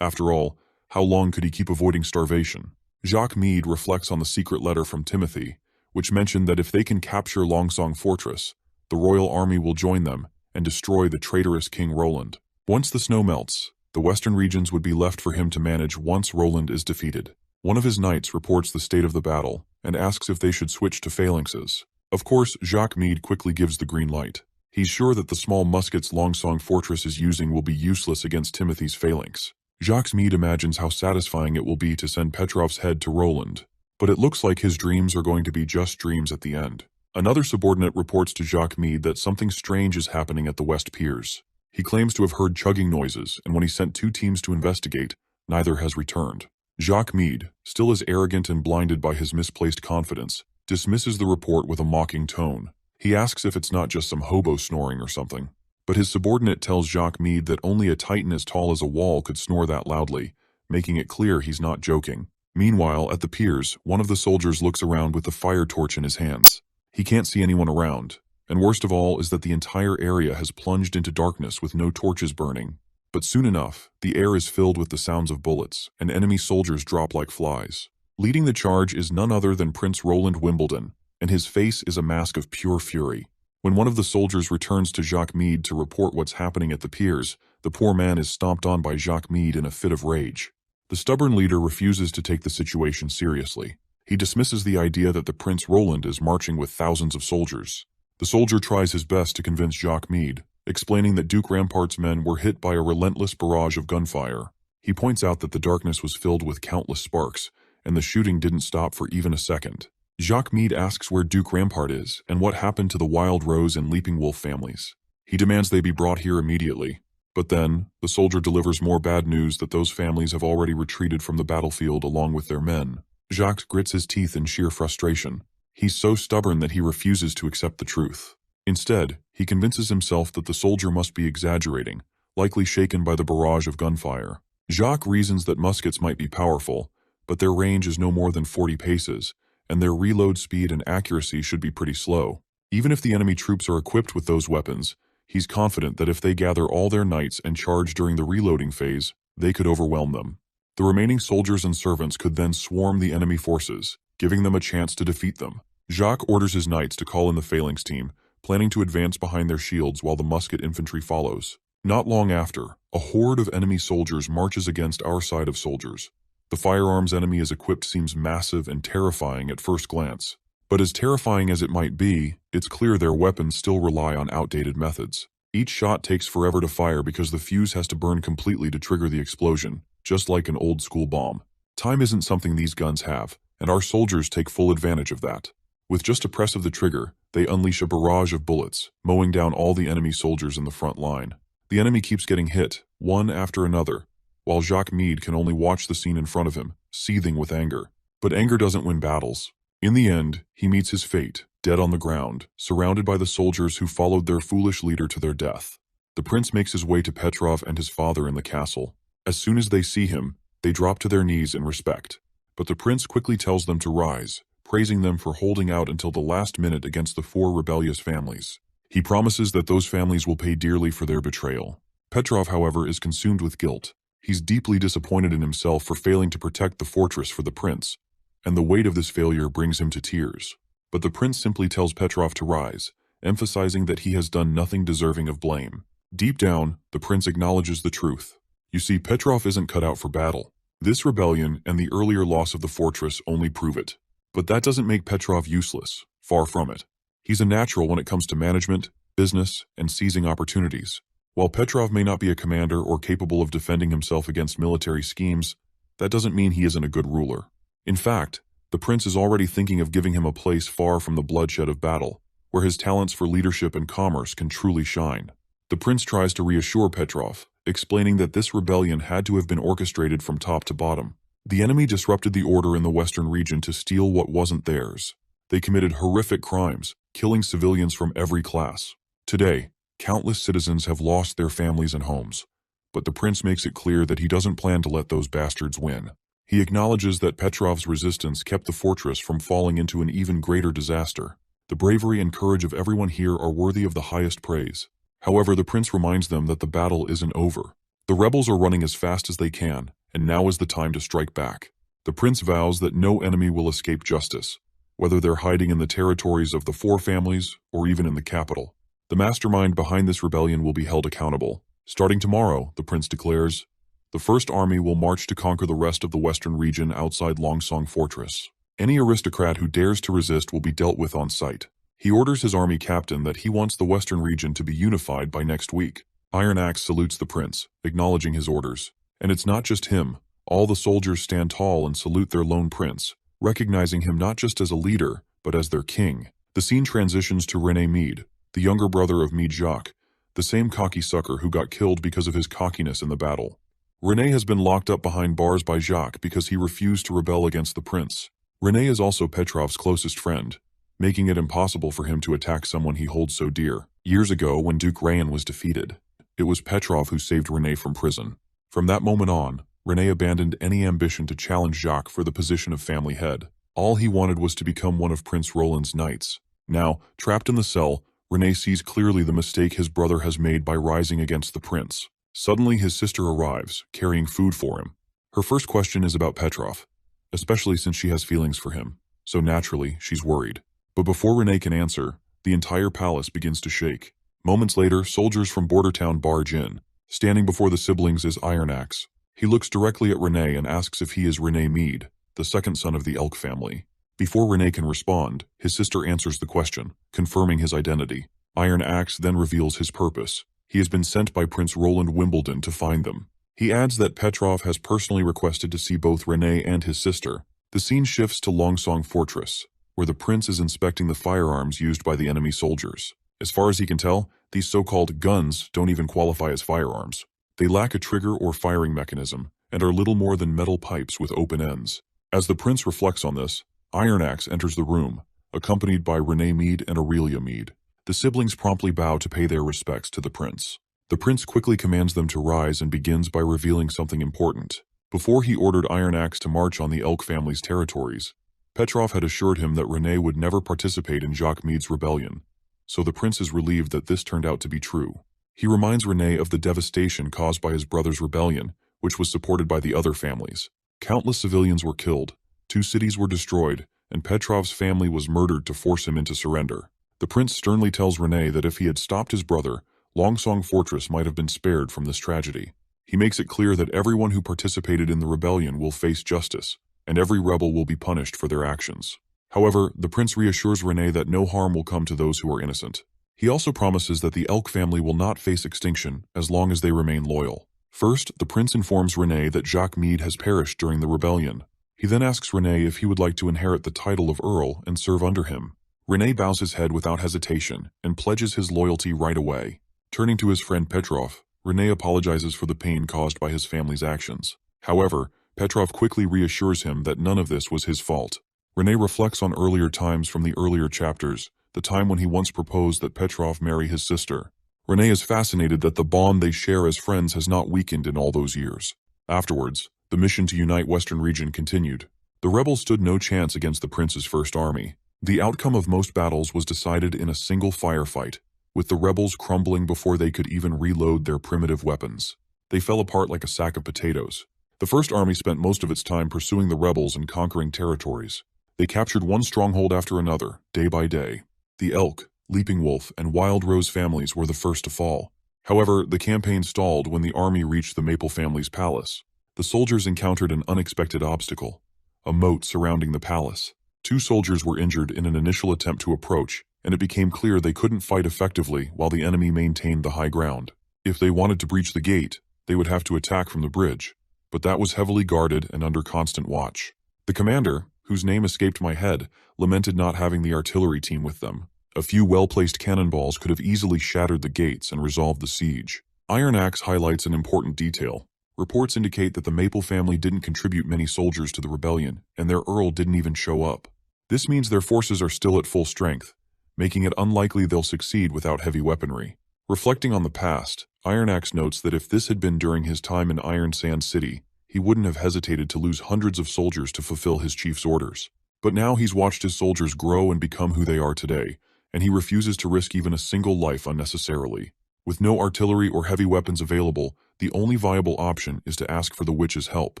After all, how long could he keep avoiding starvation? Jacques Meade reflects on the secret letter from Timothy, which mentioned that if they can capture Longsong Fortress, the royal army will join them and destroy the traitorous King Roland. Once the snow melts, the western regions would be left for him to manage once Roland is defeated. One of his knights reports the state of the battle and asks if they should switch to phalanxes. Of course, Jacques Meade quickly gives the green light. He's sure that the small muskets Longsong Fortress is using will be useless against Timothy's phalanx. Jacques Meade imagines how satisfying it will be to send Petrov's head to Roland, but it looks like his dreams are going to be just dreams at the end. Another subordinate reports to Jacques Meade that something strange is happening at the West Piers. He claims to have heard chugging noises, and when he sent 2 teams to investigate, neither has returned. Jacques Meade, still as arrogant and blinded by his misplaced confidence, dismisses the report with a mocking tone. He asks if it's not just some hobo snoring or something. But his subordinate tells Jacques Meade that only a titan as tall as a wall could snore that loudly, making it clear he's not joking. Meanwhile, at the piers, one of the soldiers looks around with a fire torch in his hands. He can't see anyone around, and worst of all is that the entire area has plunged into darkness with no torches burning. But soon enough, the air is filled with the sounds of bullets, and enemy soldiers drop like flies. Leading the charge is none other than Prince Roland Wimbledon, and his face is a mask of pure fury. When one of the soldiers returns to Jacques Meade to report what's happening at the piers, the poor man is stomped on by Jacques Meade in a fit of rage. The stubborn leader refuses to take the situation seriously. He dismisses the idea that the Prince Roland is marching with thousands of soldiers. The soldier tries his best to convince Jacques Meade, explaining that Duke Rampart's men were hit by a relentless barrage of gunfire. He points out that the darkness was filled with countless sparks, and the shooting didn't stop for even a second. Jacques Meade asks where Duke Rampart is and what happened to the Wild Rose and Leaping Wolf families. He demands they be brought here immediately. But then, the soldier delivers more bad news that those families have already retreated from the battlefield along with their men. Jacques grits his teeth in sheer frustration. He's so stubborn that he refuses to accept the truth. Instead, he convinces himself that the soldier must be exaggerating, likely shaken by the barrage of gunfire. Jacques reasons that muskets might be powerful, but their range is no more than 40 paces, and their reload speed and accuracy should be pretty slow. Even if the enemy troops are equipped with those weapons, he's confident that if they gather all their knights and charge during the reloading phase, they could overwhelm them. The remaining soldiers and servants could then swarm the enemy forces, giving them a chance to defeat them. Jacques orders his knights to call in the phalanx team, planning to advance behind their shields while the musket infantry follows. Not long after, a horde of enemy soldiers marches against our side of soldiers. The firearms enemy is equipped seems massive and terrifying at first glance. But as terrifying as it might be, it's clear their weapons still rely on outdated methods. Each shot takes forever to fire because the fuse has to burn completely to trigger the explosion, just like an old-school bomb. Time isn't something these guns have, and our soldiers take full advantage of that. With just a press of the trigger, they unleash a barrage of bullets, mowing down all the enemy soldiers in the front line. The enemy keeps getting hit, one after another, while Jacques Meade can only watch the scene in front of him, seething with anger. But anger doesn't win battles. In the end, he meets his fate, dead on the ground, surrounded by the soldiers who followed their foolish leader to their death. The prince makes his way to Petrov and his father in the castle. As soon as they see him, they drop to their knees in respect. But the prince quickly tells them to rise, praising them for holding out until the last minute against the 4 rebellious families. He promises that those families will pay dearly for their betrayal. Petrov, however, is consumed with guilt. He's deeply disappointed in himself for failing to protect the fortress for the prince, and the weight of this failure brings him to tears. But the prince simply tells Petrov to rise, emphasizing that he has done nothing deserving of blame. Deep down, the prince acknowledges the truth. You see, Petrov isn't cut out for battle. This rebellion and the earlier loss of the fortress only prove it. But that doesn't make Petrov useless, far from it. He's a natural when it comes to management, business, and seizing opportunities. While Petrov may not be a commander or capable of defending himself against military schemes, that doesn't mean he isn't a good ruler. In fact, the prince is already thinking of giving him a place far from the bloodshed of battle, where his talents for leadership and commerce can truly shine. The prince tries to reassure Petrov, explaining that this rebellion had to have been orchestrated from top to bottom. The enemy disrupted the order in the western region to steal what wasn't theirs. They committed horrific crimes, killing civilians from every class. Today, countless citizens have lost their families and homes. But the prince makes it clear that he doesn't plan to let those bastards win. He acknowledges that Petrov's resistance kept the fortress from falling into an even greater disaster. The bravery and courage of everyone here are worthy of the highest praise. However, the prince reminds them that the battle isn't over. The rebels are running as fast as they can, and now is the time to strike back. The prince vows that no enemy will escape justice, whether they're hiding in the territories of the four families or even in the capital. The mastermind behind this rebellion will be held accountable. Starting tomorrow, the prince declares, the First Army will march to conquer the rest of the western region outside Longsong Fortress. Any aristocrat who dares to resist will be dealt with on sight. He orders his army captain that he wants the western region to be unified by next week. Iron Axe salutes the prince, acknowledging his orders. And it's not just him. All the soldiers stand tall and salute their lone prince, recognizing him not just as a leader, but as their king. The scene transitions to René Meade, the younger brother of Meade Jacques, the same cocky sucker who got killed because of his cockiness in the battle. René has been locked up behind bars by Jacques because he refused to rebel against the prince. René is also Petrov's closest friend, making it impossible for him to attack someone he holds so dear. Years ago, when Duke Rayan was defeated, it was Petrov who saved René from prison. From that moment on, René abandoned any ambition to challenge Jacques for the position of family head. All he wanted was to become one of Prince Roland's knights. Now, trapped in the cell, René sees clearly the mistake his brother has made by rising against the prince. Suddenly, his sister arrives, carrying food for him. Her first question is about Petrov, especially since she has feelings for him, so naturally, she's worried. But before René can answer, the entire palace begins to shake. Moments later, soldiers from border town barge in. Standing before the siblings is Iron Axe. He looks directly at René and asks if he is René Meade, the second son of the Elk family. Before René can respond, his sister answers the question, confirming his identity. Iron Axe then reveals his purpose. He has been sent by Prince Roland Wimbledon to find them. He adds that Petrov has personally requested to see both René and his sister. The scene shifts to Longsong Fortress, where the prince is inspecting the firearms used by the enemy soldiers. As far as he can tell, these so-called guns don't even qualify as firearms. They lack a trigger or firing mechanism, and are little more than metal pipes with open ends. As the prince reflects on this, Iron Axe enters the room, accompanied by René Meade and Aurelia Meade. The siblings promptly bow to pay their respects to the prince. The prince quickly commands them to rise and begins by revealing something important. Before he ordered Iron Axe to march on the Elk family's territories, Petrov had assured him that René would never participate in Jacques Meade's rebellion, so the prince is relieved that this turned out to be true. He reminds René of the devastation caused by his brother's rebellion, which was supported by the other families. Countless civilians were killed, 2 cities were destroyed, and Petrov's family was murdered to force him into surrender. The prince sternly tells René that if he had stopped his brother, Longsong Fortress might have been spared from this tragedy. He makes it clear that everyone who participated in the rebellion will face justice, and every rebel will be punished for their actions. However, the prince reassures René that no harm will come to those who are innocent. He also promises that the Elk family will not face extinction as long as they remain loyal. First, the prince informs René that Jacques Meade has perished during the rebellion. He then asks René if he would like to inherit the title of Earl and serve under him. René bows his head without hesitation and pledges his loyalty right away. Turning to his friend Petrov, René apologizes for the pain caused by his family's actions. However, Petrov quickly reassures him that none of this was his fault. René reflects on earlier times from the earlier chapters, the time when he once proposed that Petrov marry his sister. René is fascinated that the bond they share as friends has not weakened in all those years. Afterwards, the mission to unite Western Region continued. The rebels stood no chance against the prince's first army. The outcome of most battles was decided in a single firefight, with the rebels crumbling before they could even reload their primitive weapons. They fell apart like a sack of potatoes. The First Army spent most of its time pursuing the rebels and conquering territories. They captured one stronghold after another, day by day. The Elk, Leaping Wolf, and Wild Rose families were the first to fall. However, the campaign stalled when the army reached the Maple family's palace. the soldiers encountered an unexpected obstacle: a moat surrounding the palace. Two soldiers were injured in an initial attempt to approach, and it became clear they couldn't fight effectively while the enemy maintained the high ground. If they wanted to breach the gate, they would have to attack from the bridge, but that was heavily guarded and under constant watch. The commander, whose name escaped my head, lamented not having the artillery team with them. A few well-placed cannonballs could have easily shattered the gates and resolved the siege. Iron Axe highlights an important detail. Reports indicate that the Maple family didn't contribute many soldiers to the rebellion, and their earl didn't even show up. This means their forces are still at full strength, making it unlikely they'll succeed without heavy weaponry. Reflecting on the past, Iron Axe notes that if this had been during his time in Iron Sand City, he wouldn't have hesitated to lose hundreds of soldiers to fulfill his chief's orders. But now he's watched his soldiers grow and become who they are today, and he refuses to risk even a single life unnecessarily. With no artillery or heavy weapons available, the only viable option is to ask for the witch's help.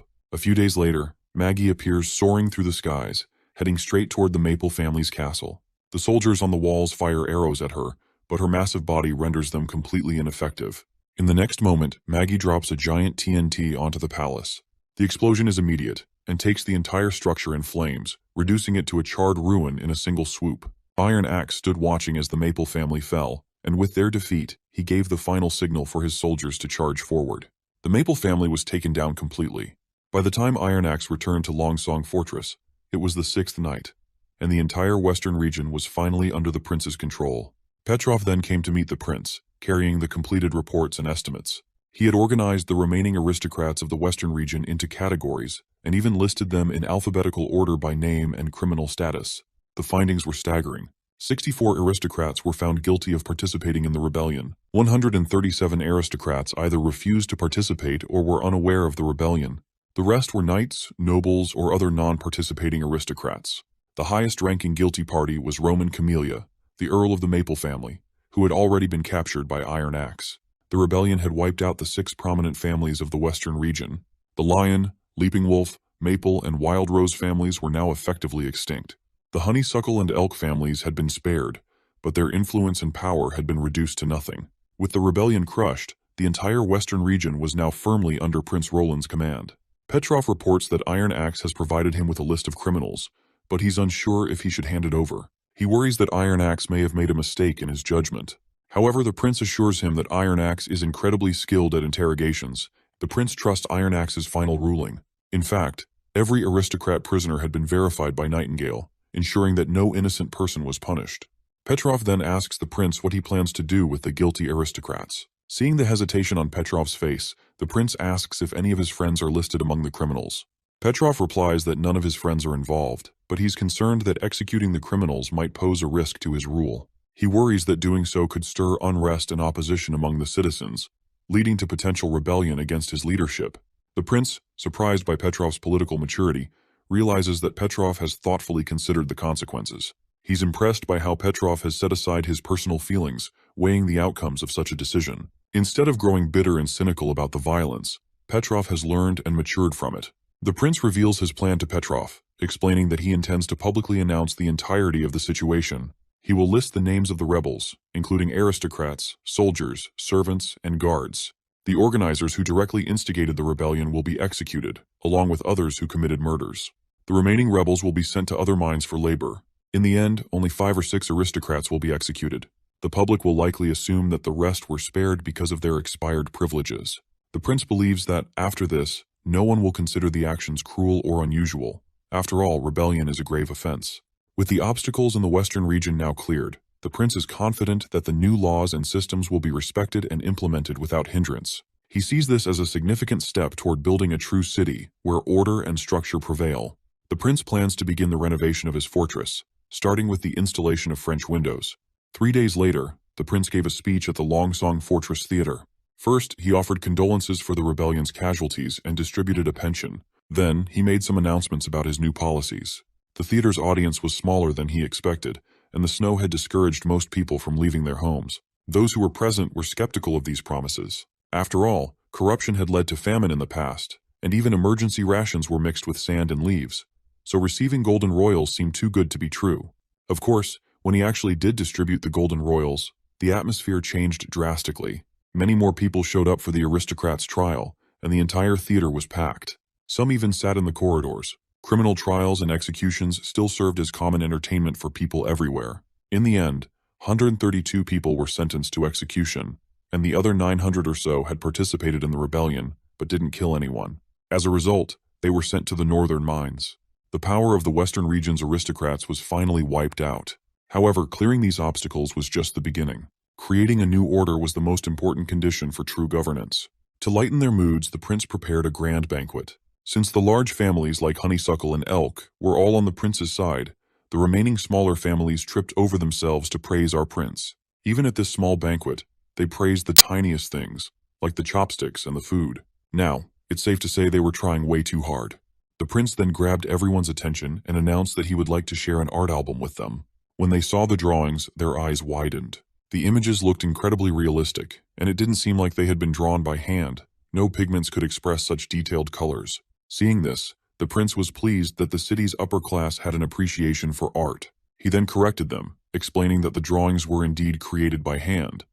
A few days later, Maggie appears soaring through the skies, heading straight toward the Maple family's castle. The soldiers on the walls fire arrows at her, but her massive body renders them completely ineffective. In the next moment, Maggie drops a giant TNT onto the palace. The explosion is immediate, and takes the entire structure in flames, reducing it to a charred ruin in a single swoop. Iron Axe stood watching as the Maple family fell, and with their defeat, he gave the final signal for his soldiers to charge forward. The Maple family was taken down completely. By the time Iron Axe returned to Longsong Fortress, it was the sixth night, and the entire western region was finally under the prince's control. Petrov then came to meet the prince, carrying the completed reports and estimates. He had organized the remaining aristocrats of the western region into categories, and even listed them in alphabetical order by name and criminal status. The findings were staggering. 64 aristocrats were found guilty of participating in the rebellion. 137 aristocrats either refused to participate or were unaware of the rebellion. The rest were knights, nobles, or other non-participating aristocrats. The highest-ranking guilty party was Roman Camellia, the Earl of the Maple family, who had already been captured by Iron Axe. The rebellion had wiped out the 6 prominent families of the western region. The Lion, Leaping Wolf, Maple, and Wild Rose families were now effectively extinct. The Honeysuckle and Elk families had been spared, but their influence and power had been reduced to nothing. With the rebellion crushed, the entire western region was now firmly under Prince Roland's command. Petrov reports that Iron Axe has provided him with a list of criminals, but he's unsure if he should hand it over. He worries that Iron Axe may have made a mistake in his judgment. However, the prince assures him that Iron Axe is incredibly skilled at interrogations. The prince trusts Iron Axe's final ruling. In fact, every aristocrat prisoner had been verified by Nightingale, ensuring that no innocent person was punished. Petrov then asks the prince what he plans to do with the guilty aristocrats. Seeing the hesitation on Petrov's face, the prince asks if any of his friends are listed among the criminals. Petrov replies that none of his friends are involved, but he's concerned that executing the criminals might pose a risk to his rule. He worries that doing so could stir unrest and opposition among the citizens, leading to potential rebellion against his leadership. The prince, surprised by Petrov's political maturity, realizes that Petrov has thoughtfully considered the consequences. He's impressed by how Petrov has set aside his personal feelings, weighing the outcomes of such a decision. Instead of growing bitter and cynical about the violence, Petrov has learned and matured from it. The prince reveals his plan to Petrov, explaining that he intends to publicly announce the entirety of the situation. He will list the names of the rebels, including aristocrats, soldiers, servants, and guards. The organizers who directly instigated the rebellion will be executed, along with others who committed murders. The remaining rebels will be sent to other mines for labor. In the end, only 5 or 6 aristocrats will be executed. The public will likely assume that the rest were spared because of their expired privileges. The prince believes that, after this, no one will consider the actions cruel or unusual. After all, rebellion is a grave offense. With the obstacles in the western region now cleared, the prince is confident that the new laws and systems will be respected and implemented without hindrance. He sees this as a significant step toward building a true city, where order and structure prevail. The prince plans to begin the renovation of his fortress, starting with the installation of French windows. 3 days later, the prince gave a speech at the Longsong Fortress Theater. First, he offered condolences for the rebellion's casualties and distributed a pension. Then, he made some announcements about his new policies. The theater's audience was smaller than he expected, and the snow had discouraged most people from leaving their homes. Those who were present were skeptical of these promises. After all, corruption had led to famine in the past, and even emergency rations were mixed with sand and leaves. So receiving golden royals seemed too good to be true. Of course, when he actually did distribute the golden royals, the atmosphere changed drastically. Many more people showed up for the aristocrats' trial, and the entire theater was packed. Some even sat in the corridors. Criminal trials and executions still served as common entertainment for people everywhere. In the end, 132 people were sentenced to execution, and the other 900 or so had participated in the rebellion, but didn't kill anyone. As a result, they were sent to the northern mines. The power of the western region's aristocrats was finally wiped out. However, clearing these obstacles was just the beginning. Creating a new order was the most important condition for true governance. To lighten their moods, the prince prepared a grand banquet. Since the large families like Honeysuckle and Elk were all on the prince's side, the remaining smaller families tripped over themselves to praise our prince. Even at this small banquet, they praised the tiniest things, like the chopsticks and the food. Now, it's safe to say they were trying way too hard. The prince then grabbed everyone's attention and announced that he would like to share an art album with them. When they saw the drawings, their eyes widened. The images looked incredibly realistic, and it didn't seem like they had been drawn by hand. No pigments could express such detailed colors. Seeing this, the prince was pleased that the city's upper class had an appreciation for art. He then corrected them, explaining that the drawings were indeed created by hand.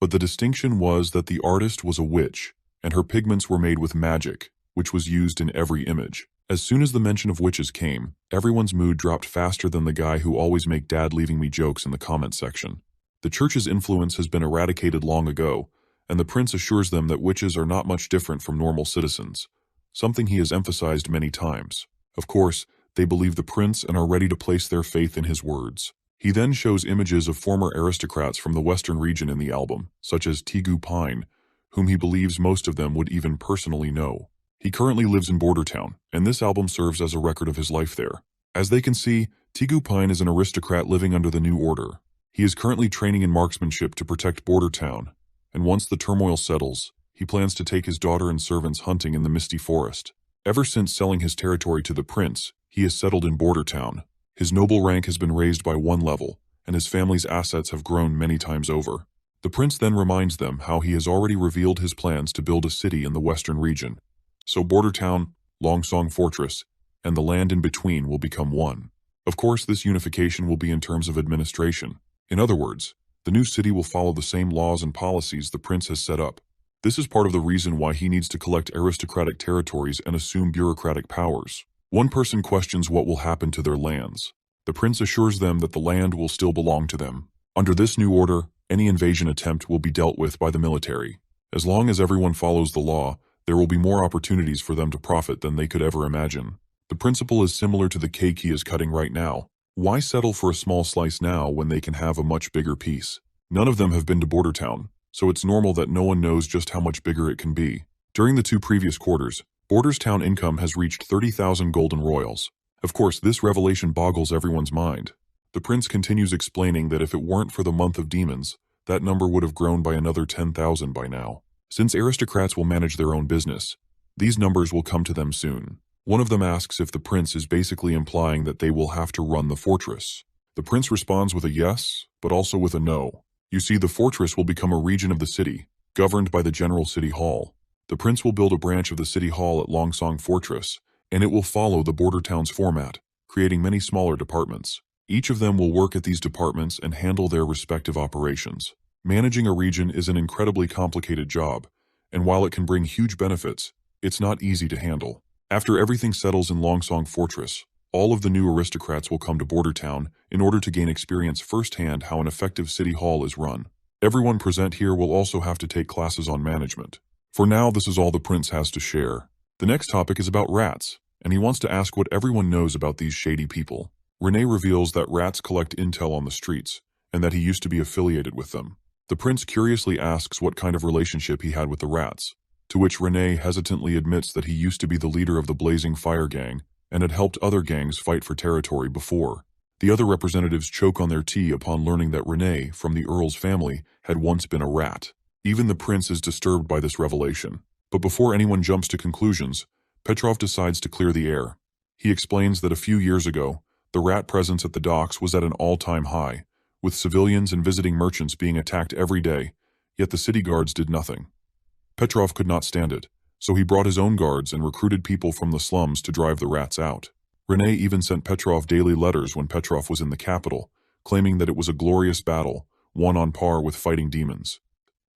But the distinction was that the artist was a witch, and her pigments were made with magic, which was used in every image. As soon as the mention of witches came, everyone's mood dropped faster than the guy who always make dad leaving me jokes in the comment section. The church's influence has been eradicated long ago, and the prince assures them that witches are not much different from normal citizens, something he has emphasized many times. Of course, they believe the prince and are ready to place their faith in his words. He then shows images of former aristocrats from the western region in the album, such as Tegu Pine, whom he believes most of them would even personally know. He currently lives in Bordertown, and this album serves as a record of his life there. As they can see, Tegu Pine is an aristocrat living under the new order. He is currently training in marksmanship to protect Bordertown, and once the turmoil settles, he plans to take his daughter and servants hunting in the misty forest. Ever since selling his territory to the prince, he has settled in Bordertown. His noble rank has been raised by one level, and his family's assets have grown many times over. The prince then reminds them how he has already revealed his plans to build a city in the western region. So Bordertown, Longsong Fortress, and the land in between will become one. Of course, this unification will be in terms of administration. In other words, the new city will follow the same laws and policies the prince has set up. This is part of the reason why he needs to collect aristocratic territories and assume bureaucratic powers. One person questions what will happen to their lands. The prince assures them that the land will still belong to them. Under this new order, any invasion attempt will be dealt with by the military. As long as everyone follows the law, there will be more opportunities for them to profit than they could ever imagine. The principle is similar to the cake he is cutting right now. Why settle for a small slice now when they can have a much bigger piece? None of them have been to Bordertown, so it's normal that no one knows just how much bigger it can be. During the 2 previous quarters, Bordertown income has reached 30,000 golden royals. Of course, this revelation boggles everyone's mind. The prince continues explaining that if it weren't for the month of demons, that number would have grown by another 10,000 by now. Since aristocrats will manage their own business, these numbers will come to them soon. One of them asks if the prince is basically implying that they will have to run the fortress. The prince responds with a yes, but also with a no. You see, the fortress will become a region of the city, governed by the general city hall. The prince will build a branch of the city hall at Longsong Fortress, and it will follow the Bordertown's format, creating many smaller departments. Each of them will work at these departments and handle their respective operations. Managing a region is an incredibly complicated job, and while it can bring huge benefits, it's not easy to handle. After everything settles in Longsong Fortress, all of the new aristocrats will come to Bordertown in order to gain experience firsthand how an effective city hall is run. Everyone present here will also have to take classes on management. For now, this is all the prince has to share. The next topic is about rats, and he wants to ask what everyone knows about these shady people. Renee reveals that rats collect intel on the streets, and that he used to be affiliated with them. The prince curiously asks what kind of relationship he had with the rats, to which Renee hesitantly admits that he used to be the leader of the Blazing Fire Gang and had helped other gangs fight for territory before. The other representatives choke on their tea upon learning that Renee, from the Earl's family, had once been a rat. Even the prince is disturbed by this revelation. But before anyone jumps to conclusions, Petrov decides to clear the air. He explains that a few years ago, the rat presence at the docks was at an all-time high, with civilians and visiting merchants being attacked every day, yet the city guards did nothing. Petrov could not stand it, so he brought his own guards and recruited people from the slums to drive the rats out. Renee even sent Petrov daily letters when Petrov was in the capital, claiming that it was a glorious battle, one on par with fighting demons.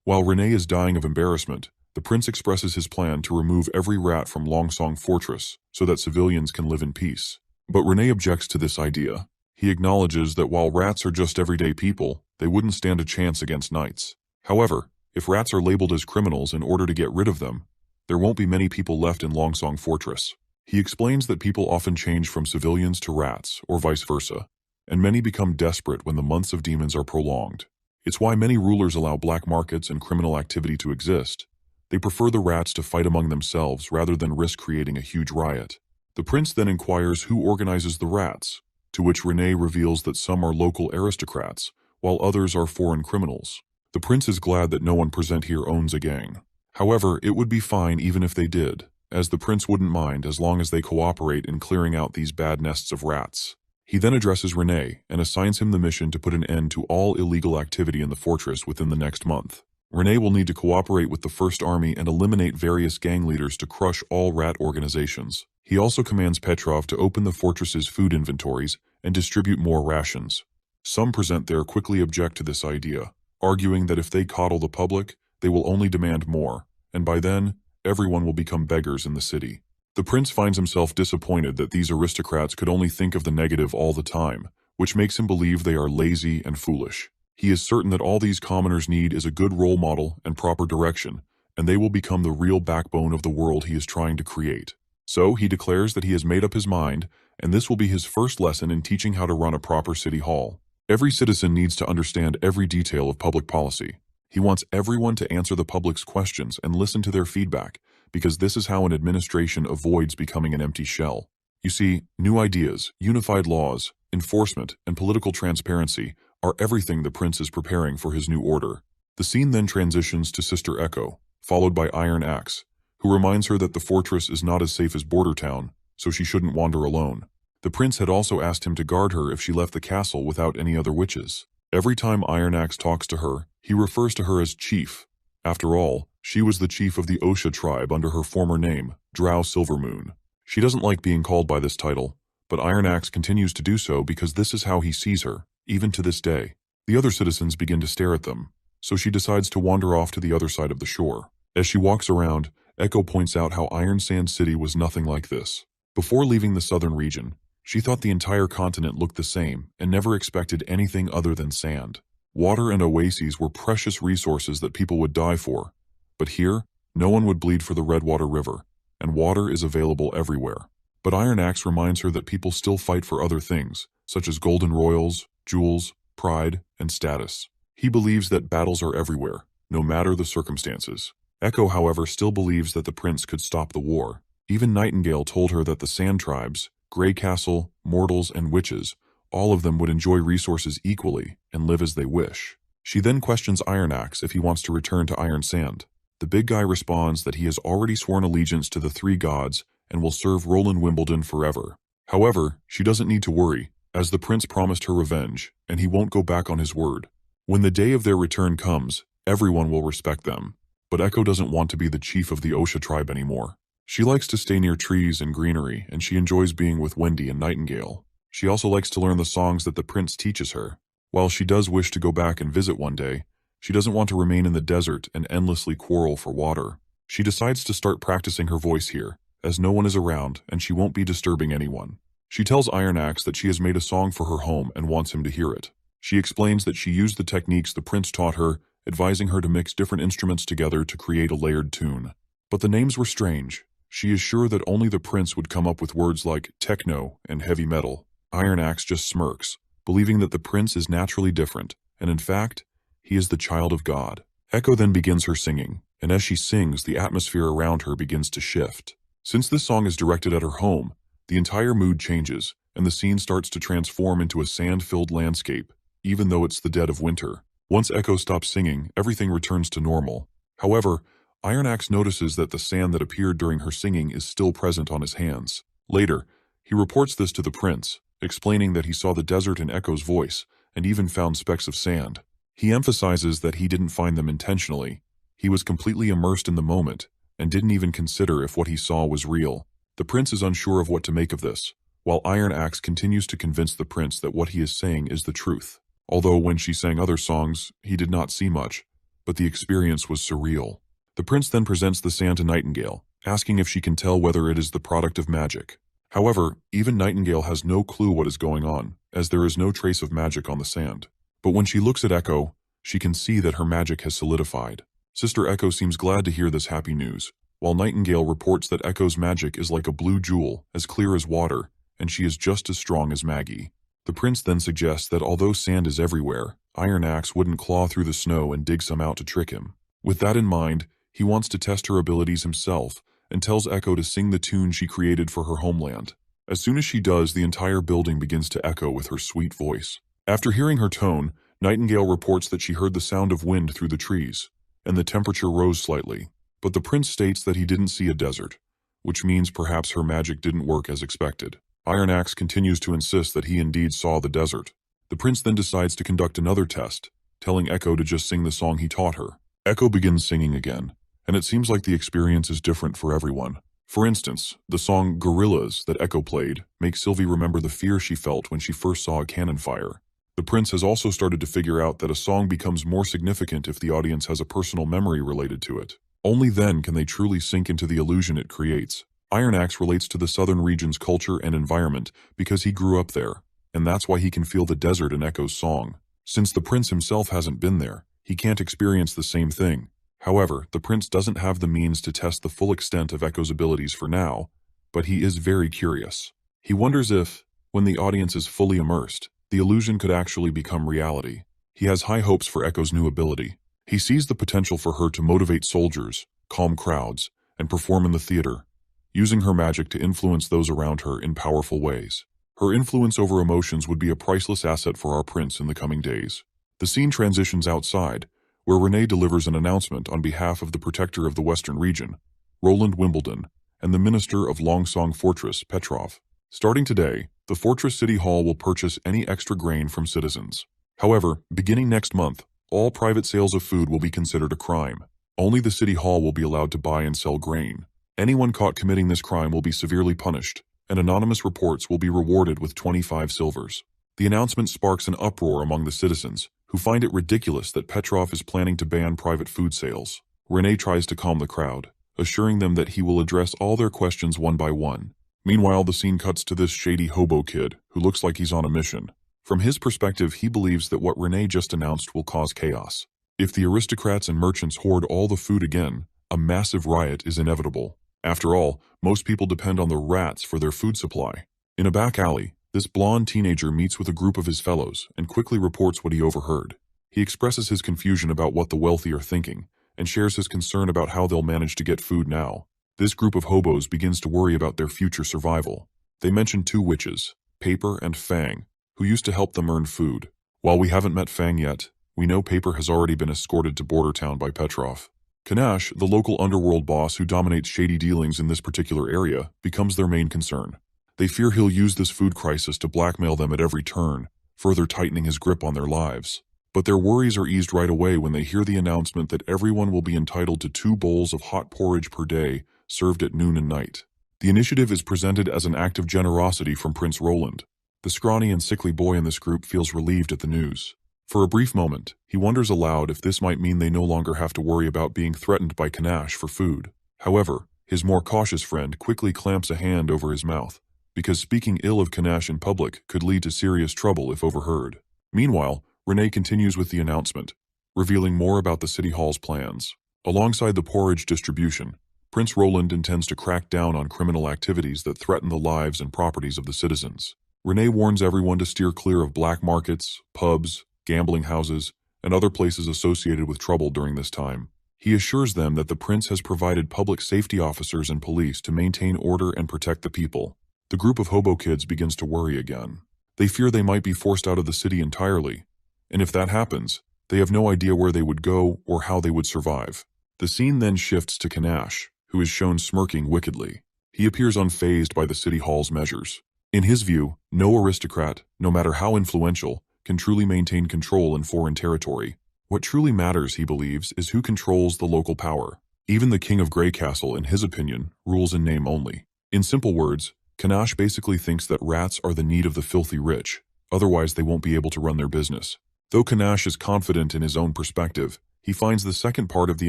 While Renee is dying of embarrassment, The prince expresses his plan to remove every rat from Longsong Fortress so that civilians can live in peace. But Renee objects to this idea. He acknowledges that while rats are just everyday people, they wouldn't stand a chance against knights. However, if rats are labeled as criminals in order to get rid of them, there won't be many people left in Longsong Fortress. He explains that people often change from civilians to rats, or vice versa, and many become desperate when the months of demons are prolonged. It's why many rulers allow black markets and criminal activity to exist. They prefer the rats to fight among themselves rather than risk creating a huge riot. The prince then inquires who organizes the rats, to which Renee reveals that some are local aristocrats, while others are foreign criminals. The prince is glad that no one present here owns a gang. However, it would be fine even if they did, as the prince wouldn't mind as long as they cooperate in clearing out these bad nests of rats. He then addresses Renee and assigns him the mission to put an end to all illegal activity in the fortress within the next month. Renee will need to cooperate with the First Army and eliminate various gang leaders to crush all rat organizations. He also commands Petrov to open the fortress's food inventories and distribute more rations. Some present there quickly object to this idea, arguing that if they coddle the public, they will only demand more, and by then, everyone will become beggars in the city. The prince finds himself disappointed that these aristocrats could only think of the negative all the time, which makes him believe they are lazy and foolish. He is certain that all these commoners need is a good role model and proper direction, and they will become the real backbone of the world he is trying to create. So he declares that he has made up his mind, and this will be his first lesson in teaching how to run a proper city hall. Every citizen needs to understand every detail of public policy. He wants everyone to answer the public's questions and listen to their feedback, because this is how an administration avoids becoming an empty shell. You see, new ideas, unified laws, enforcement, and political transparency are everything the prince is preparing for his new order. The scene then transitions to Sister Echo, followed by Iron Axe, who reminds her that the fortress is not as safe as Border Town, so she shouldn't wander alone. The prince had also asked him to guard her if she left the castle without any other witches. Every time Iron Axe talks to her, he refers to her as Chief. After all, she was the chief of the Osha tribe under her former name, Drow Silvermoon. She doesn't like being called by this title, but Iron Axe continues to do so because this is how he sees her, even to this day. The other citizens begin to stare at them, so she decides to wander off to the other side of the shore. As she walks around, Echo points out how Iron Sand City was nothing like this. Before leaving the southern region, she thought the entire continent looked the same and never expected anything other than sand. Water and oases were precious resources that people would die for, but here, no one would bleed for the Redwater River, and water is available everywhere. But Iron Axe reminds her that people still fight for other things, such as golden royals, jewels, pride, and status. He believes that battles are everywhere, no matter the circumstances. Echo, however, still believes that the prince could stop the war. Even Nightingale told her that the Sand Tribes, Grey Castle, Mortals, and Witches, all of them would enjoy resources equally and live as they wish. She then questions Iron Axe if he wants to return to Iron Sand. The big guy responds that he has already sworn allegiance to the three gods and will serve Roland Wimbledon forever. However, she doesn't need to worry, as the prince promised her revenge, and he won't go back on his word. When the day of their return comes, everyone will respect them. But Echo doesn't want to be the chief of the Osha tribe anymore. She likes to stay near trees and greenery, and she enjoys being with Wendy and Nightingale. She also likes to learn the songs that the prince teaches her. While she does wish to go back and visit one day, she doesn't want to remain in the desert and endlessly quarrel for water. She decides to start practicing her voice here, as no one is around and she won't be disturbing anyone. She tells Iron Axe that she has made a song for her home and wants him to hear it. She explains that she used the techniques the prince taught her, advising her to mix different instruments together to create a layered tune. But the names were strange. She is sure that only the prince would come up with words like techno and heavy metal. Iron Axe just smirks, believing that the prince is naturally different, and in fact, he is the child of God. Echo then begins her singing, and as she sings, the atmosphere around her begins to shift. Since this song is directed at her home, the entire mood changes, and the scene starts to transform into a sand-filled landscape, even though it's the dead of winter. Once Echo stops singing, everything returns to normal. However, Iron Axe notices that the sand that appeared during her singing is still present on his hands. Later, he reports this to the prince, explaining that he saw the desert in Echo's voice, and even found specks of sand. He emphasizes that he didn't find them intentionally. He was completely immersed in the moment, and didn't even consider if what he saw was real. The prince is unsure of what to make of this, while Iron Axe continues to convince the prince that what he is saying is the truth. Although when she sang other songs, he did not see much, but the experience was surreal. The prince then presents the sand to Nightingale, asking if she can tell whether it is the product of magic. However, even Nightingale has no clue what is going on, as there is no trace of magic on the sand. But when she looks at Echo, she can see that her magic has solidified. Sister Echo seems glad to hear this happy news, while Nightingale reports that Echo's magic is like a blue jewel, as clear as water, and she is just as strong as Maggie. The prince then suggests that although sand is everywhere, Iron Axe wouldn't claw through the snow and dig some out to trick him. With that in mind, he wants to test her abilities himself and tells Echo to sing the tune she created for her homeland. As soon as she does, the entire building begins to echo with her sweet voice. After hearing her tone, Nightingale reports that she heard the sound of wind through the trees, and the temperature rose slightly. But the prince states that he didn't see a desert, which means perhaps her magic didn't work as expected. Iron Axe continues to insist that he indeed saw the desert. The prince then decides to conduct another test, telling Echo to just sing the song he taught her. Echo begins singing again, and it seems like the experience is different for everyone. For instance, the song Gorillas that Echo played makes Sylvie remember the fear she felt when she first saw a cannon fire. The prince has also started to figure out that a song becomes more significant if the audience has a personal memory related to it. Only then can they truly sink into the illusion it creates. Iron Axe relates to the southern region's culture and environment because he grew up there, and that's why he can feel the desert in Echo's song. Since the prince himself hasn't been there, he can't experience the same thing. However, the prince doesn't have the means to test the full extent of Echo's abilities for now, but he is very curious. He wonders if, when the audience is fully immersed, the illusion could actually become reality. He has high hopes for Echo's new ability. He sees the potential for her to motivate soldiers, calm crowds, and perform in the theater, using her magic to influence those around her in powerful ways. Her influence over emotions would be a priceless asset for our prince in the coming days. The scene transitions outside, where Renee delivers an announcement on behalf of the protector of the Western region, Roland Wimbledon, and the minister of Longsong Fortress, Petrov. Starting today, the Fortress City Hall will purchase any extra grain from citizens. However, beginning next month, all private sales of food will be considered a crime. Only the City Hall will be allowed to buy and sell grain. Anyone caught committing this crime will be severely punished, and anonymous reports will be rewarded with 25 silvers. The announcement sparks an uproar among the citizens, who find it ridiculous that Petrov is planning to ban private food sales. Renee tries to calm the crowd, assuring them that he will address all their questions one by one. Meanwhile, the scene cuts to this shady hobo kid, who looks like he's on a mission. From his perspective, he believes that what Renee just announced will cause chaos. If the aristocrats and merchants hoard all the food again, a massive riot is inevitable. After all, most people depend on the rats for their food supply. In a back alley, this blonde teenager meets with a group of his fellows and quickly reports what he overheard. He expresses his confusion about what the wealthy are thinking and shares his concern about how they'll manage to get food now. This group of hobos begins to worry about their future survival. They mention two witches, Paper and Fang, who used to help them earn food. While we haven't met Fang yet, we know Paper has already been escorted to Border Town by Petrov. Kanash, the local underworld boss who dominates shady dealings in this particular area, becomes their main concern. They fear he'll use this food crisis to blackmail them at every turn, further tightening his grip on their lives. But their worries are eased right away when they hear the announcement that everyone will be entitled to 2 bowls of hot porridge per day, served at noon and night. The initiative is presented as an act of generosity from Prince Roland. The scrawny and sickly boy in this group feels relieved at the news. For a brief moment, he wonders aloud if this might mean they no longer have to worry about being threatened by Kanash for food. However, his more cautious friend quickly clamps a hand over his mouth, because speaking ill of Kanash in public could lead to serious trouble if overheard. Meanwhile, Renee continues with the announcement, revealing more about the City Hall's plans. Alongside the porridge distribution, Prince Roland intends to crack down on criminal activities that threaten the lives and properties of the citizens. Renee warns everyone to steer clear of black markets, pubs, gambling houses, and other places associated with trouble during this time. He assures them that the prince has provided public safety officers and police to maintain order and protect the people. The group of hobo kids begins to worry again. They fear they might be forced out of the city entirely, and if that happens, they have no idea where they would go or how they would survive. The scene then shifts to Kanash, who is shown smirking wickedly. He appears unfazed by the City Hall's measures. In his view, no aristocrat, no matter how influential, can truly maintain control in foreign territory. What truly matters, he believes, is who controls the local power. Even the King of Greycastle, in his opinion, rules in name only. In simple words, Kanash basically thinks that rats are the need of the filthy rich, otherwise they won't be able to run their business. Though Kanash is confident in his own perspective, he finds the second part of the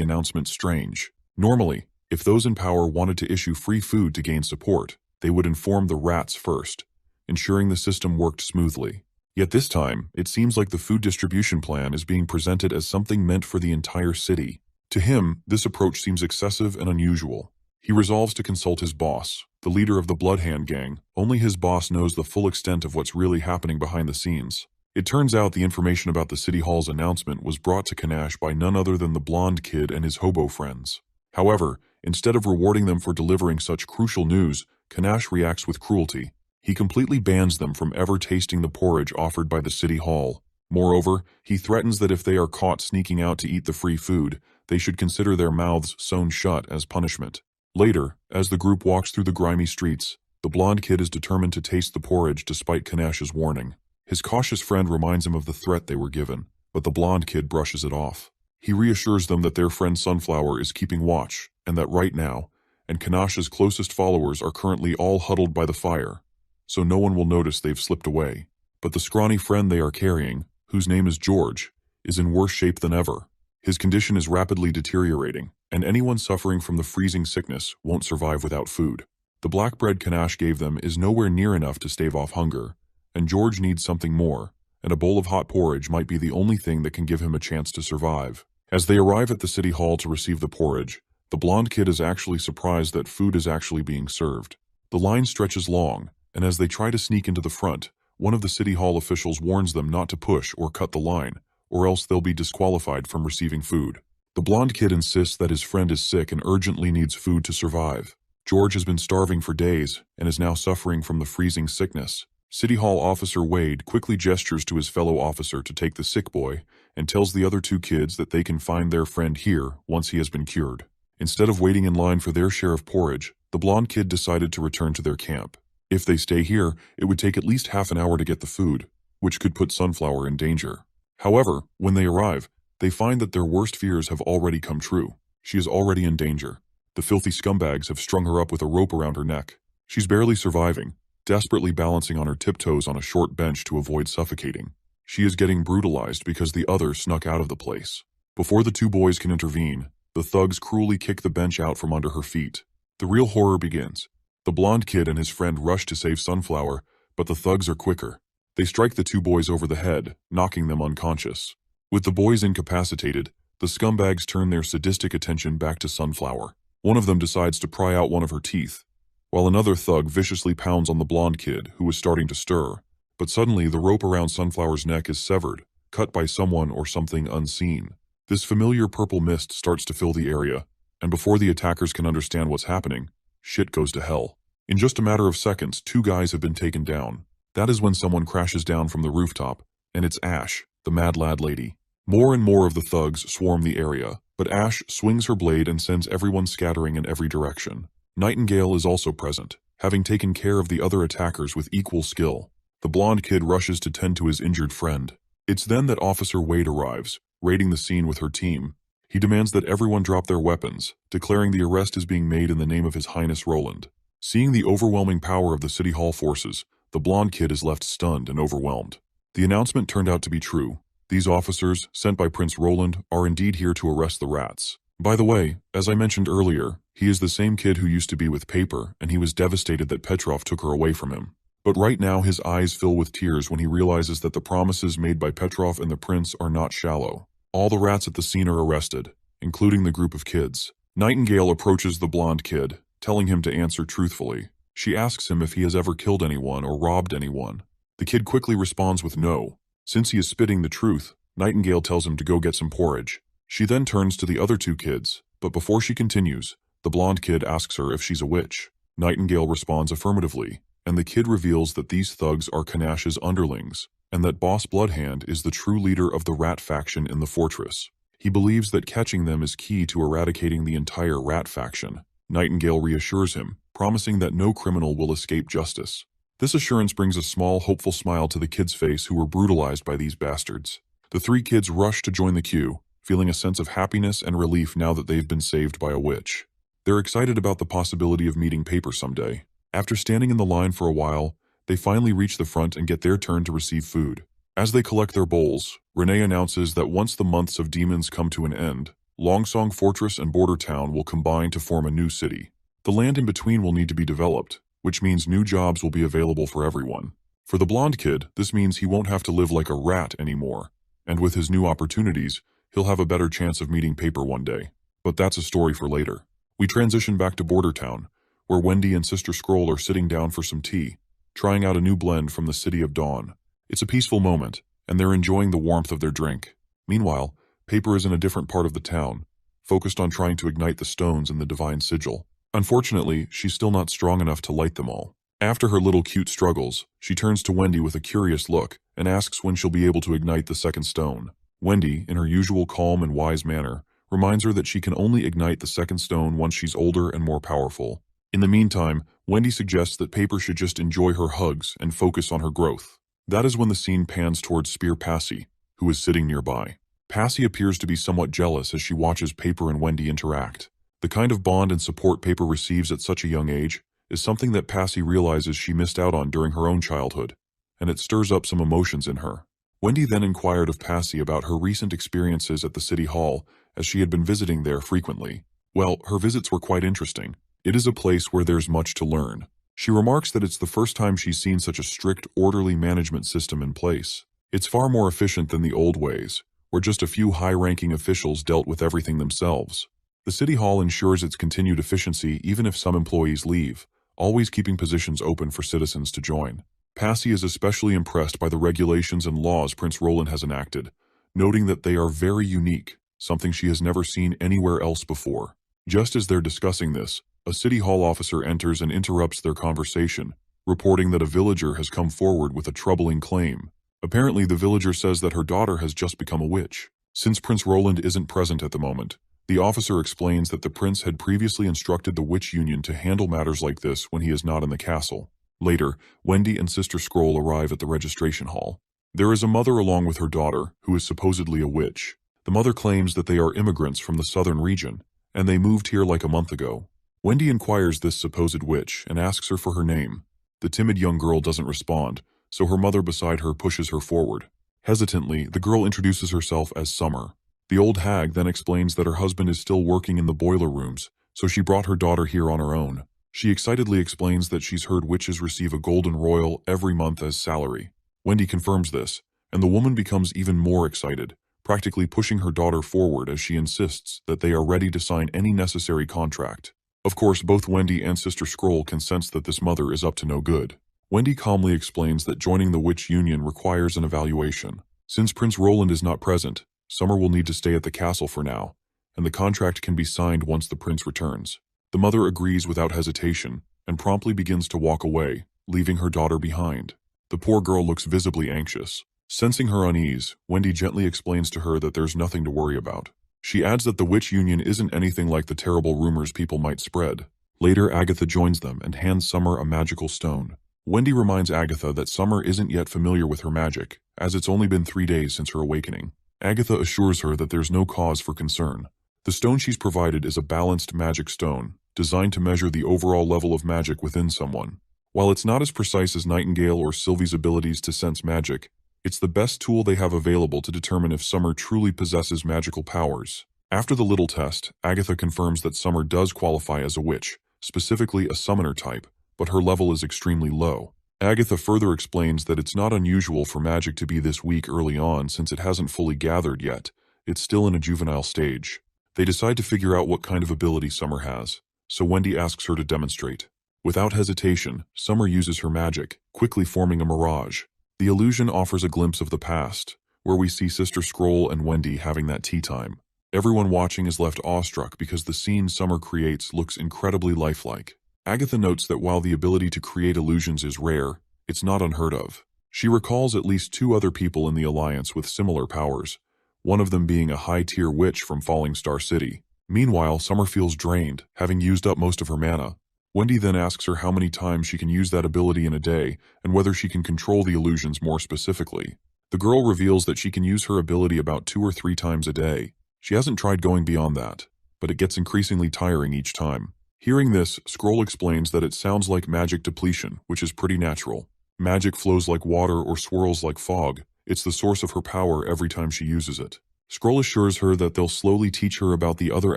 announcement strange. Normally, if those in power wanted to issue free food to gain support, they would inform the rats first, ensuring the system worked smoothly. Yet this time, it seems like the food distribution plan is being presented as something meant for the entire city. To him, this approach seems excessive and unusual. He resolves to consult his boss, the leader of the Bloodhand gang. Only his boss knows the full extent of what's really happening behind the scenes. It turns out the information about the City Hall's announcement was brought to Kanash by none other than the blonde kid and his hobo friends. However, instead of rewarding them for delivering such crucial news, Kanash reacts with cruelty. He completely bans them from ever tasting the porridge offered by the City Hall. Moreover, he threatens that if they are caught sneaking out to eat the free food, they should consider their mouths sewn shut as punishment. Later, as the group walks through the grimy streets, the blonde kid is determined to taste the porridge despite Kanash's warning. His cautious friend reminds him of the threat they were given, but the blonde kid brushes it off. He reassures them that their friend Sunflower is keeping watch, and that right now, and Kanash's closest followers are currently all huddled by the fire, so no one will notice they've slipped away. But the scrawny friend they are carrying, whose name is George, is in worse shape than ever. His condition is rapidly deteriorating, and anyone suffering from the freezing sickness won't survive without food. The black bread Kanash gave them is nowhere near enough to stave off hunger, and George needs something more, and a bowl of hot porridge might be the only thing that can give him a chance to survive. As they arrive at the city hall to receive the porridge, the blonde kid is actually surprised that food is actually being served. The line stretches long, and as they try to sneak into the front, one of the city hall officials warns them not to push or cut the line, or else they'll be disqualified from receiving food. The blonde kid insists that his friend is sick and urgently needs food to survive. George has been starving for days and is now suffering from the freezing sickness. City Hall Officer Wade quickly gestures to his fellow officer to take the sick boy and tells the other two kids that they can find their friend here once he has been cured. Instead of waiting in line for their share of porridge, the blonde kid decided to return to their camp. If they stay here, it would take at least half an hour to get the food, which could put Sunflower in danger. However, when they arrive, they find that their worst fears have already come true. She is already in danger. The filthy scumbags have strung her up with a rope around her neck. She's barely surviving, desperately balancing on her tiptoes on a short bench to avoid suffocating. She is getting brutalized because the other snuck out of the place. Before the two boys can intervene, the thugs cruelly kick the bench out from under her feet. The real horror begins. The blonde kid and his friend rush to save Sunflower, but the thugs are quicker. They strike the two boys over the head, knocking them unconscious. With the boys incapacitated, the scumbags turn their sadistic attention back to Sunflower. One of them decides to pry out one of her teeth, while another thug viciously pounds on the blonde kid, who is starting to stir. But suddenly, the rope around Sunflower's neck is severed, cut by someone or something unseen. This familiar purple mist starts to fill the area, and before the attackers can understand what's happening, shit goes to hell. In just a matter of seconds, two guys have been taken down. That is when someone crashes down from the rooftop, and it's Ash, the mad lad lady. More and more of the thugs swarm the area, but Ash swings her blade and sends everyone scattering in every direction. Nightingale is also present, having taken care of the other attackers with equal skill. The blonde kid rushes to tend to his injured friend. It's then that Officer Wade arrives, raiding the scene with her team. He demands that everyone drop their weapons, declaring the arrest is being made in the name of His Highness Roland. Seeing the overwhelming power of the City Hall forces, the blonde kid is left stunned and overwhelmed. The announcement turned out to be true. These officers, sent by Prince Roland, are indeed here to arrest the rats. By the way, as I mentioned earlier, he is the same kid who used to be with Paper, and he was devastated that Petrov took her away from him. But right now his eyes fill with tears when he realizes that the promises made by Petrov and the prince are not shallow. All the rats at the scene are arrested, including the group of kids. Nightingale approaches the blonde kid, telling him to answer truthfully. She asks him if he has ever killed anyone or robbed anyone. The kid quickly responds with no. Since he is spitting the truth, Nightingale tells him to go get some porridge. She then turns to the other two kids, but before she continues, the blonde kid asks her if she's a witch. Nightingale responds affirmatively, and the kid reveals that these thugs are Kanash's underlings, and that Boss Bloodhand is the true leader of the rat faction in the fortress. He believes that catching them is key to eradicating the entire rat faction. Nightingale reassures him, promising that no criminal will escape justice. This assurance brings a small, hopeful smile to the kid's face who were brutalized by these bastards. The three kids rush to join the queue, feeling a sense of happiness and relief now that they've been saved by a witch. They're excited about the possibility of meeting Paper someday. After standing in the line for a while, they finally reach the front and get their turn to receive food. As they collect their bowls, Renee announces that once the months of demons come to an end, Longsong Fortress and Border Town will combine to form a new city. The land in between will need to be developed, which means new jobs will be available for everyone. For the blonde kid, this means he won't have to live like a rat anymore, and with his new opportunities, he'll have a better chance of meeting Paper one day. But that's a story for later. We transition back to Border Town, where Wendy and Sister Scroll are sitting down for some tea, trying out a new blend from the City of Dawn. It's a peaceful moment, and they're enjoying the warmth of their drink. Meanwhile, Paper is in a different part of the town, focused on trying to ignite the stones in the divine sigil. Unfortunately, she's still not strong enough to light them all. After her little cute struggles, she turns to Wendy with a curious look and asks when she'll be able to ignite the second stone. Wendy, in her usual calm and wise manner, reminds her that she can only ignite the second stone once she's older and more powerful. In the meantime, Wendy suggests that Paper should just enjoy her hugs and focus on her growth. That is when the scene pans towards Spear Passy, who is sitting nearby. Passy appears to be somewhat jealous as she watches Paper and Wendy interact. The kind of bond and support Paper receives at such a young age is something that Passy realizes she missed out on during her own childhood, and it stirs up some emotions in her. Wendy then inquired of Passy about her recent experiences at the City Hall, as she had been visiting there frequently. Well, her visits were quite interesting. It is a place where there's much to learn. She remarks that it's the first time she's seen such a strict, orderly management system in place. It's far more efficient than the old ways, where just a few high-ranking officials dealt with everything themselves. The City Hall ensures its continued efficiency even if some employees leave, always keeping positions open for citizens to join. Passy is especially impressed by the regulations and laws Prince Roland has enacted, noting that they are very unique, something she has never seen anywhere else before. Just as they're discussing this, a City Hall officer enters and interrupts their conversation, reporting that a villager has come forward with a troubling claim. Apparently, the villager says that her daughter has just become a witch. Since Prince Roland isn't present at the moment, the officer explains that the prince had previously instructed the Witch Union to handle matters like this when he is not in the castle. Later, Wendy and Sister Scroll arrive at the registration hall. There is a mother along with her daughter, who is supposedly a witch. The mother claims that they are immigrants from the southern region, and they moved here like a month ago. Wendy inquires this supposed witch and asks her for her name. The timid young girl doesn't respond, so her mother beside her pushes her forward. Hesitantly, the girl introduces herself as Summer. The old hag then explains that her husband is still working in the boiler rooms, so she brought her daughter here on her own. She excitedly explains that she's heard witches receive a golden royal every month as salary. Wendy confirms this, and the woman becomes even more excited, practically pushing her daughter forward as she insists that they are ready to sign any necessary contract. Of course, both Wendy and Sister Scroll can sense that this mother is up to no good. Wendy calmly explains that joining the Witch Union requires an evaluation. Since Prince Roland is not present, Summer will need to stay at the castle for now, and the contract can be signed once the prince returns. The mother agrees without hesitation and promptly begins to walk away, leaving her daughter behind. The poor girl looks visibly anxious. Sensing her unease, Wendy gently explains to her that there's nothing to worry about. She adds that the Witch Union isn't anything like the terrible rumors people might spread. Later, Agatha joins them and hands Summer a magical stone. Wendy reminds Agatha that Summer isn't yet familiar with her magic, as it's only been 3 days since her awakening. Agatha assures her that there's no cause for concern. The stone she's provided is a balanced magic stone, designed to measure the overall level of magic within someone. While it's not as precise as Nightingale or Sylvie's abilities to sense magic, it's the best tool they have available to determine if Summer truly possesses magical powers. After the little test, Agatha confirms that Summer does qualify as a witch, specifically a summoner type, but her level is extremely low. Agatha further explains that it's not unusual for magic to be this weak early on since it hasn't fully gathered yet. It's still in a juvenile stage. They decide to figure out what kind of ability Summer has, so Wendy asks her to demonstrate. Without hesitation, Summer uses her magic, quickly forming a mirage. The illusion offers a glimpse of the past, where we see Sister Scroll and Wendy having that tea time. Everyone watching is left awestruck because the scene Summer creates looks incredibly lifelike. Agatha notes that while the ability to create illusions is rare, it's not unheard of. She recalls at least 2 other people in the Alliance with similar powers, one of them being a high-tier witch from Falling Star City. Meanwhile, Summer feels drained, having used up most of her mana. Wendy then asks her how many times she can use that ability in a day and whether she can control the illusions more specifically. The girl reveals that she can use her ability about 2 or 3 times a day. She hasn't tried going beyond that, but it gets increasingly tiring each time. Hearing this, Scroll explains that it sounds like magic depletion, which is pretty natural. Magic flows like water or swirls like fog. It's the source of her power every time she uses it. Scroll assures her that they'll slowly teach her about the other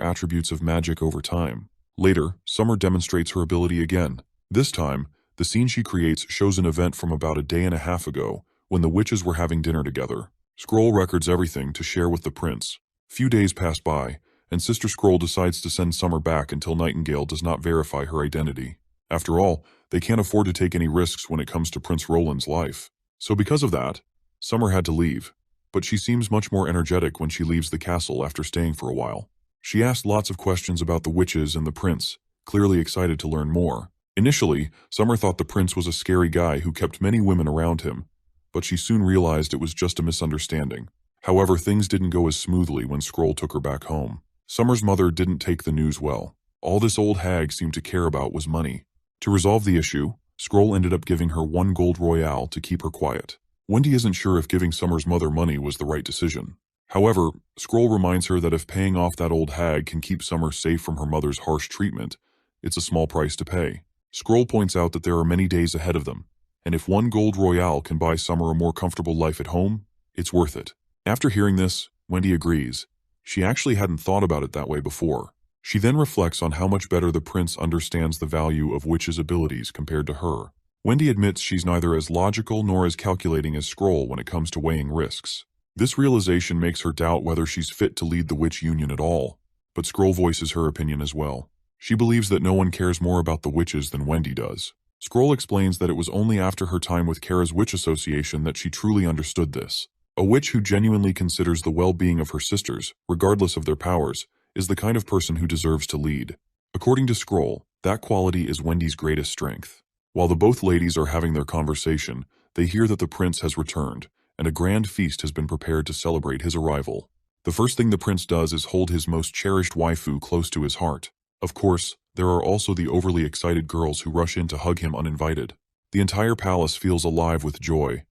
attributes of magic over time. Later, Summer demonstrates her ability again. This time, the scene she creates shows an event from about a day and a half ago, when the witches were having dinner together. Scroll records everything to share with the prince. Few days pass by, and Sister Scroll decides to send Summer back until Nightingale does not verify her identity. After all, they can't afford to take any risks when it comes to Prince Roland's life. So because of that, Summer had to leave. But she seems much more energetic when she leaves the castle after staying for a while. She asked lots of questions about the witches and the prince, clearly excited to learn more. Initially, Summer thought the prince was a scary guy who kept many women around him, but she soon realized it was just a misunderstanding. However, things didn't go as smoothly when Scroll took her back home. Summer's mother didn't take the news well. All this old hag seemed to care about was money. To resolve the issue, Scroll ended up giving her 1 gold royale to keep her quiet. Wendy isn't sure if giving Summer's mother money was the right decision. However, Scroll reminds her that if paying off that old hag can keep Summer safe from her mother's harsh treatment, it's a small price to pay. Scroll points out that there are many days ahead of them, and if 1 gold royale can buy Summer a more comfortable life at home, it's worth it. After hearing this, Wendy agrees. She actually hadn't thought about it that way before. She then reflects on how much better the prince understands the value of witches' abilities compared to her. Wendy admits she's neither as logical nor as calculating as Scroll when it comes to weighing risks. This realization makes her doubt whether she's fit to lead the witch union at all, but Scroll voices her opinion as well. She believes that no one cares more about the witches than Wendy does. Scroll explains that it was only after her time with Kara's Witch Association that she truly understood this. A witch who genuinely considers the well-being of her sisters, regardless of their powers, is the kind of person who deserves to lead. According to Scroll, that quality is Wendy's greatest strength. While the both ladies are having their conversation, they hear that the prince has returned, and a grand feast has been prepared to celebrate his arrival. The first thing the prince does is hold his most cherished waifu close to his heart. Of course, there are also the overly excited girls who rush in to hug him uninvited. The entire palace feels alive with joy,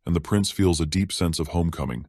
and the prince feels a deep sense of homecoming,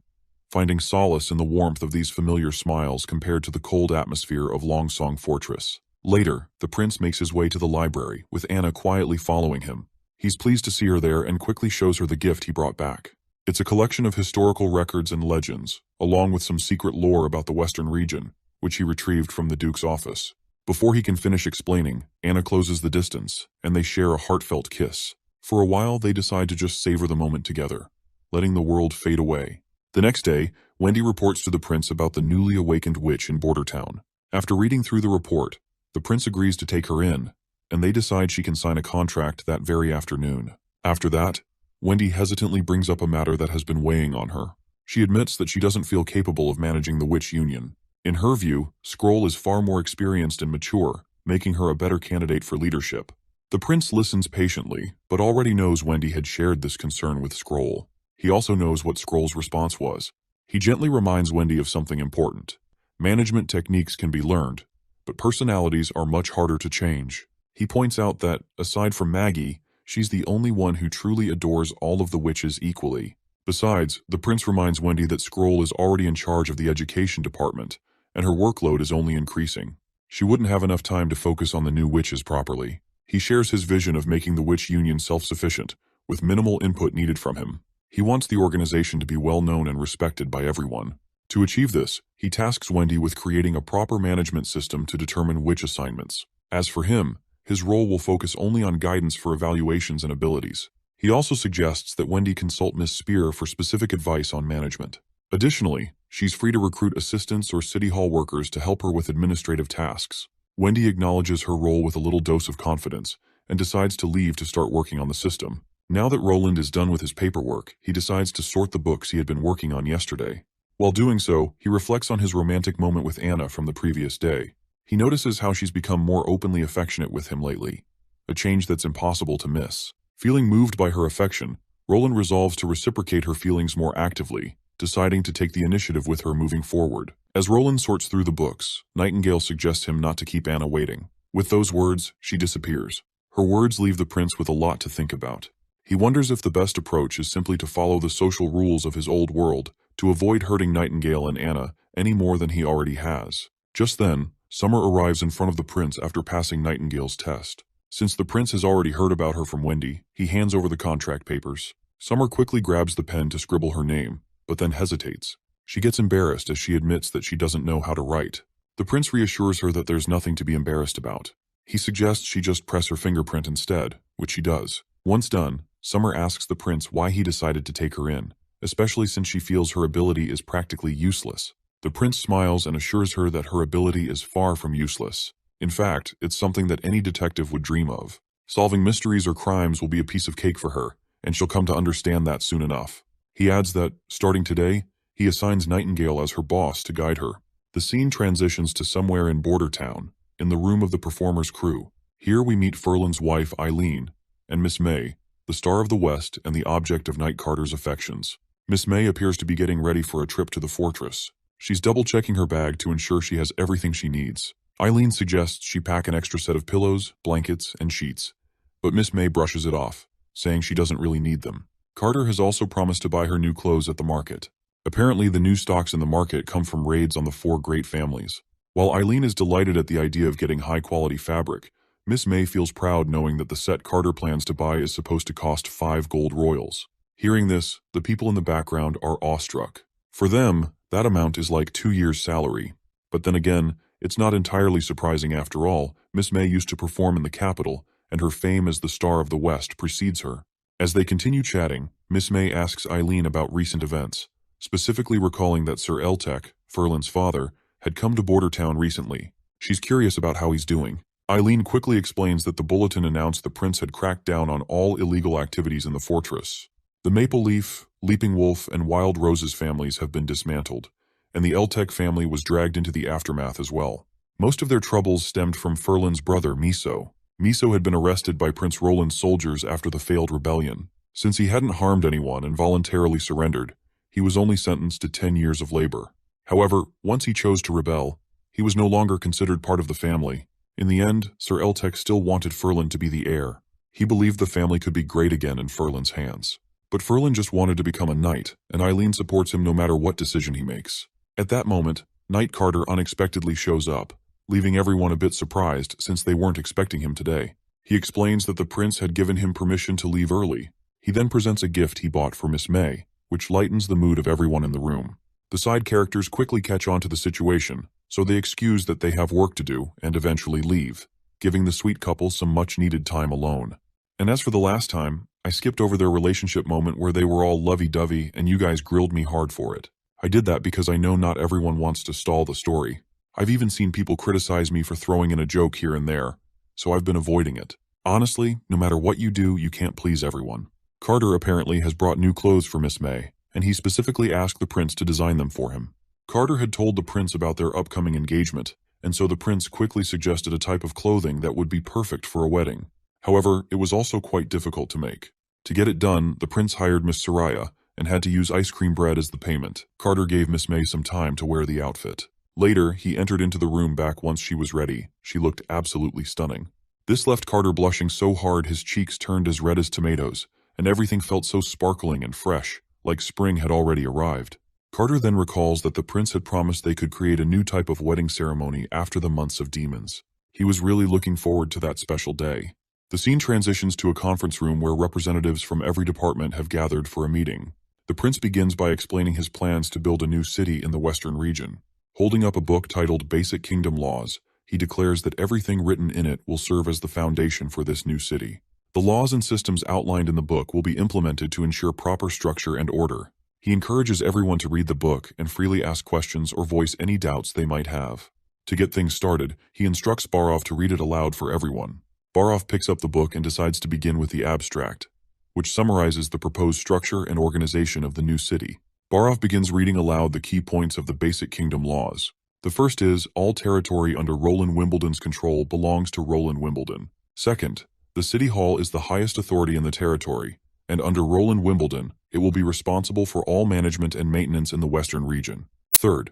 finding solace in the warmth of these familiar smiles compared to the cold atmosphere of Longsong Fortress. Later, the prince makes his way to the library, with Anna quietly following him. He's pleased to see her there and quickly shows her the gift he brought back. It's a collection of historical records and legends, along with some secret lore about the Western region, which he retrieved from the Duke's office. Before he can finish explaining, Anna closes the distance, and they share a heartfelt kiss. For a while, they decide to just savor the moment together, letting the world fade away. The next day, Wendy reports to the prince about the newly awakened witch in Bordertown. After reading through the report, the prince agrees to take her in, and they decide she can sign a contract that very afternoon. After that, Wendy hesitantly brings up a matter that has been weighing on her. She admits that she doesn't feel capable of managing the witch union. In her view, Scroll is far more experienced and mature, making her a better candidate for leadership. The prince listens patiently, but already knows Wendy had shared this concern with Scroll. He also knows what Scroll's response was. He gently reminds Wendy of something important. Management techniques can be learned, but personalities are much harder to change. He points out that, aside from Maggie, she's the only one who truly adores all of the witches equally. Besides, the prince reminds Wendy that Scroll is already in charge of the education department, and her workload is only increasing. She wouldn't have enough time to focus on the new witches properly. He shares his vision of making the witch union self-sufficient, with minimal input needed from him. He wants the organization to be well-known and respected by everyone. To achieve this, he tasks Wendy with creating a proper management system to determine witch assignments. As for him, his role will focus only on guidance for evaluations and abilities. He also suggests that Wendy consult Miss Spear for specific advice on management. Additionally, she's free to recruit assistants or city hall workers to help her with administrative tasks. Wendy acknowledges her role with a little dose of confidence and decides to leave to start working on the system. Now that Roland is done with his paperwork, he decides to sort the books he had been working on yesterday. While doing so, he reflects on his romantic moment with Anna from the previous day. He notices how she's become more openly affectionate with him lately, a change that's impossible to miss. Feeling moved by her affection, Roland resolves to reciprocate her feelings more actively, deciding to take the initiative with her moving forward. As Roland sorts through the books, Nightingale suggests him not to keep Anna waiting. With those words, she disappears. Her words leave the prince with a lot to think about. He wonders if the best approach is simply to follow the social rules of his old world, to avoid hurting Nightingale and Anna any more than he already has. Just then, Summer arrives in front of the prince after passing Nightingale's test. Since the prince has already heard about her from Wendy, he hands over the contract papers. Summer quickly grabs the pen to scribble her name, but then hesitates. She gets embarrassed as she admits that she doesn't know how to write. The prince reassures her that there's nothing to be embarrassed about. He suggests she just press her fingerprint instead, which she does. Once done, Summer asks the prince why he decided to take her in, especially since she feels her ability is practically useless. The prince smiles and assures her that her ability is far from useless. In fact, it's something that any detective would dream of. Solving mysteries or crimes will be a piece of cake for her, and she'll come to understand that soon enough. He adds that, starting today, he assigns Nightingale as her boss to guide her. The scene transitions to somewhere in Border Town, in the room of the performer's crew. Here we meet Ferland's wife, Eileen, and Miss May, the star of the West and the object of Knight Carter's affections. Miss May appears to be getting ready for a trip to the fortress. She's double-checking her bag to ensure she has everything she needs. Eileen suggests she pack an extra set of pillows, blankets, and sheets, but Miss May brushes it off, saying she doesn't really need them. Carter has also promised to buy her new clothes at the market. Apparently, the new stocks in the market come from raids on the 4 great families. While Eileen is delighted at the idea of getting high-quality fabric, Miss May feels proud knowing that the set Carter plans to buy is supposed to cost 5 gold royals. Hearing this, the people in the background are awestruck. For them, that amount is like 2 years' salary. But then again, it's not entirely surprising after all. Miss May used to perform in the capital, and her fame as the star of the West precedes her. As they continue chatting, Miss May asks Eileen about recent events, specifically recalling that Sir Eltec, Ferland's father, had come to Border Town recently. She's curious about how he's doing. Eileen quickly explains that the bulletin announced the prince had cracked down on all illegal activities in the fortress. The Maple Leaf, Leaping Wolf, and Wild Rose's families have been dismantled, and the Eltec family was dragged into the aftermath as well. Most of their troubles stemmed from Ferland's brother, Miso. Miso had been arrested by Prince Roland's soldiers after the failed rebellion. Since he hadn't harmed anyone and voluntarily surrendered, he was only sentenced to 10 years of labor. However, once he chose to rebel, he was no longer considered part of the family. In the end, Sir Eltec still wanted Ferland to be the heir. He believed the family could be great again in Ferland's hands. But Ferland just wanted to become a knight, and Eileen supports him no matter what decision he makes. At that moment, Knight Carter unexpectedly shows up, leaving everyone a bit surprised since they weren't expecting him today. He explains that the prince had given him permission to leave early. He then presents a gift he bought for Miss May, which lightens the mood of everyone in the room. The side characters quickly catch on to the situation, so they excuse that they have work to do and eventually leave, giving the sweet couple some much-needed time alone. And as for the last time, I skipped over their relationship moment where they were all lovey-dovey and you guys grilled me hard for it. I did that because I know not everyone wants to stall the story. I've even seen people criticize me for throwing in a joke here and there, so I've been avoiding it. Honestly, no matter what you do, you can't please everyone. Carter apparently has brought new clothes for Miss May, and he specifically asked the prince to design them for him. Carter had told the prince about their upcoming engagement, and so the prince quickly suggested a type of clothing that would be perfect for a wedding. However, it was also quite difficult to make. To get it done, the prince hired Miss Soraya and had to use ice cream bread as the payment. Carter gave Miss May some time to wear the outfit. Later, he entered into the room back once she was ready. She looked absolutely stunning. This left Carter blushing so hard his cheeks turned as red as tomatoes, and everything felt so sparkling and fresh, like spring had already arrived. Carter then recalls that the prince had promised they could create a new type of wedding ceremony after the months of demons. He was really looking forward to that special day. The scene transitions to a conference room where representatives from every department have gathered for a meeting. The prince begins by explaining his plans to build a new city in the western region. Holding up a book titled Basic Kingdom Laws, he declares that everything written in it will serve as the foundation for this new city. The laws and systems outlined in the book will be implemented to ensure proper structure and order. He encourages everyone to read the book and freely ask questions or voice any doubts they might have. To get things started, he instructs Barov to read it aloud for everyone. Barov picks up the book and decides to begin with the abstract, which summarizes the proposed structure and organization of the new city. Barov begins reading aloud the key points of the Basic Kingdom Laws. The first is, all territory under Roland Wimbledon's control belongs to Roland Wimbledon. Second, the City Hall is the highest authority in the territory, and under Roland Wimbledon, it will be responsible for all management and maintenance in the Western region. Third,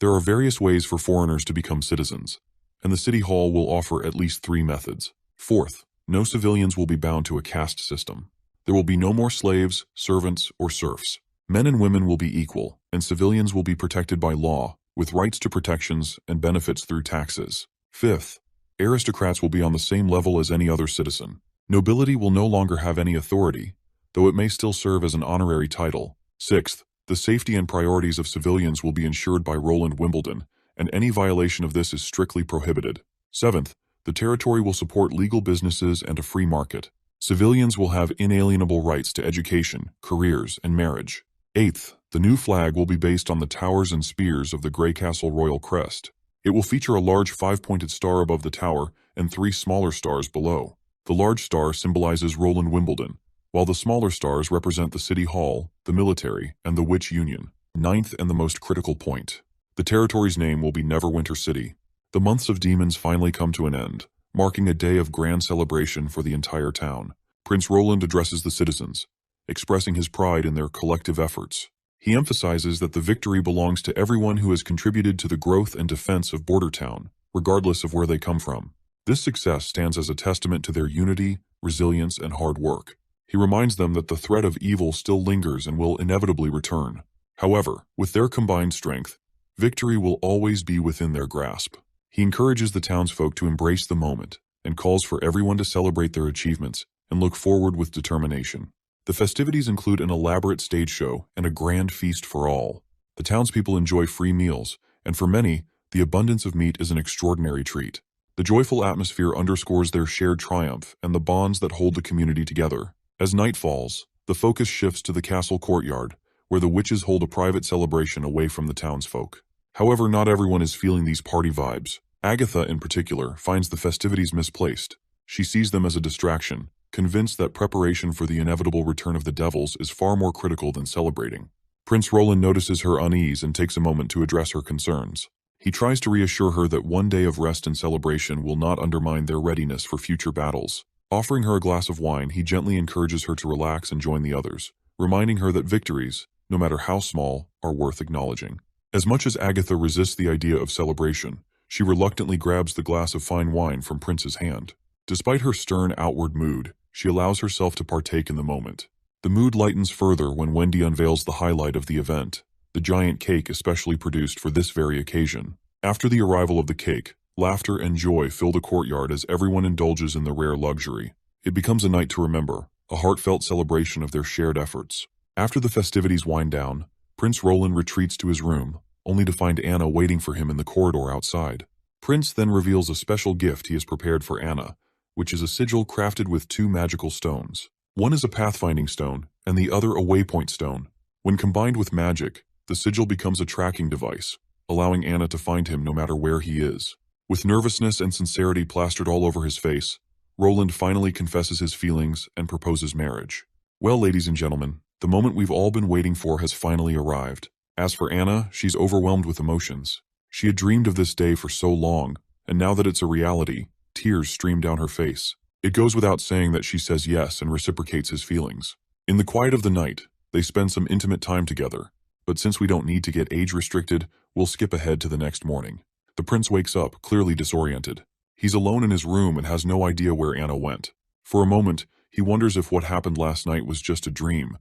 there are various ways for foreigners to become citizens, and the City Hall will offer at least 3 methods. Fourth, no civilians will be bound to a caste system. There will be no more slaves, servants, or serfs. Men and women will be equal, and civilians will be protected by law, with rights to protections and benefits through taxes. Fifth, aristocrats will be on the same level as any other citizen. Nobility will no longer have any authority, though it may still serve as an honorary title. Sixth, The safety and priorities of civilians will be ensured by Roland Wimbledon, and any violation of this is strictly prohibited. 7th, the territory will support legal businesses and a free market. Civilians will have inalienable rights to education, careers, and marriage. 8th, the new flag will be based on the towers and spears of the Grey Castle Royal Crest. It will feature a large 5-pointed star above the tower and 3 smaller stars below. The large star symbolizes Roland Wimbledon, while the smaller stars represent the City Hall, the military, and the Witch Union. 9th and the most critical point. The territory's name will be Neverwinter City. The months of demons finally come to an end, marking a day of grand celebration for the entire town. Prince Roland addresses the citizens, expressing his pride in their collective efforts. He emphasizes that the victory belongs to everyone who has contributed to the growth and defense of Bordertown, regardless of where they come from. This success stands as a testament to their unity, resilience, and hard work. He reminds them that the threat of evil still lingers and will inevitably return. However, with their combined strength, victory will always be within their grasp. He encourages the townsfolk to embrace the moment and calls for everyone to celebrate their achievements and look forward with determination. The festivities include an elaborate stage show and a grand feast for all. The townspeople enjoy free meals, and for many, the abundance of meat is an extraordinary treat. The joyful atmosphere underscores their shared triumph and the bonds that hold the community together. As night falls, the focus shifts to the castle courtyard, where the witches hold a private celebration away from the townsfolk. However, not everyone is feeling these party vibes. Agatha, in particular, finds the festivities misplaced. She sees them as a distraction, convinced that preparation for the inevitable return of the devils is far more critical than celebrating. Prince Roland notices her unease and takes a moment to address her concerns. He tries to reassure her that one day of rest and celebration will not undermine their readiness for future battles. Offering her a glass of wine, he gently encourages her to relax and join the others, reminding her that victories, no matter how small, are worth acknowledging. As much as Agatha resists the idea of celebration, she reluctantly grabs the glass of fine wine from Prince's hand. Despite her stern outward mood, she allows herself to partake in the moment. The mood lightens further when Wendy unveils the highlight of the event, the giant cake especially produced for this very occasion. After the arrival of the cake, laughter and joy fill the courtyard as everyone indulges in the rare luxury. It becomes a night to remember, a heartfelt celebration of their shared efforts. After the festivities wind down, Prince Roland retreats to his room, only to find Anna waiting for him in the corridor outside. Prince then reveals a special gift he has prepared for Anna, which is a sigil crafted with 2 magical stones. One is a pathfinding stone, and the other a waypoint stone. When combined with magic, the sigil becomes a tracking device, allowing Anna to find him no matter where he is. With nervousness and sincerity plastered all over his face, Roland finally confesses his feelings and proposes marriage. Well, ladies and gentlemen, the moment we've all been waiting for has finally arrived. As for Anna, she's overwhelmed with emotions. She had dreamed of this day for so long, and now that it's a reality, tears stream down her face. It goes without saying that she says yes and reciprocates his feelings. In the quiet of the night, they spend some intimate time together, but since we don't need to get age-restricted, we'll skip ahead to the next morning. The prince wakes up, clearly disoriented. He's alone in his room and has no idea where Anna went. For a moment, he wonders if what happened last night was just a dream,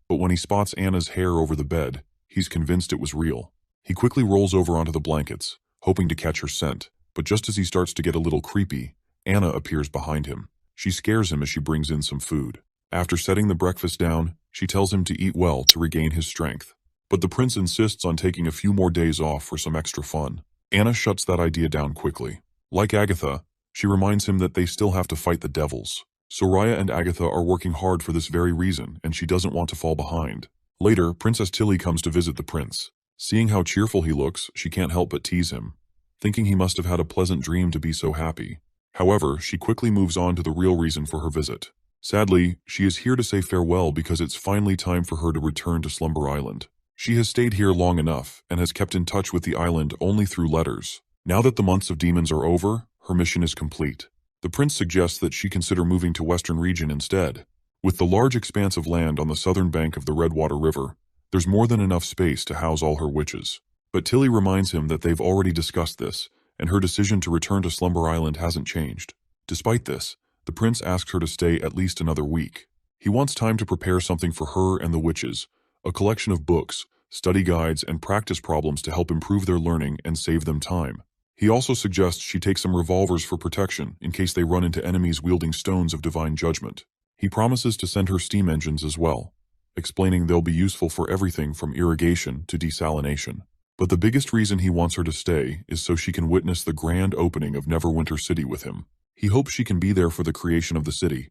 but when he spots Anna's hair over the bed, he's convinced it was real. He quickly rolls over onto the blankets, hoping to catch her scent, but just as he starts to get a little creepy, Anna appears behind him. She scares him as she brings in some food. After setting the breakfast down, she tells him to eat well to regain his strength. But the prince insists on taking a few more days off for some extra fun. Anna shuts that idea down quickly. Like Agatha, she reminds him that they still have to fight the devils. Soraya and Agatha are working hard for this very reason, and she doesn't want to fall behind. Later, Princess Tilly comes to visit the prince. Seeing how cheerful he looks, she can't help but tease him, thinking he must have had a pleasant dream to be so happy. However, she quickly moves on to the real reason for her visit. Sadly, she is here to say farewell because it's finally time for her to return to Slumber Island. She has stayed here long enough and has kept in touch with the island only through letters. Now that the months of demons are over, her mission is complete. The prince suggests that she consider moving to Western Region instead. With the large expanse of land on the southern bank of the Redwater River, there's more than enough space to house all her witches. But Tilly reminds him that they've already discussed this, and her decision to return to Slumber Island hasn't changed. Despite this, the prince asks her to stay at least another week. He wants time to prepare something for her and the witches, a collection of books, study guides, and practice problems to help improve their learning and save them time. He also suggests she take some revolvers for protection in case they run into enemies wielding stones of divine judgment. He promises to send her steam engines as well. explaining they'll be useful for everything from irrigation to desalination. But the biggest reason he wants her to stay is so she can witness the grand opening of Neverwinter City with him. He hopes she can be there for the creation of the city,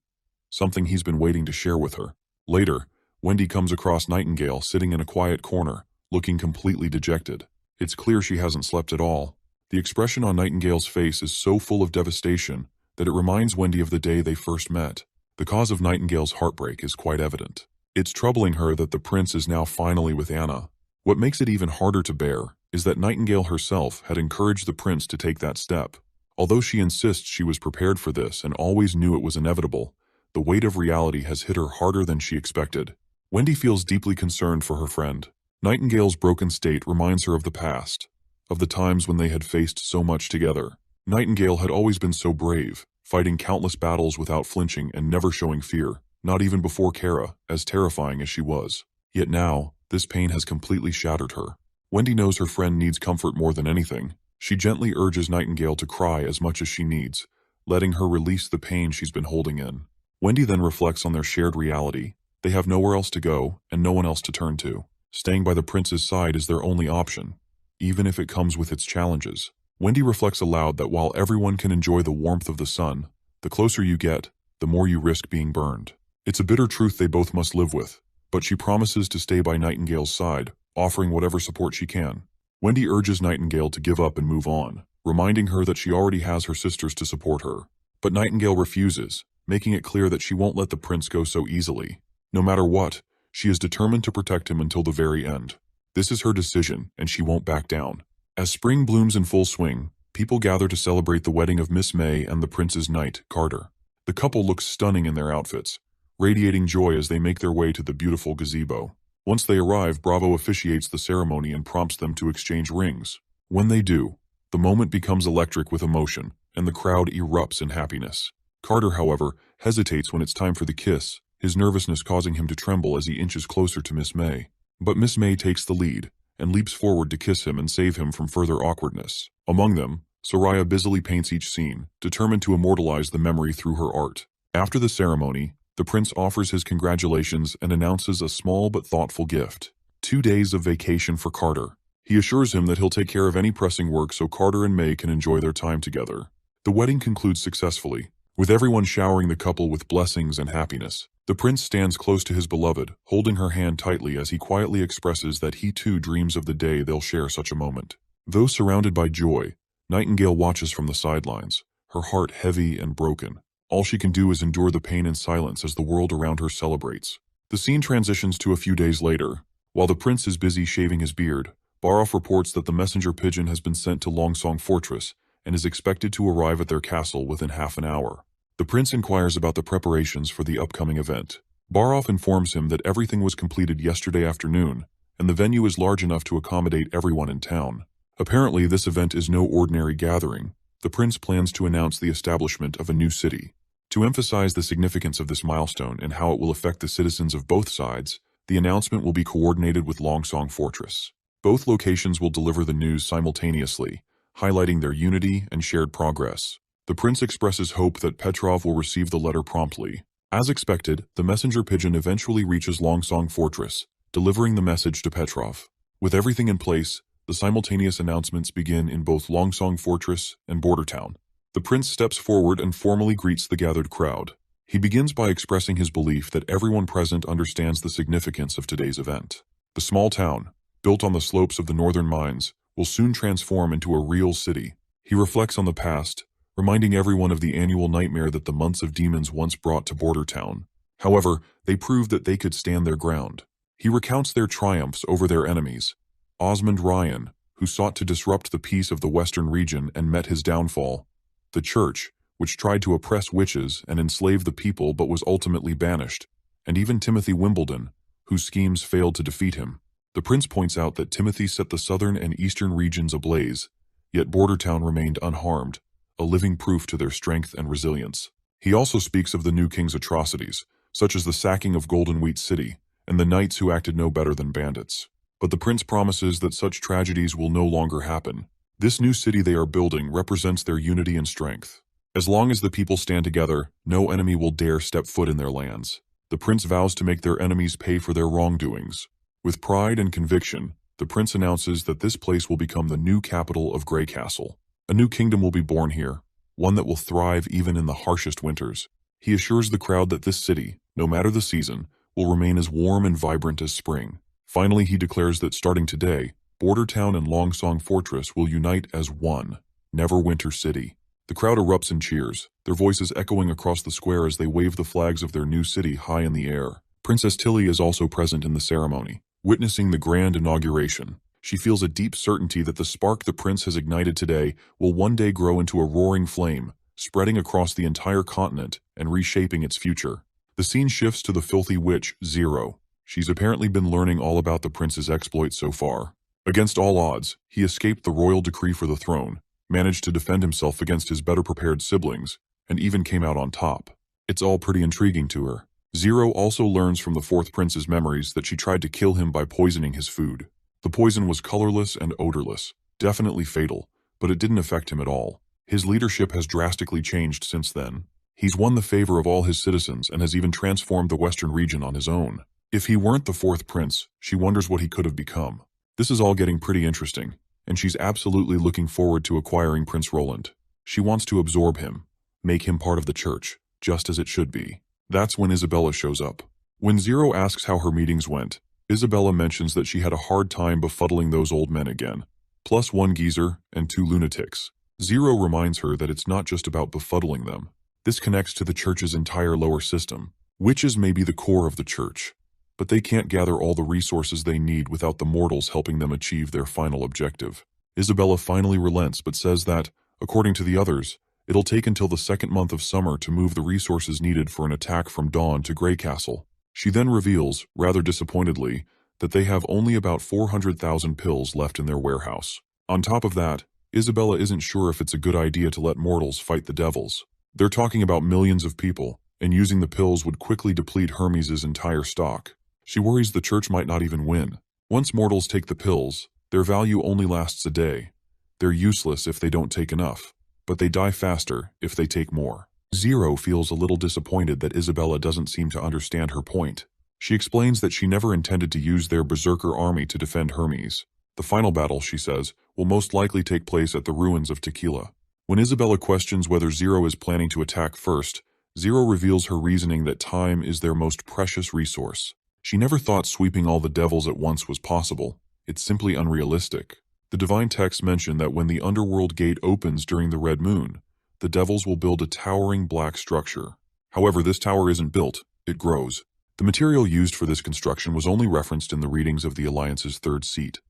something he's been waiting to share with her. Later, Wendy comes across Nightingale sitting in a quiet corner, looking completely dejected. It's clear she hasn't slept at all. The expression on Nightingale's face is so full of devastation that it reminds Wendy of the day they first met. The cause of Nightingale's heartbreak is quite evident. It's troubling her that the prince is now finally with Anna. What makes it even harder to bear is that Nightingale herself had encouraged the prince to take that step. Although she insists she was prepared for this and always knew it was inevitable, the weight of reality has hit her harder than she expected. Wendy feels deeply concerned for her friend. Nightingale's broken state reminds her of the past, of the times when they had faced so much together. Nightingale had always been so brave, fighting countless battles without flinching and never showing fear, not even before Kara, as terrifying as she was. Yet now, this pain has completely shattered her. Wendy knows her friend needs comfort more than anything. She gently urges Nightingale to cry as much as she needs, letting her release the pain she's been holding in. Wendy then reflects on their shared reality. They have nowhere else to go and no one else to turn to. Staying by the prince's side is their only option, even if it comes with its challenges. Wendy reflects aloud that while everyone can enjoy the warmth of the sun, the closer you get, the more you risk being burned. It's a bitter truth they both must live with, but she promises to stay by Nightingale's side, offering whatever support she can. Wendy urges Nightingale to give up and move on, reminding her that she already has her sisters to support her. But Nightingale refuses, making it clear that she won't let the prince go so easily. No matter what, she is determined to protect him until the very end. This is her decision, and she won't back down. As spring blooms in full swing, people gather to celebrate the wedding of Miss May and the prince's knight, Carter. The couple looks stunning in their outfits, radiating joy as they make their way to the beautiful gazebo. Once they arrive, Bravo officiates the ceremony and prompts them to exchange rings. When they do, the moment becomes electric with emotion, and the crowd erupts in happiness. Carter, however, hesitates when it's time for the kiss, his nervousness causing him to tremble as he inches closer to Miss May. But Miss May takes the lead, and leaps forward to kiss him and save him from further awkwardness. Among them, Soraya busily paints each scene, determined to immortalize the memory through her art. After the ceremony, the prince offers his congratulations and announces a small but thoughtful gift. 2 days of vacation for Carter. He assures him that he'll take care of any pressing work so Carter and May can enjoy their time together. The wedding concludes successfully, with everyone showering the couple with blessings and happiness. The prince stands close to his beloved, holding her hand tightly as he quietly expresses that he too dreams of the day they'll share such a moment. Though surrounded by joy, Nightingale watches from the sidelines, her heart heavy and broken. All she can do is endure the pain in silence as the world around her celebrates. The scene transitions to a few days later. While the prince is busy shaving his beard, Baroff reports that the messenger pigeon has been sent to Longsong Fortress and is expected to arrive at their castle within half an hour. The prince inquires about the preparations for the upcoming event. Baroff informs him that everything was completed yesterday afternoon, and the venue is large enough to accommodate everyone in town. Apparently, this event is no ordinary gathering. The prince plans to announce the establishment of a new city. To emphasize the significance of this milestone and how it will affect the citizens of both sides, the announcement will be coordinated with Longsong Fortress. Both locations will deliver the news simultaneously, highlighting their unity and shared progress. The prince expresses hope that Petrov will receive the letter promptly. As expected, the messenger pigeon eventually reaches Longsong Fortress, delivering the message to Petrov. With everything in place, the simultaneous announcements begin in both Longsong Fortress and Bordertown. The prince steps forward and formally greets the gathered crowd. He begins by expressing his belief that everyone present understands the significance of today's event. The small town, built on the slopes of the northern mines, will soon transform into a real city. He reflects on the past, reminding everyone of the annual nightmare that the months of demons once brought to Bordertown. However, they proved that they could stand their ground. He recounts their triumphs over their enemies. Osmond Ryan, who sought to disrupt the peace of the western region and met his downfall. The Church, which tried to oppress witches and enslave the people but was ultimately banished. And even Timothy Wimbledon, whose schemes failed to defeat him. The prince points out that Timothy set the southern and eastern regions ablaze, yet Bordertown remained unharmed, a living proof to their strength and resilience. He also speaks of the new king's atrocities, such as the sacking of Golden Wheat City, and the knights who acted no better than bandits. But the prince promises that such tragedies will no longer happen. This new city they are building represents their unity and strength. As long as the people stand together, no enemy will dare step foot in their lands. The prince vows to make their enemies pay for their wrongdoings. With pride and conviction, the prince announces that this place will become the new capital of Grey Castle. A new kingdom will be born here, one that will thrive even in the harshest winters. He assures the crowd that this city, no matter the season, will remain as warm and vibrant as spring. Finally, he declares that starting today, Border Town and Longsong Fortress will unite as one, Neverwinter City. The crowd erupts in cheers, their voices echoing across the square as they wave the flags of their new city high in the air. Princess Tilly is also present in the ceremony, witnessing the grand inauguration. She feels a deep certainty that the spark the prince has ignited today will one day grow into a roaring flame, spreading across the entire continent and reshaping its future. The scene shifts to the filthy witch, Zero. She's apparently been learning all about the prince's exploits so far. Against all odds, he escaped the royal decree for the throne, managed to defend himself against his better-prepared siblings, and even came out on top. It's all pretty intriguing to her. Zero also learns from the fourth prince's memories that she tried to kill him by poisoning his food. The poison was colorless and odorless, definitely fatal, but it didn't affect him at all. His leadership has drastically changed since then. He's won the favor of all his citizens and has even transformed the western region on his own. If he weren't the fourth prince, she wonders what he could have become. This is all getting pretty interesting, and she's absolutely looking forward to acquiring Prince Roland. She wants to absorb him, make him part of the church, just as it should be. That's when Isabella shows up. When Zero asks how her meetings went, Isabella mentions that she had a hard time befuddling those old men again, plus one geezer and two lunatics. Zero reminds her that it's not just about befuddling them. This connects to the church's entire lower system. Witches may be the core of the church, but they can't gather all the resources they need without the mortals helping them achieve their final objective. Isabella finally relents but says that, according to the others, it'll take until the second month of summer to move the resources needed for an attack from dawn to Grey Castle. She then reveals, rather disappointedly, that they have only about 400,000 pills left in their warehouse. On top of that, Isabella isn't sure if it's a good idea to let mortals fight the devils. They're talking about millions of people, and using the pills would quickly deplete Hermes' entire stock. She worries the church might not even win. Once mortals take the pills, their value only lasts a day. They're useless if they don't take enough, but they die faster if they take more. Zero feels a little disappointed that Isabella doesn't seem to understand her point. She explains that she never intended to use their berserker army to defend Hermes. The final battle, she says, will most likely take place at the ruins of Tequila. When Isabella questions whether Zero is planning to attack first, Zero reveals her reasoning that time is their most precious resource. She never thought sweeping all the devils at once was possible. It's simply unrealistic. The divine texts mention that when the underworld gate opens during the red moon, the devils will build a towering black structure. However, this tower isn't built, it grows. The material used for this construction was only referenced in the readings of the Alliance's third seat,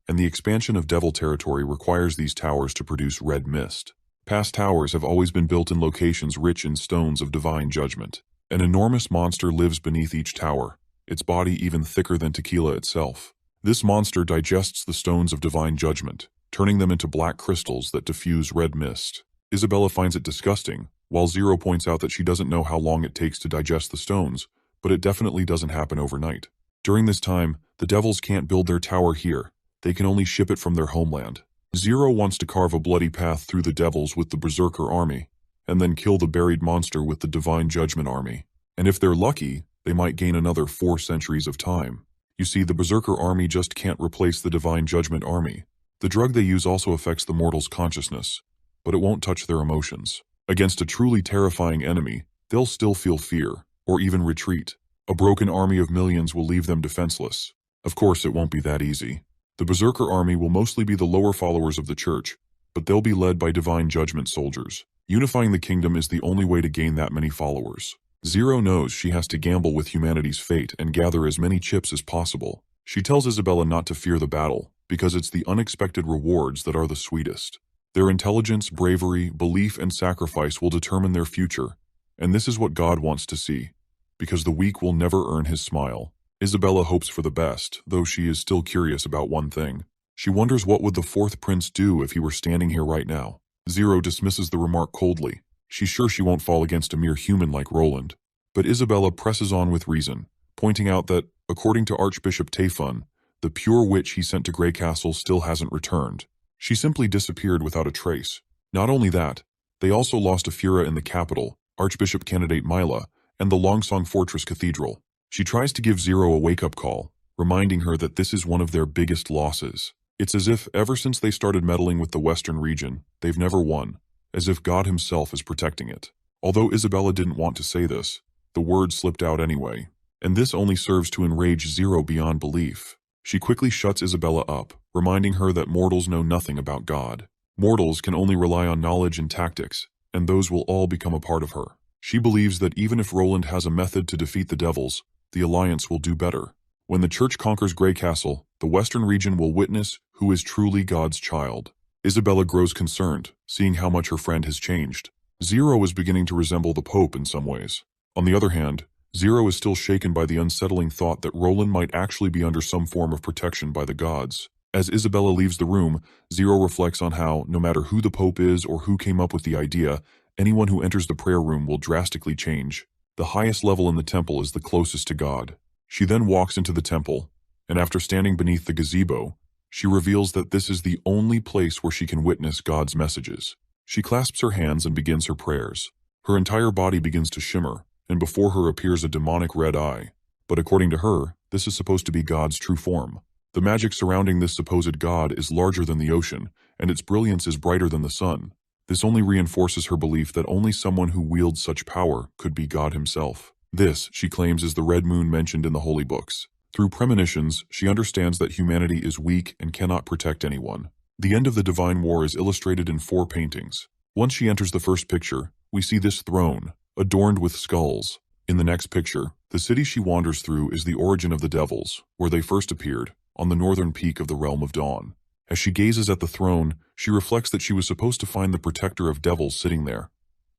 and the expansion of devil territory requires these towers to produce red mist. Past towers have always been built in locations rich in stones of divine judgment. An enormous monster lives beneath each tower, its body even thicker than Tequila itself. This monster digests the stones of divine judgment, turning them into black crystals that diffuse red mist. Isabella finds it disgusting, while Zero points out that she doesn't know how long it takes to digest the stones, but it definitely doesn't happen overnight. During this time, the devils can't build their tower here. They can only ship it from their homeland. Zero wants to carve a bloody path through the devils with the Berserker army, and then kill the buried monster with the Divine Judgment army. And if they're lucky, they might gain another 4 centuries of time. You see, the Berserker army just can't replace the Divine Judgment army. The drug they use also affects the mortal's consciousness, but it won't touch their emotions. Against a truly terrifying enemy, they'll still feel fear, or even retreat. A broken army of millions will leave them defenseless. Of course, it won't be that easy. The Berserker army will mostly be the lower followers of the church, but they'll be led by Divine Judgment soldiers. Unifying the kingdom is the only way to gain that many followers. Zero knows she has to gamble with humanity's fate and gather as many chips as possible. She tells Isabella not to fear the battle, because it's the unexpected rewards that are the sweetest. Their intelligence, bravery, belief, and sacrifice will determine their future, and this is what God wants to see, because the weak will never earn his smile. Isabella hopes for the best, though she is still curious about one thing. She wonders what would the fourth prince do if he were standing here right now. Zero dismisses the remark coldly. She's sure she won't fall against a mere human like Roland. But Isabella presses on with reason, pointing out that, according to Archbishop Tayfun, the pure witch he sent to Grey Castle still hasn't returned. She simply disappeared without a trace. Not only that, they also lost a Fura in the capital, Archbishop candidate Mila, and the Longsong Fortress Cathedral. She tries to give Zero a wake-up call, reminding her that this is one of their biggest losses. It's as if, ever since they started meddling with the Western region, they've never won, as if God himself is protecting it. Although Isabella didn't want to say this, the words slipped out anyway, and this only serves to enrage Zero beyond belief. She quickly shuts Isabella up, reminding her that mortals know nothing about God. Mortals can only rely on knowledge and tactics, and those will all become a part of her. She believes that even if Roland has a method to defeat the devils, the Alliance will do better. When the Church conquers Grey Castle, the Western region will witness who is truly God's child. Isabella grows concerned, seeing how much her friend has changed. Zero is beginning to resemble the Pope in some ways. On the other hand, Zero is still shaken by the unsettling thought that Roland might actually be under some form of protection by the gods. As Isabella leaves the room, Zero reflects on how, no matter who the Pope is or who came up with the idea, anyone who enters the prayer room will drastically change. The highest level in the temple is the closest to God. She then walks into the temple, and after standing beneath the gazebo, she reveals that this is the only place where she can witness God's messages. She clasps her hands and begins her prayers. Her entire body begins to shimmer, and before her appears a demonic red eye. But according to her, this is supposed to be God's true form. The magic surrounding this supposed God is larger than the ocean, and its brilliance is brighter than the sun. This only reinforces her belief that only someone who wields such power could be God himself. This, she claims, is the red moon mentioned in the holy books. Through premonitions, she understands that humanity is weak and cannot protect anyone. The end of the Divine War is illustrated in 4 paintings. Once she enters the first picture, we see this throne, adorned with skulls. In the next picture, the city she wanders through is the origin of the devils, where they first appeared, on the northern peak of the Realm of Dawn. As she gazes at the throne, she reflects that she was supposed to find the protector of devils sitting there.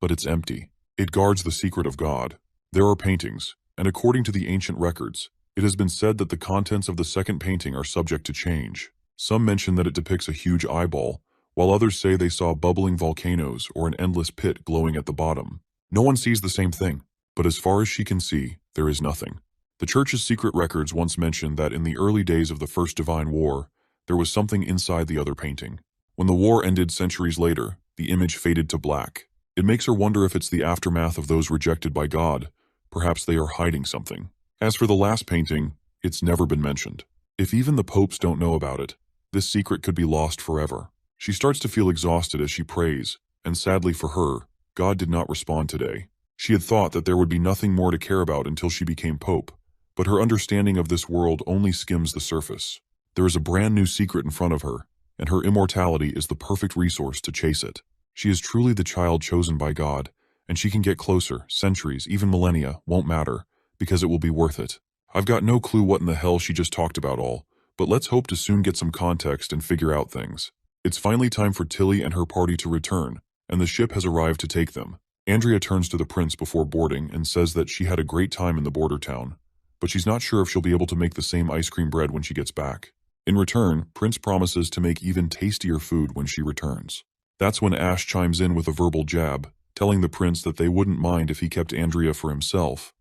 But it's empty. It guards the secret of God. There are paintings, and according to the ancient records, it has been said that the contents of the second painting are subject to change. Some mention that it depicts a huge eyeball, while others say they saw bubbling volcanoes or an endless pit glowing at the bottom. No one sees the same thing, but as far as she can see, there is nothing. The Church's secret records once mentioned that in the early days of the First Divine War, there was something inside the other painting. When the war ended centuries later, the image faded to black. It makes her wonder if it's the aftermath of those rejected by God. Perhaps they are hiding something. As for the last painting, it's never been mentioned. If even the popes don't know about it, this secret could be lost forever. She starts to feel exhausted as she prays, and sadly for her, God did not respond today. She had thought that there would be nothing more to care about until she became Pope, but her understanding of this world only skims the surface. There is a brand new secret in front of her, and her immortality is the perfect resource to chase it. She is truly the child chosen by God, and she can get closer. Centuries, even millennia, won't matter, because it will be worth it. I've got no clue what in the hell she just talked about all, but let's hope to soon get some context and figure out things. It's finally time for Tilly and her party to return, and the ship has arrived to take them. Andrea turns to the prince before boarding and says that she had a great time in the border town, but she's not sure if she'll be able to make the same ice cream bread when she gets back. In return, Prince promises to make even tastier food when she returns. That's when Ash chimes in with a verbal jab, telling the prince that they wouldn't mind if he kept Andrea for himself.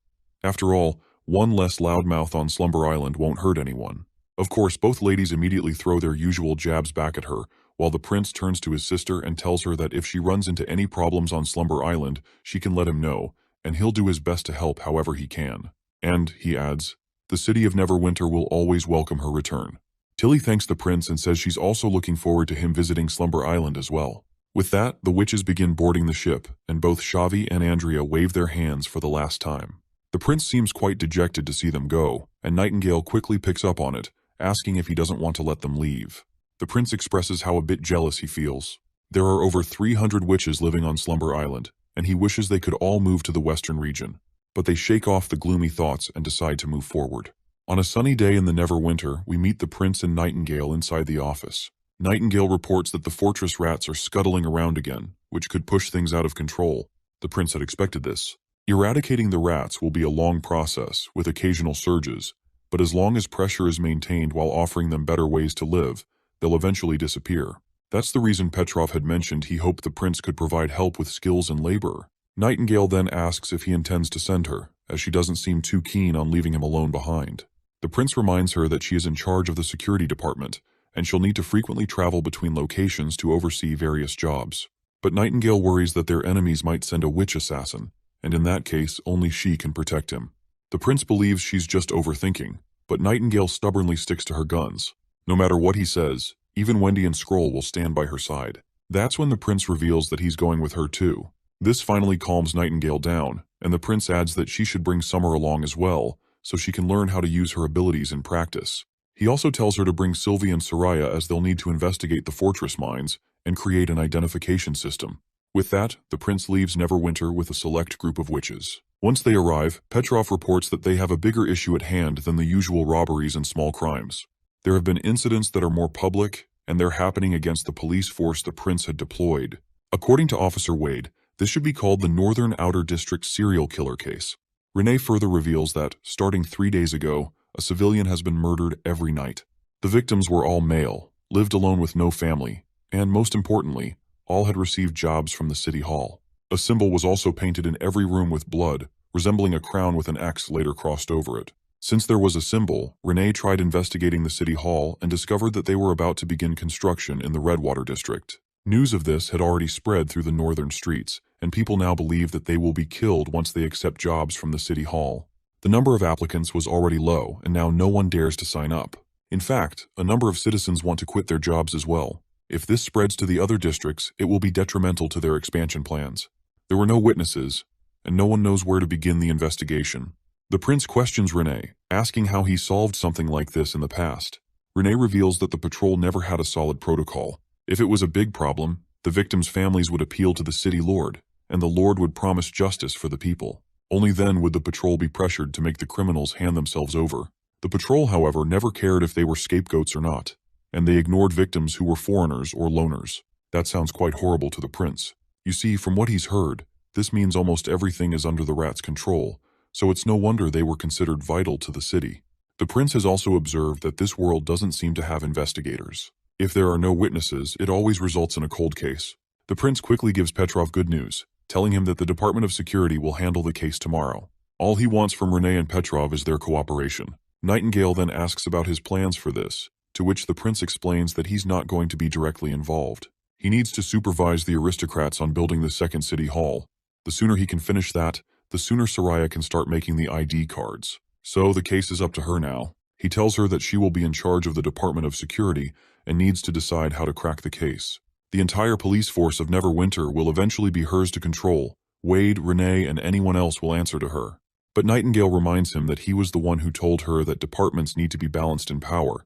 After all, one less loudmouth on Slumber Island won't hurt anyone. Of course, both ladies immediately throw their usual jabs back at her, while the prince turns to his sister and tells her that if she runs into any problems on Slumber Island, she can let him know, and he'll do his best to help however he can. And, he adds, the city of Neverwinter will always welcome her return. Tilly thanks the prince and says she's also looking forward to him visiting Slumber Island as well. With that, the witches begin boarding the ship, and both Xavi and Andrea wave their hands for the last time. The prince seems quite dejected to see them go, and Nightingale quickly picks up on it, asking if he doesn't want to let them leave. The prince expresses how a bit jealous he feels. There are over 300 witches living on Slumber Island, and he wishes they could all move to the western region. But they shake off the gloomy thoughts and decide to move forward. On a sunny day in the Neverwinter, we meet the prince and Nightingale inside the office. Nightingale reports that the fortress rats are scuttling around again, which could push things out of control. The prince had expected this. Eradicating the rats will be a long process, with occasional surges, but as long as pressure is maintained while offering them better ways to live, they'll eventually disappear. That's the reason Petrov had mentioned he hoped the prince could provide help with skills and labor. Nightingale then asks if he intends to send her, as she doesn't seem too keen on leaving him alone behind. The prince reminds her that she is in charge of the security department, and she'll need to frequently travel between locations to oversee various jobs. But Nightingale worries that their enemies might send a witch assassin, and in that case, only she can protect him. The prince believes she's just overthinking, but Nightingale stubbornly sticks to her guns. No matter what he says, even Wendy and Scroll will stand by her side. That's when the prince reveals that he's going with her too. This finally calms Nightingale down, and the prince adds that she should bring Summer along as well, so she can learn how to use her abilities in practice. He also tells her to bring Sylvie and Soraya as they'll need to investigate the fortress mines and create an identification system. With that, the prince leaves Neverwinter with a select group of witches. Once they arrive, Petrov reports that they have a bigger issue at hand than the usual robberies and small crimes. There have been incidents that are more public, and they're happening against the police force the prince had deployed. According to Officer Wade, this should be called the Northern Outer District serial killer case. Renee further reveals that, starting 3 days ago, a civilian has been murdered every night. The victims were all male, lived alone with no family, and most importantly, all had received jobs from the city hall. A symbol was also painted in every room with blood, resembling a crown with an X later crossed over it. Since there was a symbol, Renee tried investigating the city hall and discovered that they were about to begin construction in the Redwater district. News of this had already spread through the northern streets, and people now believe that they will be killed once they accept jobs from the city hall. The number of applicants was already low, and now no one dares to sign up. In fact, a number of citizens want to quit their jobs as well. If this spreads to the other districts, it will be detrimental to their expansion plans. There were no witnesses, and no one knows where to begin the investigation. The prince questions Renee, asking how he solved something like this in the past. Renee reveals that the patrol never had a solid protocol. If it was a big problem, the victims' families would appeal to the city lord, and the lord would promise justice for the people. Only then would the patrol be pressured to make the criminals hand themselves over. The patrol, however, never cared if they were scapegoats or not, and they ignored victims who were foreigners or loners. That sounds quite horrible to the prince. You see, from what he's heard, this means almost everything is under the rat's control, so it's no wonder they were considered vital to the city. The prince has also observed that this world doesn't seem to have investigators. If there are no witnesses, it always results in a cold case. The prince quickly gives Petrov good news, telling him that the Department of Security will handle the case tomorrow. All he wants from Renee and Petrov is their cooperation. Nightingale then asks about his plans for this, to which the prince explains that he's not going to be directly involved. He needs to supervise the aristocrats on building the second city hall. The sooner he can finish that, the sooner Soraya can start making the ID cards. So the case is up to her now. He tells her that she will be in charge of the Department of Security and needs to decide how to crack the case. The entire police force of Neverwinter will eventually be hers to control. Wade, Renee, and anyone else will answer to her. But Nightingale reminds him that he was the one who told her that departments need to be balanced in power,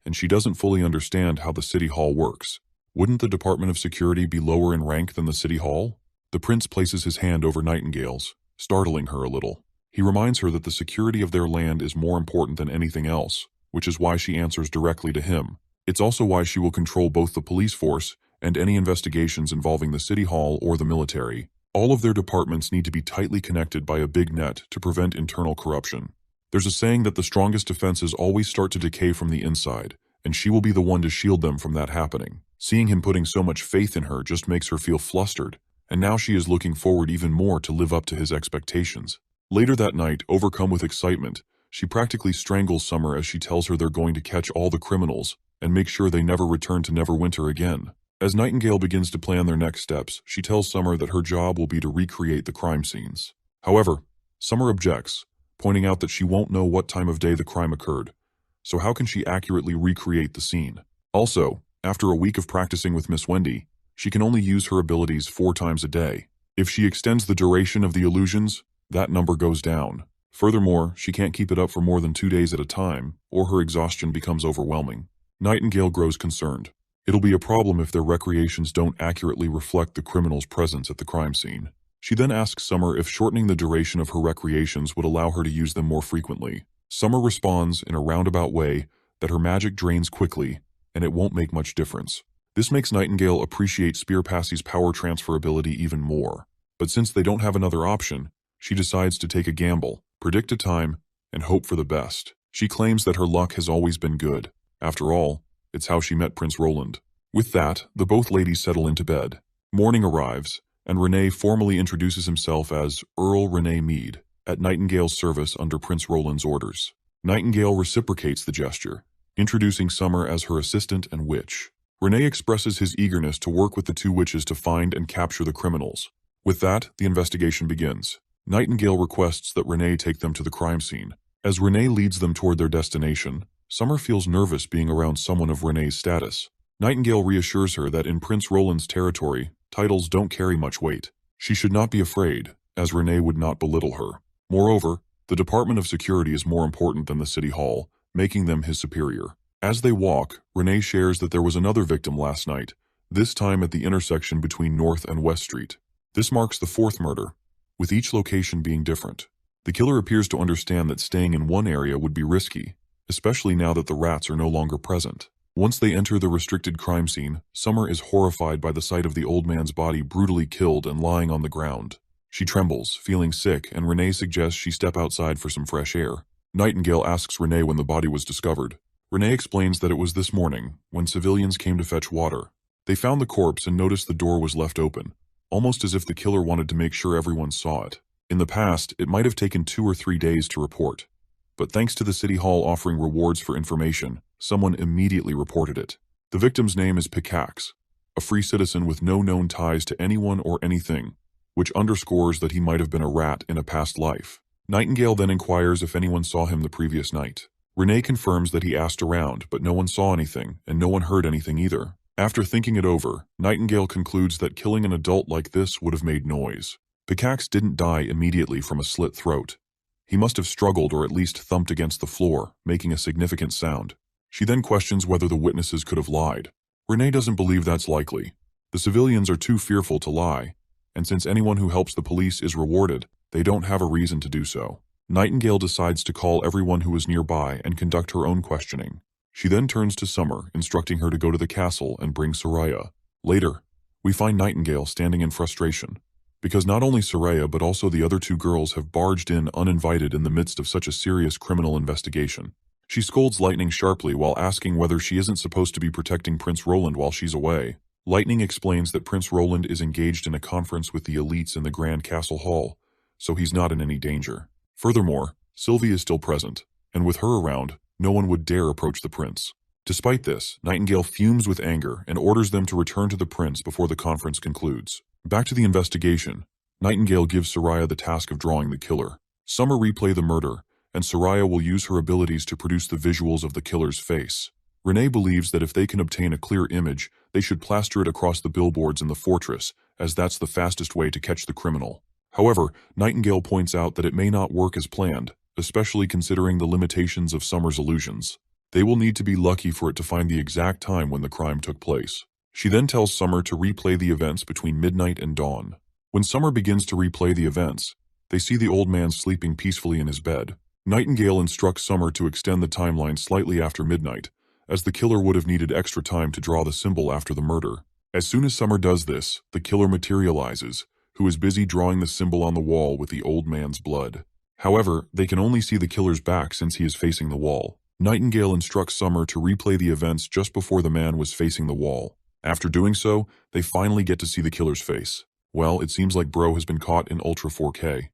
and she doesn't fully understand how the city hall works. Wouldn't the Department of Security be lower in rank than the city hall? The prince places his hand over Nightingale's, startling her a little. He reminds her that the security of their land is more important than anything else, which is why she answers directly to him. It's also why she will control both the police force and any investigations involving the city hall or the military. All of their departments need to be tightly connected by a big net to prevent internal corruption. There's a saying that the strongest defenses always start to decay from the inside, and she will be the one to shield them from that happening. Seeing him putting so much faith in her just makes her feel flustered, and now she is looking forward even more to live up to his expectations. Later that night, overcome with excitement, she practically strangles Summer as she tells her they're going to catch all the criminals and make sure they never return to Neverwinter again. As Nightingale begins to plan their next steps, she tells Summer that her job will be to recreate the crime scenes. However, Summer objects, pointing out that she won't know what time of day the crime occurred, so how can she accurately recreate the scene? Also, after a week of practicing with Miss Wendy, she can only use her abilities 4 times a day. If she extends the duration of the illusions, that number goes down. Furthermore, she can't keep it up for more than 2 days at a time, or her exhaustion becomes overwhelming. Nightingale grows concerned. It'll be a problem if their recreations don't accurately reflect the criminal's presence at the crime scene. She then asks Summer if shortening the duration of her recreations would allow her to use them more frequently. Summer responds in a roundabout way that her magic drains quickly, and it won't make much difference. This makes Nightingale appreciate Spearpassy's power transfer ability even more. But since they don't have another option, she decides to take a gamble, predict a time, and hope for the best. She claims that her luck has always been good. After all, it's how she met Prince Roland. With that, the both ladies settle into bed. Morning arrives, and Renee formally introduces himself as Earl Renee Mead, at Nightingale's service under Prince Roland's orders. Nightingale reciprocates the gesture, introducing Summer as her assistant and witch. Renee expresses his eagerness to work with the 2 witches to find and capture the criminals. With that, the investigation begins. Nightingale requests that Renee take them to the crime scene. As Renee leads them toward their destination, Summer feels nervous being around someone of Renee's status. Nightingale reassures her that in Prince Roland's territory, titles don't carry much weight. She should not be afraid, as Renee would not belittle her. Moreover, the Department of Security is more important than the City Hall, making them his superior. As they walk, Renee shares that there was another victim last night, this time at the intersection between North and West Street. This marks the fourth murder, with each location being different. The killer appears to understand that staying in one area would be risky, especially now that the rats are no longer present. Once they enter the restricted crime scene, Summer is horrified by the sight of the old man's body brutally killed and lying on the ground. She trembles, feeling sick, and Renee suggests she step outside for some fresh air. Nightingale asks Renee when the body was discovered. Renee explains that it was this morning, when civilians came to fetch water. They found the corpse and noticed the door was left open, almost as if the killer wanted to make sure everyone saw it. In the past, it might have taken 2 or 3 days to report. But thanks to the City Hall offering rewards for information, someone immediately reported it. The victim's name is Pickaxe, a free citizen with no known ties to anyone or anything, which underscores that he might have been a rat in a past life. Nightingale then inquires if anyone saw him the previous night. Renee confirms that he asked around, but no one saw anything, and no one heard anything either. After thinking it over, Nightingale concludes that killing an adult like this would have made noise. Pickaxe didn't die immediately from a slit throat. He must have struggled or at least thumped against the floor, making a significant sound. She then questions whether the witnesses could have lied. Renee doesn't believe that's likely. The civilians are too fearful to lie, and since anyone who helps the police is rewarded, they don't have a reason to do so. Nightingale decides to call everyone who is nearby and conduct her own questioning. She then turns to Summer, instructing her to go to the castle and bring Soraya. Later, we find Nightingale standing in frustration, because not only Soraya but also the other 2 girls have barged in uninvited in the midst of such a serious criminal investigation. She scolds Lightning sharply while asking whether she isn't supposed to be protecting Prince Roland while she's away. Lightning explains that Prince Roland is engaged in a conference with the elites in the Grand Castle Hall, so he's not in any danger. Furthermore, Sylvie is still present, and with her around, no one would dare approach the prince. Despite this, Nightingale fumes with anger and orders them to return to the prince before the conference concludes. Back to the investigation, Nightingale gives Soraya the task of drawing the killer. Summer replay the murder, and Soraya will use her abilities to produce the visuals of the killer's face. Renee believes that if they can obtain a clear image, they should plaster it across the billboards in the fortress, as that's the fastest way to catch the criminal. However, Nightingale points out that it may not work as planned, especially considering the limitations of Summer's illusions. They will need to be lucky for it to find the exact time when the crime took place. She then tells Summer to replay the events between midnight and dawn. When Summer begins to replay the events, they see the old man sleeping peacefully in his bed. Nightingale instructs Summer to extend the timeline slightly after midnight, as the killer would have needed extra time to draw the symbol after the murder. As soon as Summer does this, the killer materializes, who is busy drawing the symbol on the wall with the old man's blood. However, they can only see the killer's back since he is facing the wall. Nightingale instructs Summer to replay the events just before the man was facing the wall. After doing so, they finally get to see the killer's face. Well, it seems like Bro has been caught in Ultra 4K.